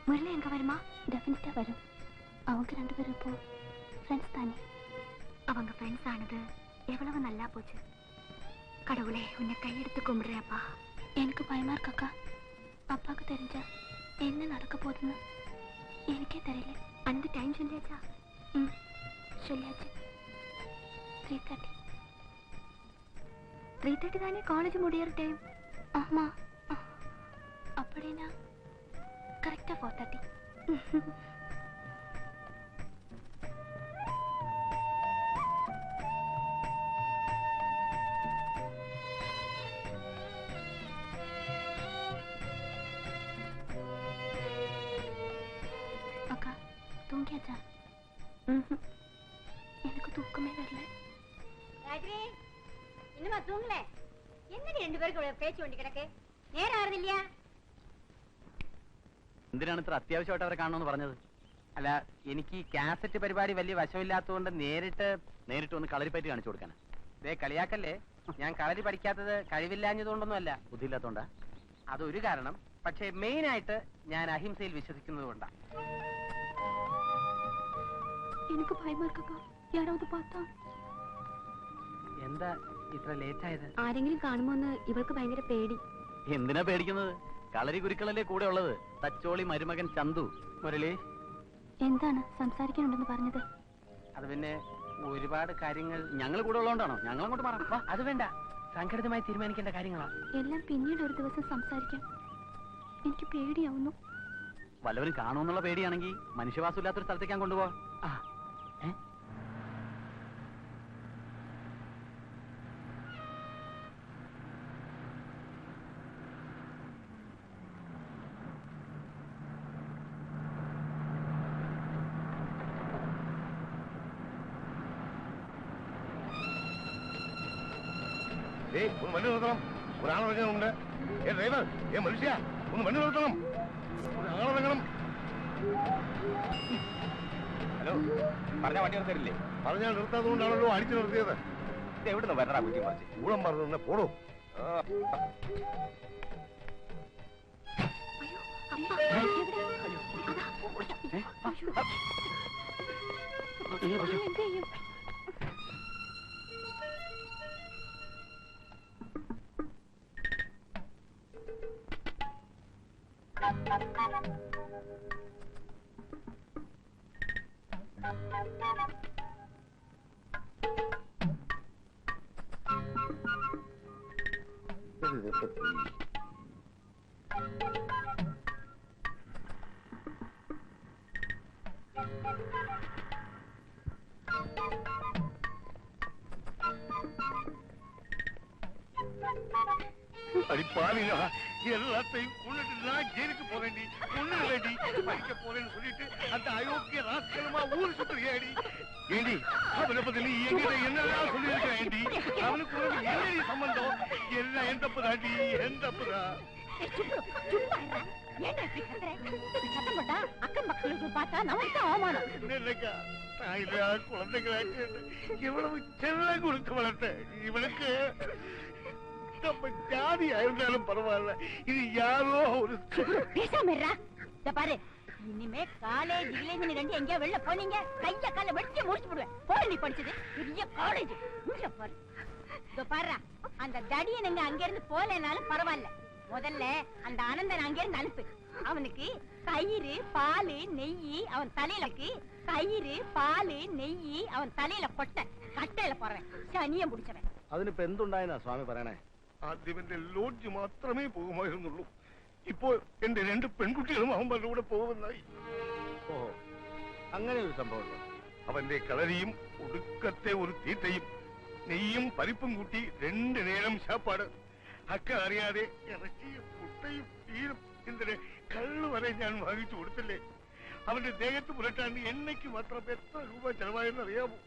முரளி எங்க வருமா? டெஃபினட்டா வரும். அவங்க 2 பேரும் இப்போ ஃப்ரெண்ட்ஸ் தானே. அவங்க ஃப்ரெண்ட்ஸ் ஆனது எவ்வளவு நல்லா போச்சு. கடவுளே, உன்னை கையெடுத்து கும்பிடுறேன்ப்பா. எனக்கு பயமா இருக்கக்கா. அப்பாவுக்கு தெரிஞ்சா என்ன நடக்க போகுதுன்னு எனக்கே தெரியல. அந்த டைம் சொல்லியாச்சா? சொல்லியாச்சு. 3:30 தானே காலேஜ் முடியற டைம். ஆமா, அப்படின்னா கரெக்டா 4:30. அக்கா, தூங்கியாச்சா? எனக்கு தூக்கமே வரல. ராஜ்ரி, இன்னுமா தூங்கல? என்னடி 2 பேருக்கு பேச்சு வேண்டி கிடக்கு? நேரம் ஆறுது இல்லையா? എന്തിനാണ് ഇത്ര അത്യാവശ്യമായിട്ട് അവരെ കാണണമെന്ന് പറഞ്ഞത്? അല്ല, എനിക്ക് ഈ കാസറ്റ് പരിപാടി വലിയ വശമില്ലാത്തതുകൊണ്ട് നേരിട്ട് വന്ന് കളരിപ്പറ്റി കാണിച്ചു കൊടുക്കാനാ? ദേ കളിയാക്കല്ലേ, ഞാൻ കളരി പഠിക്കാത്തത് കഴിവില്ലാഞ്ഞതുകൊണ്ടൊന്നുമല്ല, ബുദ്ധിയില്ലാത്തോണ്ടാ? അതൊരു കാരണം. പക്ഷേ മെയിൻ ആയിട്ട് ഞാൻ അഹിംസയിൽ വിശ്വസിക്കുന്നത് കൊണ്ടാ. എനിക്ക് ഭയമാ இருக்கக்கா. யாராவது பார்த்தா? എന്താ ഇത്ര ലേറ്റ് ആയത്? ആരെങ്കിലും കാണുമോന്ന് ഇവൾക്ക് ഭയങ്കര പേടി. എന്തിനാ പേടിക്കുന്നത്? കളരി ഗുരുക്കളല്ലേ കൂടെ ഉള്ളത്, തച്ചോളി മരുമകൻ ചന്തു. മുരളി, എന്താണ് സംസാരിക്കാനുണ്ടെന്ന് പറഞ്ഞത്? അത് പിന്നെ ഒരുപാട് കാര്യങ്ങൾ. ഞങ്ങൾ കൂടെ ഉള്ളതുകൊണ്ടാണോ? ഞങ്ങൾ അങ്ങോട്ട് മാറാം. അത് വേണ്ട, സംഘടിതമായി തീരുമാനിക്കേണ്ട കാര്യങ്ങളാ. എല്ലാം പിന്നീട് ഒരു ദിവസം സംസാരിക്കാം. എനിക്ക് പേടിയാവുന്നു. വല്ലവരും കാണുമെന്നുള്ള പേടിയാണെങ്കിൽ മനുഷ്യവാസം ഇല്ലാത്തൊരു സ്ഥലത്തേക്ക് ഞാൻ കൊണ്ടുപോവാം. ഒന്ന് വണ്ടി നിർത്തണം. ഒരാളിറങ്ങാനുണ്ട്. ഡ്രൈവർ, മനുഷ്യ, ഒന്ന് വണ്ടി നിർത്തണം. ഒരാളിറങ്ങണം. ഹലോ, പറഞ്ഞ വണ്ടി നിർത്തരില്ലേ? പറഞ്ഞാൽ നിർത്താത്തതുകൊണ്ടാണല്ലോ അടിച്ചു നിർത്തിയത്. ഇത് എവിടെ നിന്ന് വരണ കുറ്റി മറിച്ച്? ഊളം പറഞ്ഞു പോടോ. அடிப்பாவிங்களா, எல்லாத்தையும் கொண்டுட்டு நான் ஜெயிலுக்கு போறேன்டி, ஒண்ணு இல்லடி, படிக்க போறேன்னு சொல்லிட்டு அந்த அயோக்கிய ராஸ்கலமா ஊர் சுத்துறியாடி. ஏண்டி, அவனை பத்தி நீ என்கிட்ட என்னதான் சொல்லியிருக்கேன்டி? அவனுக்கு உனக்கு என்னடி சம்பந்தம்? எல்லாம் என் தப்பு தாண்டி, என் தப்புதான். அக்கம் பக்கங்களுக்கு பார்த்தா நமக்கு அவமானம். இல்லைக்கா, தாயிலா குழந்தைகளாக்கு எவ்வளவு செல்லம் கொடுத்து வளர்த்த இவனுக்கு நம்ம ஜாதி இருந்தாலும் பரவாயில்ல, இது யாரோ ஒரு பேசாம பாரு. இனிமே காலேஜ் வில்லேஜ் ரெண்டு எங்கேயா வெளில போனீங்க கைய கால வெட்டி முடிச்சு போடுவேன். போய் நீ படிச்சது பெரிய காலேஜ் இங்க பாரு. இதோ பாரு, அந்த தடியன் நீங்க அங்க இருந்து போலனாலும் பரவாயில்ல, முதல்ல அந்த அனந்தன் அங்க இருந்து அனுப்பு. அவனுக்கு தயிர் பால் நெய் அவன் தலையிலக்கு, தயிர் பால் நெய் அவன் தலையில கொட்ட கட்டையில போறவன் சனியம் பிடிச்சவன். അതിനിപ്പോ എന്തുണ്ടായെന്നാ സ്വാമി പറയണേ? ആദ്യം എന്റെ ലോഡ്ജ് മാത്രമേ പോകുമായിരുന്നുള്ളൂ. ഇപ്പോ എന്റെ രണ്ട് പെൺകുട്ടികളും അവന്മാരുടെ കൂടെ പോകുന്നതായി. ഓഹോ, അങ്ങനെ ഒരു സംഭവം. അവന്റെ കളരിയും ഒടുക്കത്തെ ഒരു തീറ്റയും നെയ്യും പരിപ്പും കൂട്ടി 2 നേരം ശാപ്പാട്. അക്ക അറിയാതെ ഇറച്ചിയും മുട്ടയും തീരും എന്തിന് കള്ളു വരെ ഞാൻ വാങ്ങിച്ചു കൊടുത്തില്ലേ. അവന്റെ ദേഹത്ത് പുരട്ടാൻ എണ്ണയ്ക്ക് മാത്രം എത്ര രൂപ ചെലവായെന്ന് അറിയാമോ?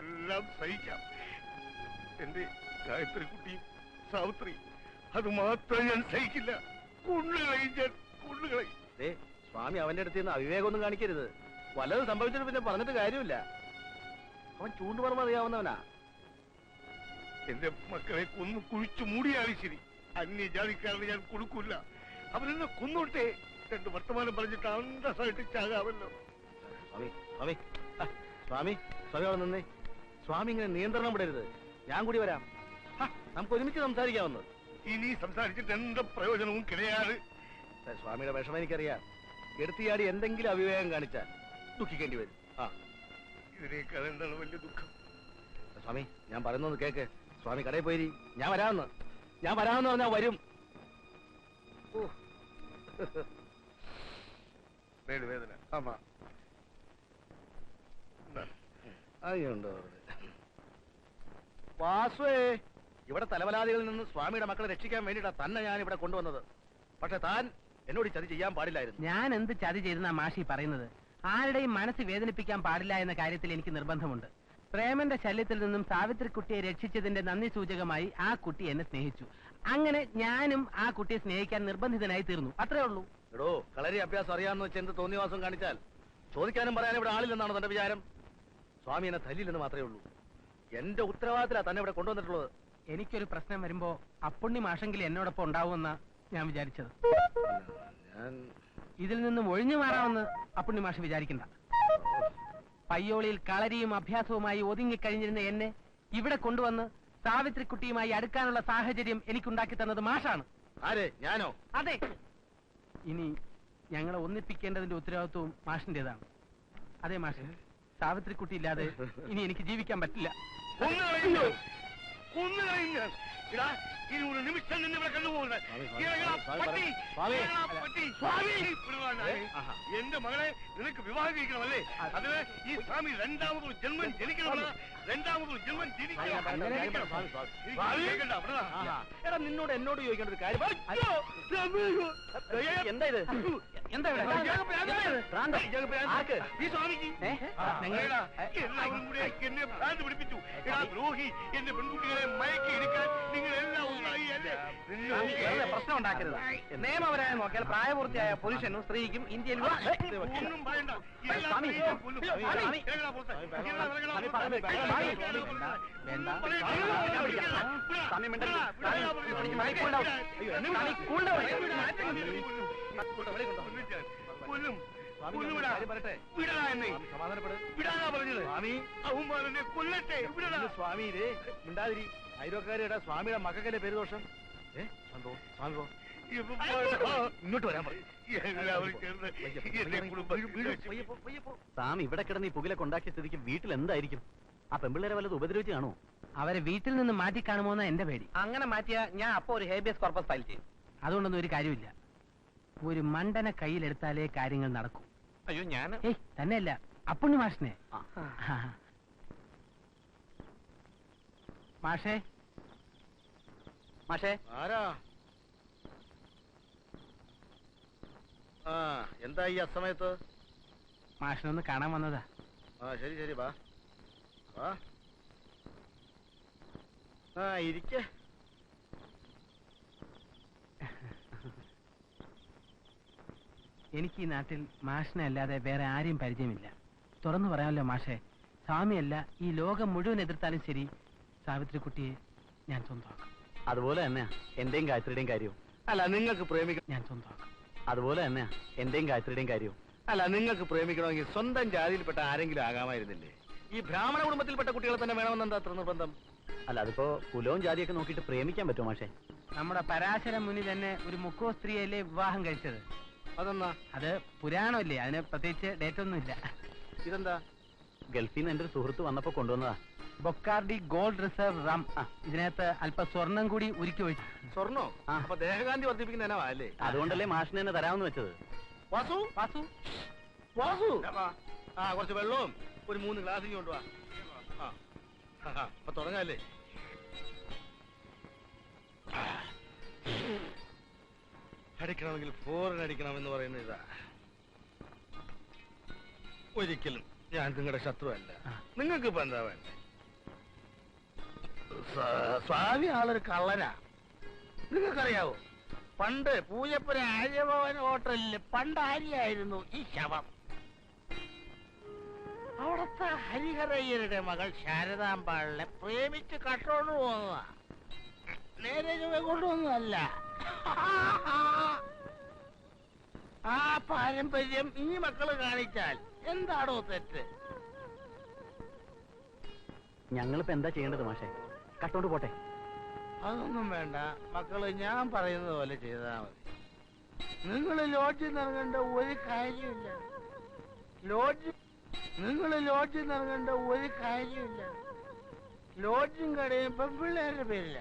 എല്ലാം സഹിക്കാം. എന്റെ ഗായത്രി കുട്ടിയും സാവിത്രി, അത് മാത്രം ഞാൻ സഹിക്കില്ല. കൊള്ളുകളയും ഞാൻ കൊള്ളുകളയും. സ്വാമി അവന്റെ അടുത്ത് നിന്ന് അവിവേകമൊന്നും കാണിക്കരുത്. വല്ലത് സംഭവിച്ചിട്ട് പിന്നെ പറഞ്ഞിട്ട് കാര്യമില്ല. അവൻ ചൂണ്ടുപറമ്പ് അറിയാവുന്നവനാ. എന്റെ മക്കളെ കൊന്നു കുഴിച്ചു മൂടിയാലും ശരി, അന്യജാതിക്കാരന് ഞാൻ കൊടുക്കൂല. അവരെന്നെ കൊന്നോട്ടെ. 2 വർത്തമാനം പറഞ്ഞിട്ട് അന്തസ്സായിട്ട് ചാകാമല്ലോ. സ്വാമി സ്വാമി സ്വാമി സ്വാമി അവിടെ നിന്നേ. സ്വാമി ഇങ്ങനെ നിയന്ത്രണം വിടരുത്. ഞാൻ കൂടി വരാം. നമുക്ക് ഒരുമിച്ച് സംസാരിക്കാവുന്നത്. ഇനി സംസാരിച്ചിട്ട് എന്താ പ്രയോജനവും കിടയാറ്. സ്വാമിയുടെ വിഷമം എനിക്കറിയാം. എടുത്തിയാടി എന്തെങ്കിലും അവിവേകം കാണിച്ചാൽ ദുഃഖിക്കേണ്ടി വരും. ഇതിനേക്കാൾ എന്താണ് വലിയ ദുഃഖം? സ്വാമി, ഞാൻ പറയുന്നത് കേക്ക്. സ്വാമി കടയിൽ പോയി. ഞാൻ വരാമെന്ന് പറഞ്ഞാൽ വരും. വേദന. ആമാ, അതുണ്ടോ വാസുവേ? ഇവിടെ തലവലാദികളിൽ നിന്ന് സ്വാമിയുടെ മക്കളെ രക്ഷിക്കാൻ വേണ്ടിയിട്ടാ തന്നെ ഞാൻ ഇവിടെ കൊണ്ടുവന്നത്. പക്ഷെ താൻ എന്നോട് ചതി ചെയ്യാൻ പാടില്ലായിരുന്നു. ഞാൻ എന്ത് ചതി ചെയ്തെന്നാ മാഷി പറയുന്നത്? ആരുടെയും മനസ്സ് വേദനിപ്പിക്കാൻ പാടില്ല എന്ന കാര്യത്തിൽ എനിക്ക് നിർബന്ധമുണ്ട്. പ്രേമന്റെ ശല്യത്തിൽ നിന്നും സാവിത്രിക്കുട്ടിയെ രക്ഷിച്ചതിന്റെ നന്ദി സൂചകമായി ആ കുട്ടി എന്നെ സ്നേഹിച്ചു. അങ്ങനെ ഞാനും ആ കുട്ടിയെ സ്നേഹിക്കാൻ നിർബന്ധിതനായി തീർന്നു. അത്രേ ഉള്ളൂ. എടോ, കളരി അഭ്യാസം അറിയാമെന്ന് വെച്ച് എന്ത് തോന്നിവാസം കാണിച്ചാൽ ചോദിക്കാനും പറയാനും ഇവിടെ ആളില്ലെന്നാണ് തന്റെ വിചാരം? സ്വാമി എന്നെ തല്ലില്ലെന്ന് മാത്രമേ ഉള്ളൂ. എന്റെ ഉത്തരവാദിത്തത്തിലാ തന്നെ ഇവിടെ കൊണ്ടുവന്നിട്ടുള്ളത്. എനിക്കൊരു പ്രശ്നം വരുമ്പോ അപ്പുണ്ണി മാഷെങ്കിലും എന്നോടൊപ്പം ഉണ്ടാവുമെന്നാ ഞാൻ വിചാരിച്ചത്. ഇതിൽ നിന്നും ഒഴിഞ്ഞു മാറാമെന്ന് അപ്പുണ്ണി മാഷ് വിചാരിക്കണ്ട. പയ്യോളിയിൽ കളരിയും അഭ്യാസവുമായി ഒതുങ്ങിക്കഴിഞ്ഞിരുന്ന എന്നെ ഇവിടെ കൊണ്ടുവന്ന് സാവിത്രിക്കുട്ടിയുമായി അടുക്കാനുള്ള സാഹചര്യം എനിക്കുണ്ടാക്കി തന്നത് മാഷാണ്. ആരെ? ഞാനോ? അതെ. ഇനി ഞങ്ങളെ ഒന്നിപ്പിക്കേണ്ടതിന്റെ ഉത്തരവാദിത്വവും മാഷിന്റേതാണ്. അതെ മാഷ്, സാവിത്രിക്കുട്ടി ഇല്ലാതെ ഇനി എനിക്ക് ജീവിക്കാൻ പറ്റില്ല. ഇനി ഒരു നിമിഷം നിന്നിവിടെ കണ്ടുപോകുന്നത് എന്റെ മകളെ നിനക്ക് വിവാഹം കഴിക്കണമല്ലേ? അതിന് ഈ സ്വാമി രണ്ടാമതൊരു ജന്മം ജനിക്കണമെന്ന്. രണ്ടാമതൊരു ജന്മം എടാ, നിന്നോട് എന്നോട് ചോദിക്കേണ്ട ഒരു കാര്യം. എന്താ ഇത്? എന്താ ഇവിടെ? ഈ സ്വാമിക്ക് എല്ലാവരും കൂടെ എന്നെ ഭ്രാന്ത് പിടിപ്പിച്ചു. ദ്രോഹി, എന്റെ പെൺകുട്ടികളെ മയക്കി എടുക്കാൻ നിങ്ങൾ എല്ലാം ഉണ്ടായി അല്ലേ? പ്രശ്നം ഉണ്ടാക്കരുത്. നിയമപരമായി നോക്കിയാൽ പ്രായപൂർത്തിയായ പുരുഷനും സ്ത്രീക്കും ഇന്ത്യയിൽ ഒന്നും പറയണ്ട. സ്വാമി ഇതേ മിണ്ടാതിരി. അയൽവക്കാരുടെ സ്വാമിയുടെ മക്കൾക്കല്ലേ പേരുദോഷം. സ്വാമി ഇങ്ങോട്ട് വരാൻ പറയും. സ്വാമി ഇവിടെ കിടന്ന് ഈ പുകലൊക്കെ ഉണ്ടാക്കിയ സ്ഥിതിക്ക് വീട്ടിൽ എന്തായിരിക്കും? ആ പെമ്പിള്ളേരെ വല്ലത് ഉപദ്രവിച്ച് കാണോ? അവരെ വീട്ടിൽ നിന്ന് മാറ്റി കാണുമോന്ന എന്റെ പേടി. അങ്ങനെ മാറ്റിയാ ഞാൻ അപ്പൊ ഒരു ഹേബിയസ് കോർപ്പസ് ഫയൽ ചെയ്യും. അതുകൊണ്ടൊന്നും ഒരു കാര്യമില്ല. ഒരു മണ്ടനെ കയ്യിലെടുത്താലേ കാര്യങ്ങൾ നടക്കൂ. അയ്യോ ഞാൻ ഏയ് തന്നെയല്ല, അപ്പുണ്ണി മാഷിനെ. മാഷേ മാഷേ ആരാ? എന്താ ഈ അസമയത്ത്? മാഷിനൊന്ന് കാണാൻ വന്നതാ. ശരി ശരി, വാ വാ. ഇരിക്കേ. എനിക്ക് ഈ നാട്ടിൽ മാഷിനെ അല്ലാതെ വേറെ ആരെയും പരിചയമില്ല. തുറന്നു പറയാമല്ലോ മാഷേ, സ്വാമിയല്ല ഈ ലോകം മുഴുവൻ എതിർത്താലും ശരി, സാവിത്രിക്കുട്ടിയെ ഞാൻ സ്വന്തമാക്കും. അതുപോലെ തന്നെയാ എന്റെയും ഗായത്രിയുടെയും കാര്യവും. അല്ല, നിങ്ങൾക്ക് പ്രേമിക്കണം. ഞാൻ സ്വന്തമാക്കും. അതുപോലെ തന്നെയാ എന്റെയും ഗായത്രിയുടെയും കാര്യവും. അല്ല, നിങ്ങൾക്ക് പ്രേമിക്കണമെങ്കിൽ സ്വന്തം ജാതിയിൽപ്പെട്ട ആരെങ്കിലും ആകാമായിരുന്നില്ലേ? ഈ ബ്രാഹ്മണ കുടുംബത്തിൽപ്പെട്ട കുട്ടികളെ തന്നെ വേണമെന്നെന്താ അത്ര നിർബന്ധം? അല്ല, അതിപ്പോ കുലവും ജാതിയൊക്കെ നോക്കിയിട്ട് പ്രേമിക്കാൻ പറ്റുമോ മാഷേ? നമ്മുടെ പരാശര മുനി തന്നെ ഒരു മുക്കോ സ്ത്രീയല്ലേ വിവാഹം കഴിച്ചത്. അതെന്നാ? അത് പുരാണമല്ലേ, അതിന് പ്രത്യേകിച്ച് ഡേറ്റ് ഒന്നുമില്ല. ഇതെന്താ? ഗൾഫിൽ നിന്ന് എന്റെ ഒരു സുഹൃത്ത് വന്നപ്പോ കൊണ്ടുവന്നതാ. ബൊക്കാർഡി ഗോൾഡ് റിസർവ് റം. ഇതിനകത്ത് അല്പം സ്വർണം കൂടി ഉരുക്കി ഒഴിച്ചു. സ്വർണ്ണോ? അപ്പൊ ദേഹകാന്തി വർദ്ധിപ്പിക്കുന്ന ഇനവാ അല്ലേ? അതുകൊണ്ടല്ലേ മാഷിനെ തന്നെ തരാമെന്ന് വെച്ചത്. വാസു വാസു വാസു, കുറച്ച് വെള്ളവും ഒരു 3 ഗ്ലാസ് കൊണ്ടുവാ. അപ്പൊ തുടങ്ങാല്ലേ? അടിക്കണമെങ്കിൽ ഫോറിൻ അടിക്കണം എന്ന് പറയുന്ന ഇതാ. ഒരിക്കലും ഞാൻ നിങ്ങളുടെ ശത്രുവല്ല. നിങ്ങൾക്ക് ഇപ്പൊ എന്താ വേണ്ട? സ്വാമി ആളൊരു കള്ളനാ. നിങ്ങൾക്കറിയാവോ, പണ്ട് പൂജപ്പുര ആര്യഭവൻ ഹോട്ടലില് പണ്ട് ആര്യായിരുന്നു ഈ ശവം. അവിടുത്തെ ഹരിഹരയ്യരുടെ മകൾ ശാരദാമ്പാളിനെ പ്രേമിച്ച് കട്ടോണ്ട് പോകുന്നതാ. നേരെ കൊണ്ടുവന്നതല്ല. ആ പാരമ്പര്യം ഈ മക്കള് കാണിച്ചാൽ എന്താണോ തെറ്റ്? ഞങ്ങളിപ്പോ എന്താ ചെയ്യേണ്ടത് മാഷേ? കട്ടോണ്ട് പോട്ടെ? അതൊന്നും വേണ്ട മക്കള്, ഞാൻ പറയുന്നത് പോലെ ചെയ്താൽ മതി. നിങ്ങൾ ലോഡ്ജിൽ നിറങ്ങേണ്ട ഒരു കാര്യമില്ല. ലോഡ്ജിൽ നിറങ്ങേണ്ട ഒരു കാര്യമില്ല. ലോഡ്ജും കടയും പെൺപിള്ളേരുടെ പേരില്ല.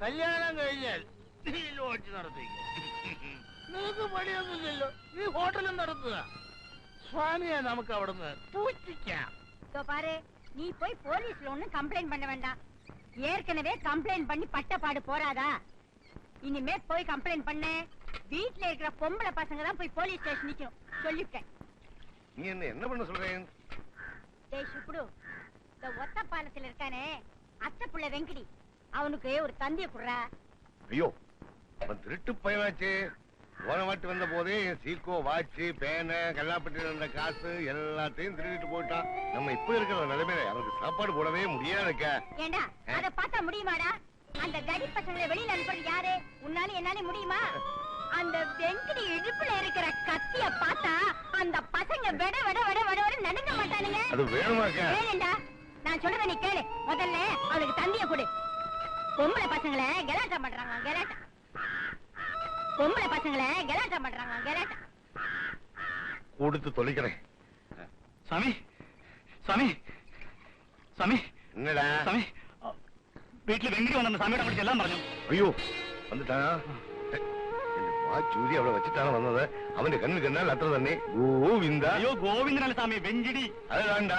കല്യാണം കഴിഞ്ഞാൽ നീ ലോഡ്ജ് നടത്തിക്കും. നിനക്ക് പണിയൊന്നുമില്ലല്ലോ, നീ ഹോട്ടലും നടത്തുക. സ്വാമിയെ നമുക്ക് അവിടുന്ന് പൂജിക്കാം. நீ போய் போலீஸ்ல ஒண்ணும் கம்ப்ளைண்ட் பண்ண வேண்டாம். ஏற்கனவே கம்ப்ளைண்ட் பண்ணி பட்டப்பாடு போறாதா? இனிமே போய் கம்ப்ளைண்ட் பண்ண வீட்டுல இருக்கிற பொம்பளை பசங்க தான் போய் போலீஸ் ஸ்டேஷன் நிக்கணும் சொல்லிட்டேன். நீ என்ன பண்ண சொல்றேன்? டேய் சுப்புடு, இந்த ஒத்த பாலத்துல இருக்கானே அத்தை புள்ள வெங்கடி, அவனுக்கு ஒரு தந்திய குடுறா. ஐயோ, அவன் திருட்டு பையனாச்சு. போன வாட்டி வந்த போதே என் சீக்கோ, வாட்சு, பேனை, கல்லாப்பட்டியில் இருந்த காசு எல்லாத்தையும் திருடிட்டு போயிட்டான். நம்ம இப்ப இருக்கிற நிலைமையில அவனுக்கு சாப்பாடு போடவே முடியாதுக்க. ஏண்டா அத பார்த்தா முடியுமாடா? அந்த கடி பசங்களை வெளியில அனுப்புறது யாரு? உன்னால என்னால முடியுமா? அந்த வெங்கடி இடுப்புல இருக்கிற கத்திய பார்த்தா அந்த பசங்க வெட வெட வெட வெட வெட நடுங்க மாட்டானுங்க. அது வேணுமாக்க? வேணும்டா, நான் சொல்றத நீ கேளு. முதல்ல அவளுக்கு தந்திய கொடு. பொம்பளை பசங்களை கலாட்டா பண்றாங்க, கலாட்டா. பொம்பளை பசங்களை கலாட்டா பண்றாங்க, கலாட்டா. கொடுத்து தொலைக்கிறேன். சாமி சாமி சாமி என்னடா? சாமி வீட்டுல வெங்கடி வந்த சாமியோட அப்படி எல்லாம் പറഞ്ഞു. ஐயோ வந்துட்டானா? ചൂരി അവിടെ വെച്ചിട്ടാണ് വന്നത്. അവന്റെ കണ്ണിൽ കണ്ടാൽ അത്ര തന്നെ ഗോവിന്ദ. അയ്യോ ഗോവിന്ദനല്ല സ്വാമി, വെഞ്ചിടി. അത് വേണ്ട.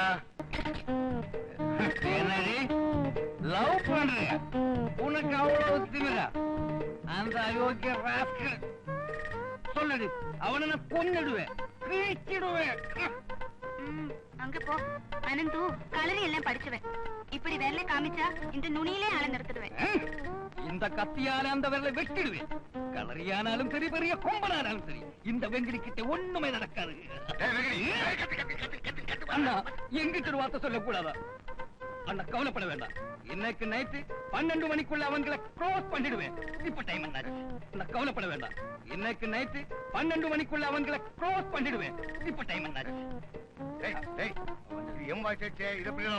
லவ் பண்றியா? உனக்கு அவ்வளவு திமிரா? அந்த அயோக்கிய ராஸ்கல் சொல்லு அவனை கொன்னிடுவேன் கிழிச்சிடுவேன் அங்க போ அனந்து களரி எல்லாம் படிச்சுவேன் இப்படி விரல காமிச்சா இந்த நுனியிலே ஆள நிறுத்திடுவேன் இந்த கத்தியால அந்த விரலை வெட்டிடுவேன் களரியானாலும் சரி பெரிய கொம்பனானாலும் சரி இந்த வெங்கடி கிட்ட ஒண்ணுமே நடக்காது அண்ணா எங்கிட்ட ஒரு வார்த்தை சொல்லக்கூடாதா அண்ணா கவலைப்பட வேண்டாம் இன்னைக்கு நைட்டு 12 மணிக்குள்ள அவங்களை க்ளோஸ் பண்ணிடுவேன் இப்ப டைம் என்னாச்சு அண்ணா கவலைப்பட வேண்டாம் இன்னைக்கு நைட்டு 12 மணிக்குள்ள அவங்களை க்ளோஸ் பண்ணிடுவேன் இப்ப டைம் என்னாச்சு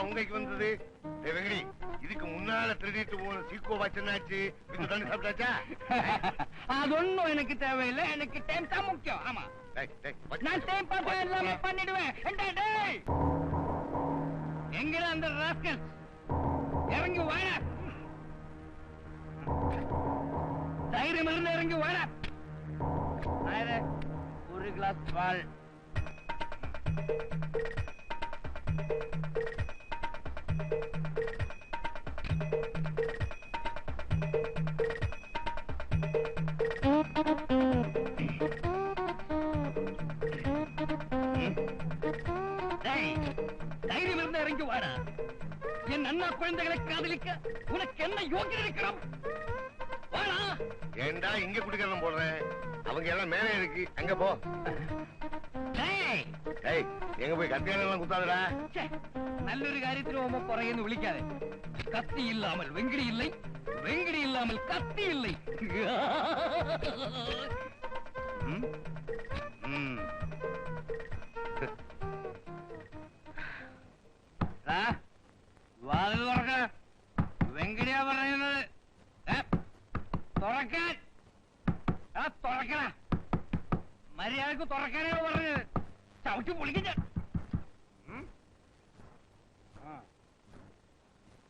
உங்களுக்கு வந்தது வெங்கடி இதுக்கு முன்னால திருடிட்டு போன சீக்கோ வாட்சாச்சு சாப்பிட்டாச்சா அது ஒண்ணும் எனக்கு தேவையில்லை எனக்கு டைம் தான் முக்கியம் ஆமா நான் டைம் பார்த்து எல்லாமே பண்ணிடுவேன் எங்கடா அந்த ராஸ்கல் இறங்கி வாழ தைரியம் இருந்து இறங்கி வாழ ஒரு கிளாஸ் பால் தைரியம் இருந்து இறங்கி வாடா என் அண்ணா குழந்தைகளை காதலிக்க உனக்கு என்ன யோகியம் இருக்கிறோம் வாடா ஏண்டா இங்க குடிக்கிறதும் போடுறேன் அவங்க எல்லாம் மேலே இருக்கு அங்க போ எங்க போய் கத்தியால எல்லாம் குத்தாதடா நல்லொரு காரியத்தில் உம குறையன்னு விழிக்காதே கத்தி இல்லாமல் வெங்கடி இல்லை வெங்கடி இல்லாமல் கத்தி இல்லை വാതിൽ തുറക്ക വെങ്കടിയാ പറയുന്നത് തുറക്കാൻ തുറക്കണ മര്യാദക്ക് തുറക്കാനാണ് പറഞ്ഞത് ചവിട്ടി പൊളിക്ക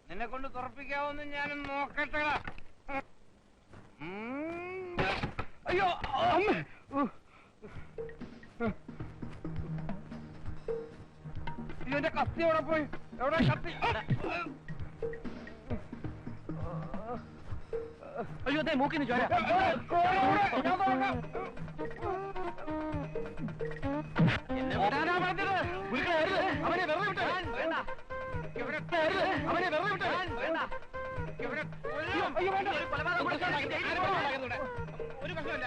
നിന്നെ കൊണ്ട് തുറപ്പിക്കാവോന്ന് ഞാനും നോക്കട്ടെ അയ്യോ അമ്മ എന്റെ കത്തി എവിടെ പോയി എവിടെ കത്തി അയ്യോ അതെ മൂക്കിന് ചോര അവനെ വെറുതെ വിട്ടേ അവനെ വെറുതെ വിട്ടേ അയ്യോ വേണ്ട ഒരു പ്രശ്നമില്ല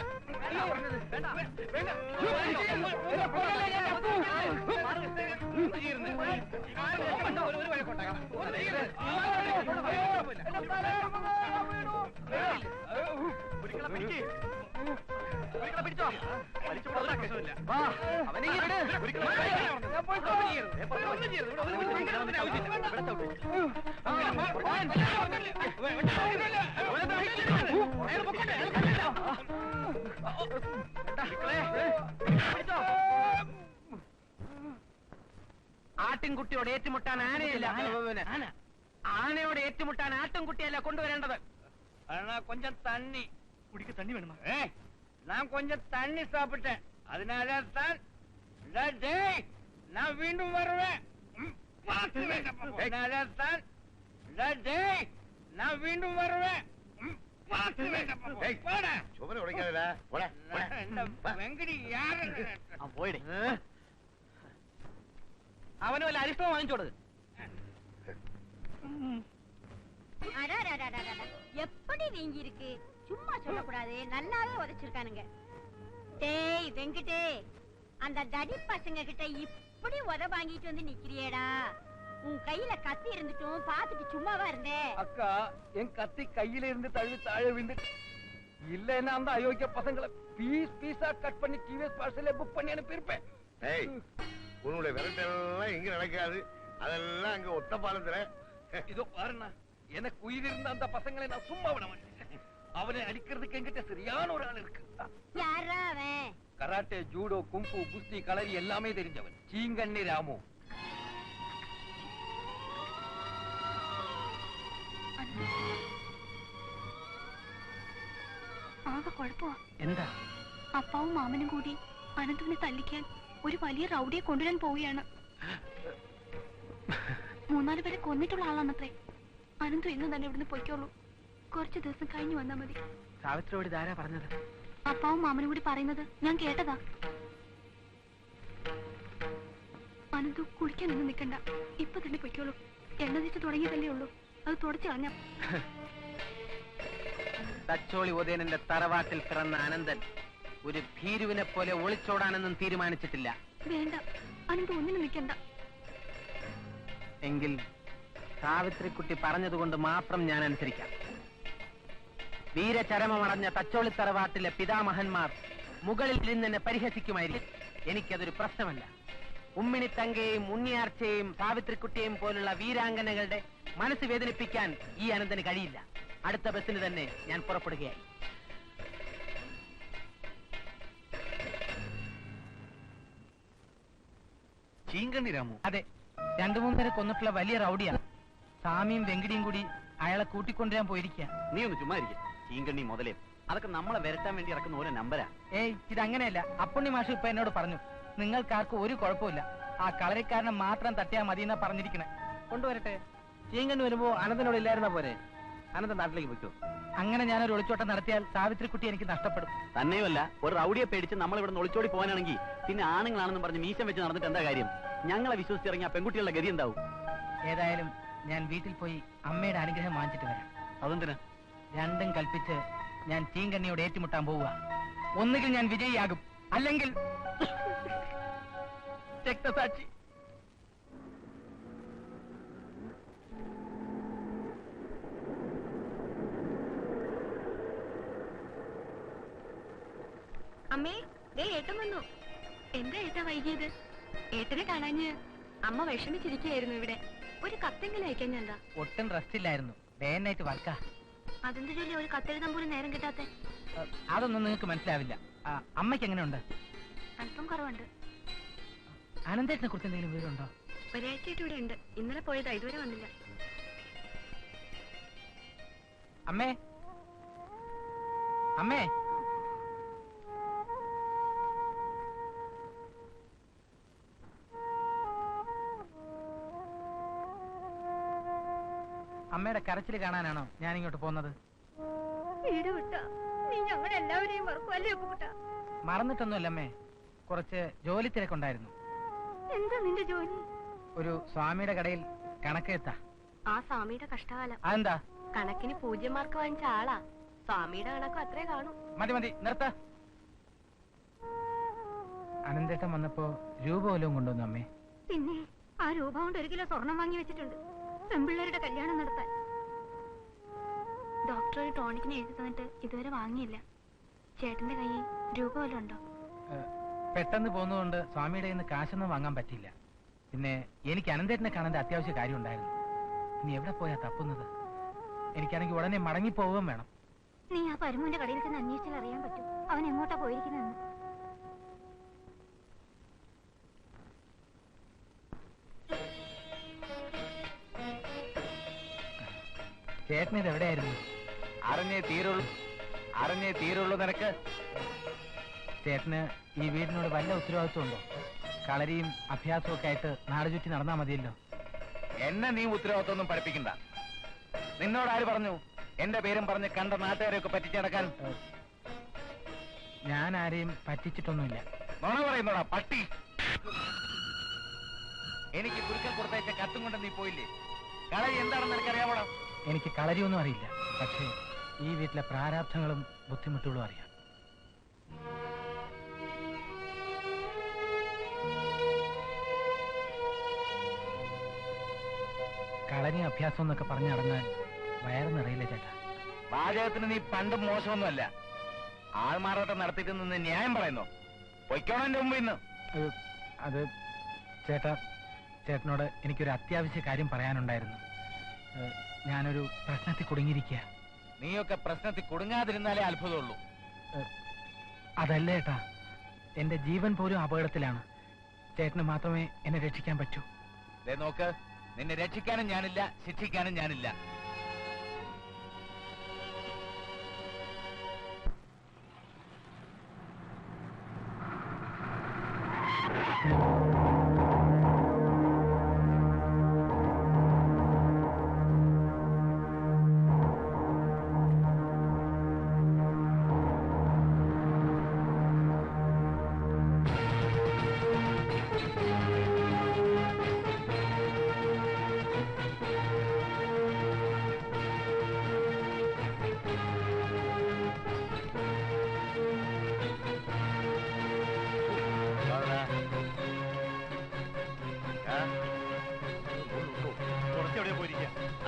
പിടിച്ചോ ആട്ടിൻകുട്ടിയോട് ഏറ്റുമുട്ടാൻ ആനയല്ല ആനയോട് ഏറ്റുമുട്ടാൻ ആട്ടിൻകുട്ടിയല്ല കൊണ്ടുവരേണ്ടത് கொஞ்சம் தண்ணி കുടിക്ക് തണ്ണി വേണമാ நான் கொஞ்சம் தண்ணி சாப்பிட்டேன் அதனாலதான் நான் மீண்டும் வருவேன் அதனாலதான் நான் மீண்டும் வருவேன் வெங்கடி யாரு പോയിടേ അവന് വല്ല അരിഷ്ടം വാങ്ങിച്ചോട് எப்படி நீங்கி இருக்கு சும்மா சொல்லக்கூடாது நல்லாவே உதைச்சிருக்கானுங்க டேய் வெங்கடே அந்த தடி பசங்க கிட்ட இப்படி உத வாங்கிட்டு வந்து நிக்கிறியேடா உன் கையில கத்தி இருந்துட்டும் பாத்துட்டு சும்மாவா இருந்தே அக்கா என் கத்தி கையில இருந்து தள்ளி தாழ விழுந்து இல்லன்னா அந்த அயோக்கிய பசங்களை பீஸ் பீஸா கட் பண்ணி டிவிஎஸ் பார்சல்ல புக் பண்ணி அனுப்பியிருப்பேன் உன்னுடைய விரட்டெல்லாம் இங்க நடக்காது அதெல்லாம் அங்க ஒத்த பாலத்துல இதோ பாருண்ணா எனக்கு உயிர் இருந்த அந்த பசங்களை நான் சும்மா விட மாட்டேன் அவனை அடிக்கிறதுக்கு என்கிட்ட சரியான ஒரு ஆள் இருக்கு யாரா அவன் கராட்டே ஜூடோ கும்பு குஸ்தி களரி எல்லாமே தெரிஞ்சவன் சீங்கண்ணி ராமு ആകെ കുഴപ്പമാ എന്താ അപ്പാവും മാമനും കൂടി അനന്തുവിനെ തല്ലിക്കാൻ ഒരു വലിയ റൗഡിയെ കൊണ്ടുവരാൻ പോവുകയാണ് 3-4 പേരെ കൊന്നിട്ടുള്ള ആളാണത്രേ അനന്തു ഇന്ന് തന്നെ ഇവിടുന്ന് പൊയ്ക്കോളൂ കുറച്ച് ദിവസം കഴിഞ്ഞു വന്നാ മതി സാവിത്രിയോട് ഇതാരാ പറഞ്ഞത് അപ്പാവും മാമനും കൂടി പറയുന്നത് ഞാൻ കേട്ടതാ. അനന്തു കുളിക്കാനൊന്നും നിൽക്കണ്ട, ഇപ്പൊ തന്നെ പൊയ്ക്കോളൂ. എണ്ണ തേച്ച് തുടങ്ങിയതല്ലേ ഉള്ളൂ, അത് തുടച്ചു കളഞ്ഞ. തച്ചോളി ഉദയനന്റെ തറവാട്ടിൽ പിറന്ന അനന്തൻ ഒരു ഭീരുവിനെ പോലെ ഒളിച്ചോടാനൊന്നും തീരുമാനിച്ചിട്ടില്ല. വേണ്ട, അനന്തു ഒന്നിനും നിൽക്കണ്ട. എങ്കിൽ സാവിത്രിക്കുട്ടി പറഞ്ഞതുകൊണ്ട് മാത്രം ഞാൻ അനുസരിക്കാം. വീരചരമമടഞ്ഞ തച്ചോളി തറവാട്ടിലെ പിതാമഹന്മാർ മുകളിൽ നിന്ന് പരിഹസിക്കുമായിരിക്കും. എനിക്കതൊരു പ്രശ്നമല്ല. ഉമ്മിണിത്തങ്കയെയും ഉണ്ണിയാർച്ചയെയും സാവിത്രിക്കുട്ടിയെയും പോലുള്ള വീരാംഗനകളുടെ മനസ്സ് വേദനിപ്പിക്കാൻ ഈ അനന്തന് കഴിയില്ല. അടുത്ത ബസ്സിന് തന്നെ ഞാൻ പുറപ്പെടുകയായി. ചീങ്കണ്ണി രാമു? അതെ, 2-3 പേരെ കൊന്നിട്ടുള്ള വലിയ റൗഡിയാണ്. സാമിയും വെങ്കിടിയും കൂടി അയാളെ കൂട്ടിക്കൊണ്ടുവരാൻ പോയിരിക്കുക. നീ ഒന്ന് ചുമ്മാ ഇരിക്കുക. ചീങ്കണ്ണി മുതലേ അതൊക്കെ നമ്മളെ വരട്ടാൻ വേണ്ടി ഇറക്കുന്ന ഓരോ നമ്പരാ. ഏയ്, ഇതങ്ങനെയല്ല. അപ്പുണ്ണി മാഷ് ഇപ്പൊ എന്നോട് പറഞ്ഞു, നിങ്ങൾക്കാർക്കും ഒരു കുഴപ്പമില്ല, ആ കളരിക്കാരനെ മാത്രം തട്ടിയാ മതി എന്നാ പറഞ്ഞിരിക്കണേ. കൊണ്ടുവരട്ടെ. ചീങ്കണ്ണി വരുമ്പോ അനന്തനോട് ഇല്ലായിരുന്ന പോരെ? അനന്തൻ നാട്ടിലേക്ക് പോയിക്കോ. അങ്ങനെ ഞാനൊരു ഒളിച്ചോട്ടം നടത്തിയാൽ സാവിത്രിക്കുട്ടി എനിക്ക് നഷ്ടപ്പെടും. തന്നെയുമല്ല, ഒരു റൗഡിയെ പേടിച്ച് നമ്മൾ ഇവിടെ ഒളിച്ചോടി പോകാനാണെങ്കിൽ പിന്നെ ആണുങ്ങളാണെന്ന് പറഞ്ഞ് മീശം വെച്ച് നടന്നിട്ട് എന്താ കാര്യം? ഞങ്ങളെ വിശ്വസിച്ചിറങ്ങിയ പെൺകുട്ടികളുടെ ഗതി എന്താവും? ഏതായാലും ഞാൻ വീട്ടിൽ പോയി അമ്മയുടെ അനുഗ്രഹം വാങ്ങിച്ചിട്ട് വരാം. അതെന്തിനാ? രണ്ടും കൽപ്പിച്ച് ഞാൻ ചീങ്കണ്ണിയോട് ഏറ്റുമുട്ടാൻ പോവുക. ഒന്നുകിൽ ഞാൻ വിജയിയാകും, അല്ലെങ്കിൽ രക്തസാക്ഷി. അമ്മേ, ദേ ഏട്ടൻ വന്നു. എന്താ ഏട്ടാ വൈകിയത്? ഏട്ടനെ കാണാഞ്ഞ് അമ്മ വിഷമിച്ചിരിക്കുകയായിരുന്നു. ഇവിടെ ഒരു കത്തെങ്കിലും അയക്കാൻ ഞാൻ എന്താ? ഒട്ടും റെസ്റ്റ് ഇല്ലായിരുന്നു. ഡേ ആൻഡ് നൈറ്റ് വർക്കാ. അതെന്ത് ജോലി ഒരു കത്തെഴുതാൻ പോലും നേരം കിട്ടാത്തെ? അതൊന്നും നിങ്ങൾക്ക് മനസ്സിലാവില്ല. അമ്മയ്ക്ക് എങ്ങനെയുണ്ട്? അല്പം കുറവുണ്ട്. അനന്തേട്ടനെ കുറിച്ച് എന്തെങ്കിലും വിവരമുണ്ടോ? ഒരാഴ്ചയായിട്ട് ഇവിടെ ഉണ്ട്. ഇന്നലെ പോയതാ, ഇതുവരെ വന്നില്ല. അമ്മേ, അമ്മേ, അമ്മയുടെ കരച്ചിൽ കാണാനാണോ ഞാൻ ഇങ്ങോട്ട് പോകുന്നത്? വീട് വിട്ടാ നീ ഞങ്ങളെല്ലാവരെയും മറക്കുമല്ലേ കൂട്ടാ? മറന്നിട്ടൊന്നുമല്ല അമ്മേ, കുറച്ച് ജോലി തിരക്കുണ്ടായിരുന്നു. എന്താ നിന്റെ ജോലി? ഒരു സ്വാമിയുടെ കടയിൽ കണക്കെഴുത്താ. ആ സ്വാമിയുടെ കഷ്ടകാലം. അതെന്താ? കണക്കിന് 0 മാർക്ക് വാങ്ങിച്ച ആളാ. സ്വാമിയുടെ കണക്കും അത്രേ കാണും. മതി മതി, നിർത്ത. അനന്തേട്ടൻ വന്നപ്പോ രൂപ വല്ലതും കൊണ്ടുവന്നു അമ്മേ? പിന്നെ ആ രൂപ കൊണ്ട് 1 കിലോ സ്വർണം വാങ്ങി വെച്ചിട്ടുണ്ട്, പെൺപിള്ളേരുടെ കല്യാണം നടത്താൻ. ഡോക്ടർ ഒരു ടോണിക്കിന് എഴുതി തന്നിട്ട് ഇതുവരെ വാങ്ങിയില്ല. ചേട്ടന്റെ കയ്യിൽ രൂപ വല്ലതും ഉണ്ടോ? പെട്ടെന്ന് പോകുന്നതുകൊണ്ട് സ്വാമിയുടെ കയ്യിൽ നിന്ന് കാശൊന്നും വാങ്ങാൻ പറ്റില്ല. പിന്നെ എനിക്ക് അനന്തേട്ടനെ കാണേണ്ട അത്യാവശ്യ കാര്യം ഉണ്ടായിരുന്നു. ഇനി എവിടെ പോയാ തപ്പുന്നത്? എനിക്കാണെങ്കിൽ ഉടനെ മടങ്ങിപ്പോവുകയും വേണം. നീ ആ പരമുവിന്റെ കടയിൽ ചെന്ന് അന്വേഷിച്ചാൽ അറിയാൻ പറ്റും അവൻ എങ്ങോട്ടാ പോയിരിക്കുന്നതെന്ന്. ചേട്ടനിത് എവിടെയായിരുന്നു? അറിഞ്ഞേ തീരുള്ളൂ നിനക്ക്. ചേട്ടന് ഈ വീടിനോട് വല്ല ഉത്തരവാദിത്വം ഉണ്ടോ? കളരിയും അഭ്യാസവും ഒക്കെ ആയിട്ട് നാട് ചുറ്റി നടന്നാ മതിയല്ലോ. എന്നെ നീ ഉത്തരവാദിത്വം ഒന്നും പഠിപ്പിക്കണ്ട. നിന്നോട് ആര് പറഞ്ഞു എന്റെ പേരും പറഞ്ഞ് കണ്ട നാട്ടുകാരെയൊക്കെ പറ്റിച്ചടക്കാൻ? ഞാൻ ആരെയും പറ്റിച്ചിട്ടൊന്നുമില്ല. നുണ പറയുന്നോടാ പട്ടി. എനിക്ക് കുരുക്കൽ കൊടുത്തയച്ച കത്തും കൊണ്ട് നീ പോയില്ലേ? കളരി എന്താണെന്ന് എനിക്കറിയാമോടാ? എനിക്ക് കളരിയൊന്നും അറിയില്ല, പക്ഷേ ഈ വീട്ടിലെ പ്രാരാബ്ധങ്ങളും ബുദ്ധിമുട്ടുകളും അറിയാം. കളരി അഭ്യാസം എന്നൊക്കെ പറഞ്ഞു നടന്നാൽ വയറ് നിറയില്ല ചേട്ടാ. പാചകത്തിന് നീ പണ്ടും മോശമൊന്നുമല്ല. ആൾമാറാട്ടം നടത്തിയിട്ട് നിന്ന് ന്യായം പറയുന്നോ? പൊയ്ക്കോണം എന്റെ മുമ്പിൽ നിന്ന്. അത് ചേട്ടനോട് എനിക്കൊരു അത്യാവശ്യ കാര്യം പറയാനുണ്ടായിരുന്നു. ഞാനൊരു പ്രശ്നത്തിൽ കുടുങ്ങിയിരിക്കുക. നീയൊക്കെ പ്രശ്നത്തിൽ കുടുങ്ങാതിരുന്നാലേ അത്ഭുതമുള്ളൂ. അതല്ല ചേട്ടാ, എന്റെ ജീവൻ പോലും അപകടത്തിലാണ്. ചേട്ടന് മാത്രമേ എന്നെ രക്ഷിക്കാൻ പറ്റൂ. നോക്ക്, നിന്നെ രക്ഷിക്കാനും ഞാനില്ല, ശിക്ഷിക്കാനും ഞാനില്ല.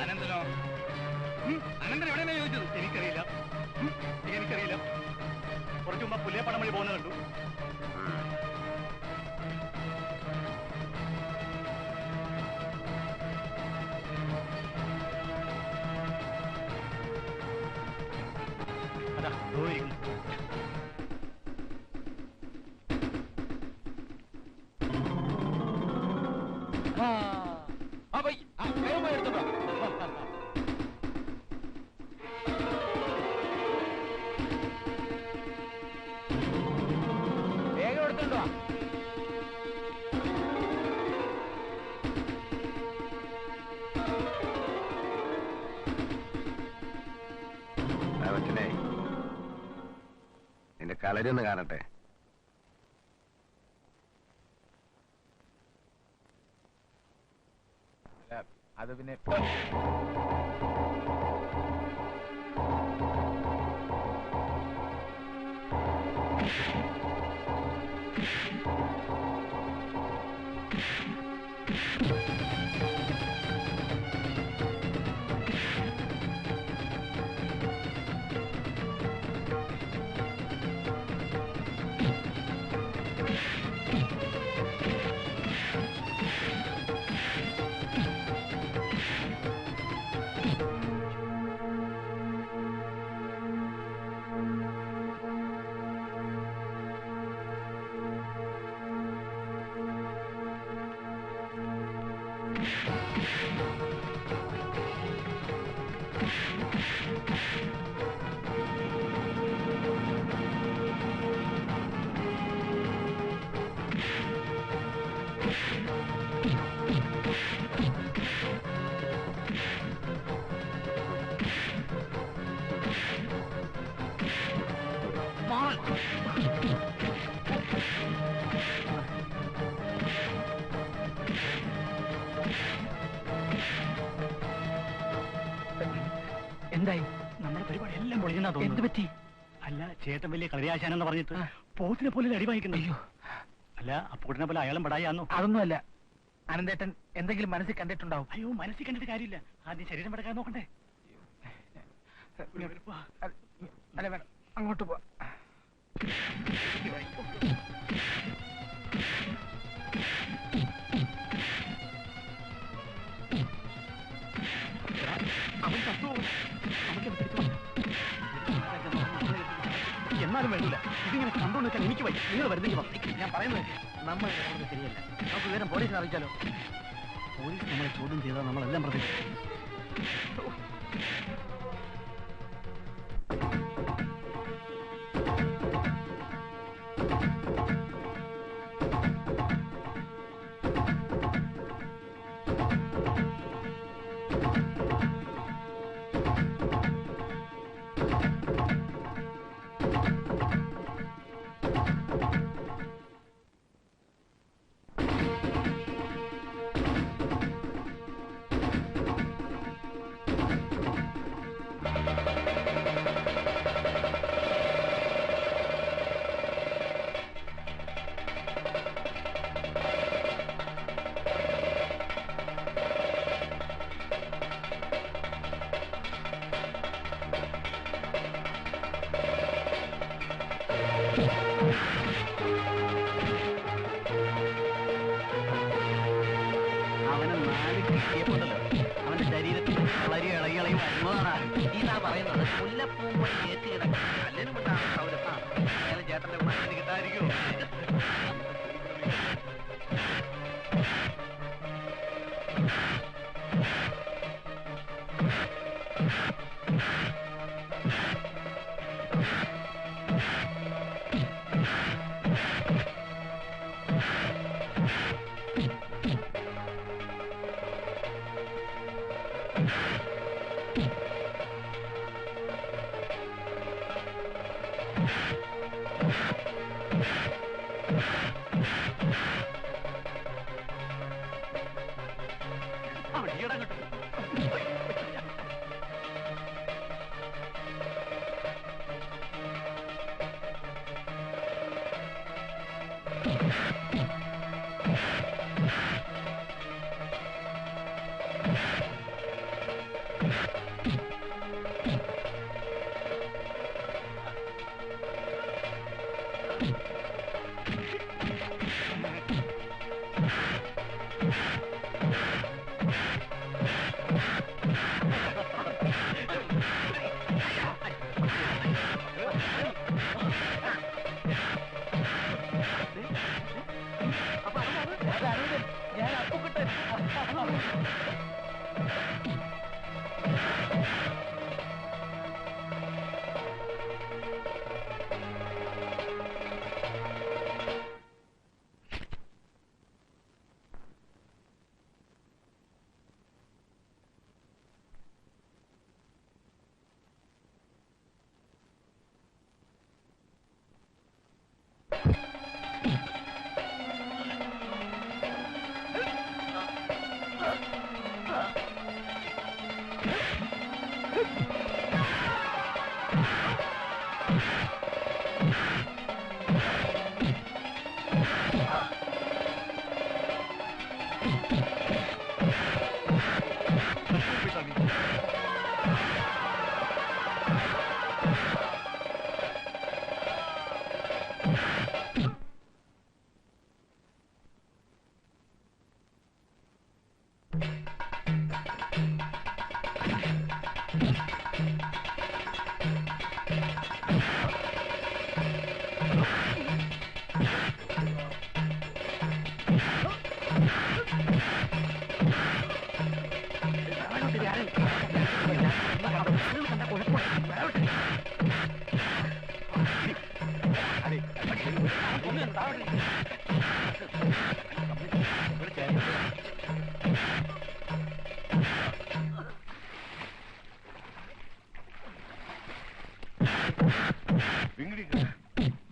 അനന്തനോ? അനന്തൻ എവിടെയാണ് ചോദിച്ചത്? എനിക്കറിയില്ല. എനിക്കറിയില്ല. കുറച്ചു മുമ്പ് പുല്ലേപ്പടം വഴി പോകുന്നത് കണ്ടു. അതാ പോയിരിക്കുന്നു. വേഗം എടുത്തോണ്ടോ. കൊച്ചനെ നിന്റെ കളരി ഒന്ന് കാണട്ടെ. അത് പിന്നെ എന്തായി? നമ്മുടെ പരിപാടി എല്ലാം പൊളിഞ്ഞാ തോന്നുന്നു. എന്ത് പറ്റി? അല്ല, ചേട്ടൻ വലിയ കളരിയാശാനെന്ന് പറഞ്ഞിട്ട് പോത്തിനെ പോലെ അടി വാങ്ങിക്കുന്നു. അയ്യോ, അല്ല അപ്പൂട്ടിനെ പോലെ അയാളും പടായാന്നോ? അതൊന്നുമല്ല. അനന്തേട്ടൻ എന്തെങ്കിലും മനസ്സിൽ കണ്ടിട്ടുണ്ടാവും. അയ്യോ, മനസ്സിൽ കണ്ടിട്ട് കാര്യമില്ല. ആദ്യം ശരീരം പടക്കാൻ നോക്കണ്ടേ? അല്ല വേണം, അങ്ങോട്ട് പോ. എന്നാലും വേണ്ടില്ല, ഇതിങ്ങനെ കണ്ടു നിൽക്കാൻ എനിക്ക് വയ്യ. നിങ്ങൾ വരുന്നെങ്കിൽ ഞാൻ പറയുന്നത് നമ്മൾ ശരിയല്ല. നമുക്ക് വിവരം പോലീസിനെ അറിയിച്ചാലോ? പോലീസ് നമ്മളെ ചോദ്യം ചെയ്താൽ നമ്മളെല്ലാം പ്രതീക്ഷിക്കും. അവനെ നാല് കിട്ടിയപ്പോണ്ടല്ലോ അവന്റെ ശരീരത്തിൽ വളരെ ഇളകിളയും വരുന്നതാണ്. ഇതാ പറയുന്നത് മുല്ലപ്പൂമ്പോൾ ഏറ്റ് കിടക്കുന്ന നല്ലൊരു ചേട്ടന്റെ മനസ്സിന് കിട്ടാതിരിക്കുമോ? ഞാൻ അപ്പുക്കുട്ടൻ.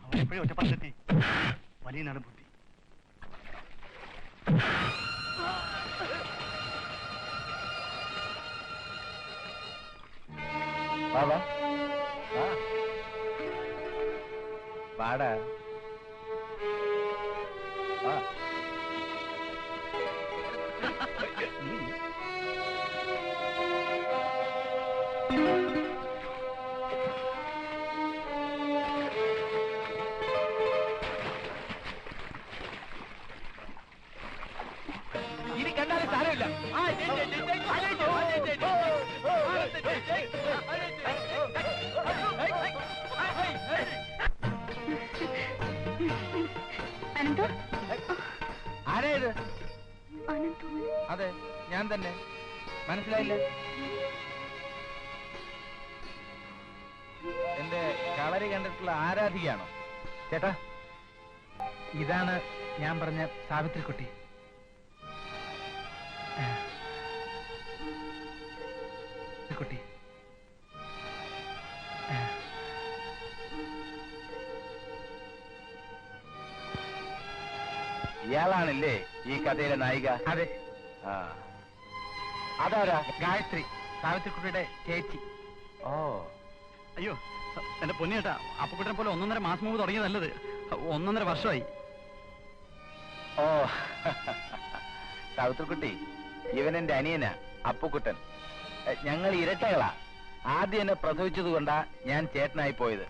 അവനെപ്പോഴും ഒറ്റപ്പാടെത്തി വലിയ നാട് ബുദ്ധി. വാടാ. ഇനി കണ്ടാലും സാരമില്ല. അനന്തോ, ആരാ ഇത്? അനന്തോ. അതെ, ഞാൻ തന്നെ. മനസ്സിലായില്ല? എന്റെ കളരി കണ്ടിട്ടുള്ള ആരാധികയാണോ? ചേട്ടാ, ഇതാണ് ഞാൻ പറഞ്ഞ സാവിത്രിക്കുട്ടി. കുട്ടി, ഇയാളാണല്ലേ ഈ കഥയിലെ നായിക? അതെ. അതാരാ? ഗായത്രി, സാവിത്രിക്കുട്ടിയുടെ ചേച്ചി. ഓ, അയ്യോ എന്റെ പൊന്നിയേട്ടാ, അപ്പുക്കുട്ടനെ പോലെ 1.5 മാസം മുമ്പ് തുടങ്ങിയ നല്ലത്. 1.5 വർഷമായി. ഓ സാവിത്രിക്കുട്ടി, ഇവൻ എന്റെ അനിയനാ അപ്പുക്കുട്ടൻ. ഞങ്ങൾ ഇരട്ടകളാ. ആദ്യം എന്നെ പ്രസവിച്ചത് കൊണ്ടാ ഞാൻ ചേട്ടനായി പോയത്.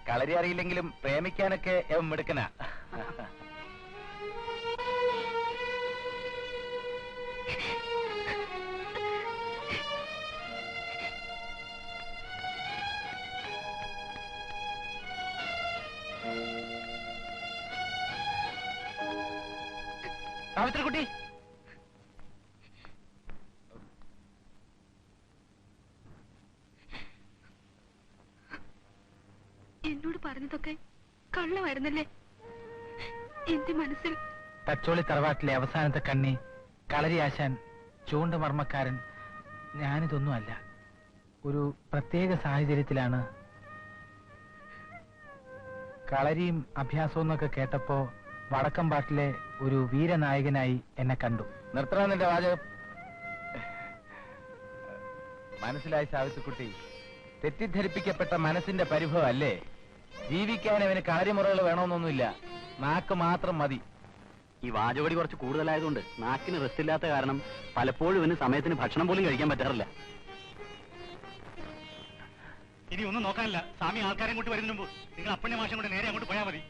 കളരി അറിയില്ലെങ്കിലും പ്രേമിക്കാനൊക്കെ അവൻ മിടുക്കനാ. സാവിത്രിക്കുട്ടി, എന്നോട് പറഞ്ഞതൊക്കെ കള്ളമായിരുന്നല്ലേ? എന്റെ മനസ്സിൽ തച്ചോളി തറവാട്ടിലെ അവസാനത്തെ കണ്ണി, കളരി ആശാൻ, ചൂണ്ടുമർമ്മക്കാരൻ, ഞാനിതൊന്നുമല്ല. ഒരു പ്രത്യേക സാഹചര്യത്തിലാണ് കളരിയും അഭ്യാസവും എന്നൊക്കെ കേട്ടപ്പോ വടക്കമ്പാട്ടിലെ ഒരു വീരനായകനായി എന്നെ കണ്ടു. നിർത്തണം നിന്റെ വാചകം. മനസ്സിലായി സാവിത്രിക്കുട്ടി, തെറ്റിദ്ധരിപ്പിക്കപ്പെട്ട മനസ്സിന്റെ പരിഭവം അല്ലേ? ജീവിക്കാൻ അവന് കളരിമുറകൾ വേണമെന്നൊന്നുമില്ല, നാക്ക് മാത്രം മതി. ഈ വാചകടി കുറച്ച് കൂടുതലായതുകൊണ്ട് നാക്കിന് റെസ്റ്റ് ഇല്ലാത്ത കാരണം പലപ്പോഴും ഇവന് സമയത്തിന് ഭക്ഷണം പോലും കഴിക്കാൻ പറ്റാറില്ല. ഇനി ഒന്നും നോക്കാനില്ല. സ്വാമി ആൾക്കാരെ കൊണ്ട് വരുന്നതിന് മുമ്പ് നിങ്ങൾ അപ്പണ്യ മാഷം കൊണ്ട് നേരെ അങ്ങോട്ട് പോയാൽ മതി.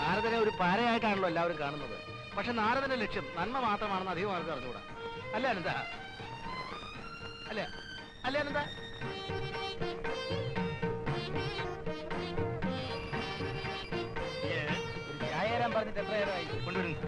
നാരദനെ ഒരു പാരയായിട്ടാണല്ലോ എല്ലാവരും കാണുന്നത്. പക്ഷെ നാരദന്റെ ലക്ഷ്യം നന്മ മാത്രമാണെന്ന് അധികം ആൾക്കാർ അറിഞ്ഞുകൂടാ. അല്ലേ അനന്ത? അല്ലേ അല്ലേ അനന്ത? ചായ തരാൻ പറഞ്ഞിട്ട് എത്ര നേരമായി? കൊണ്ടുവരുന്നു.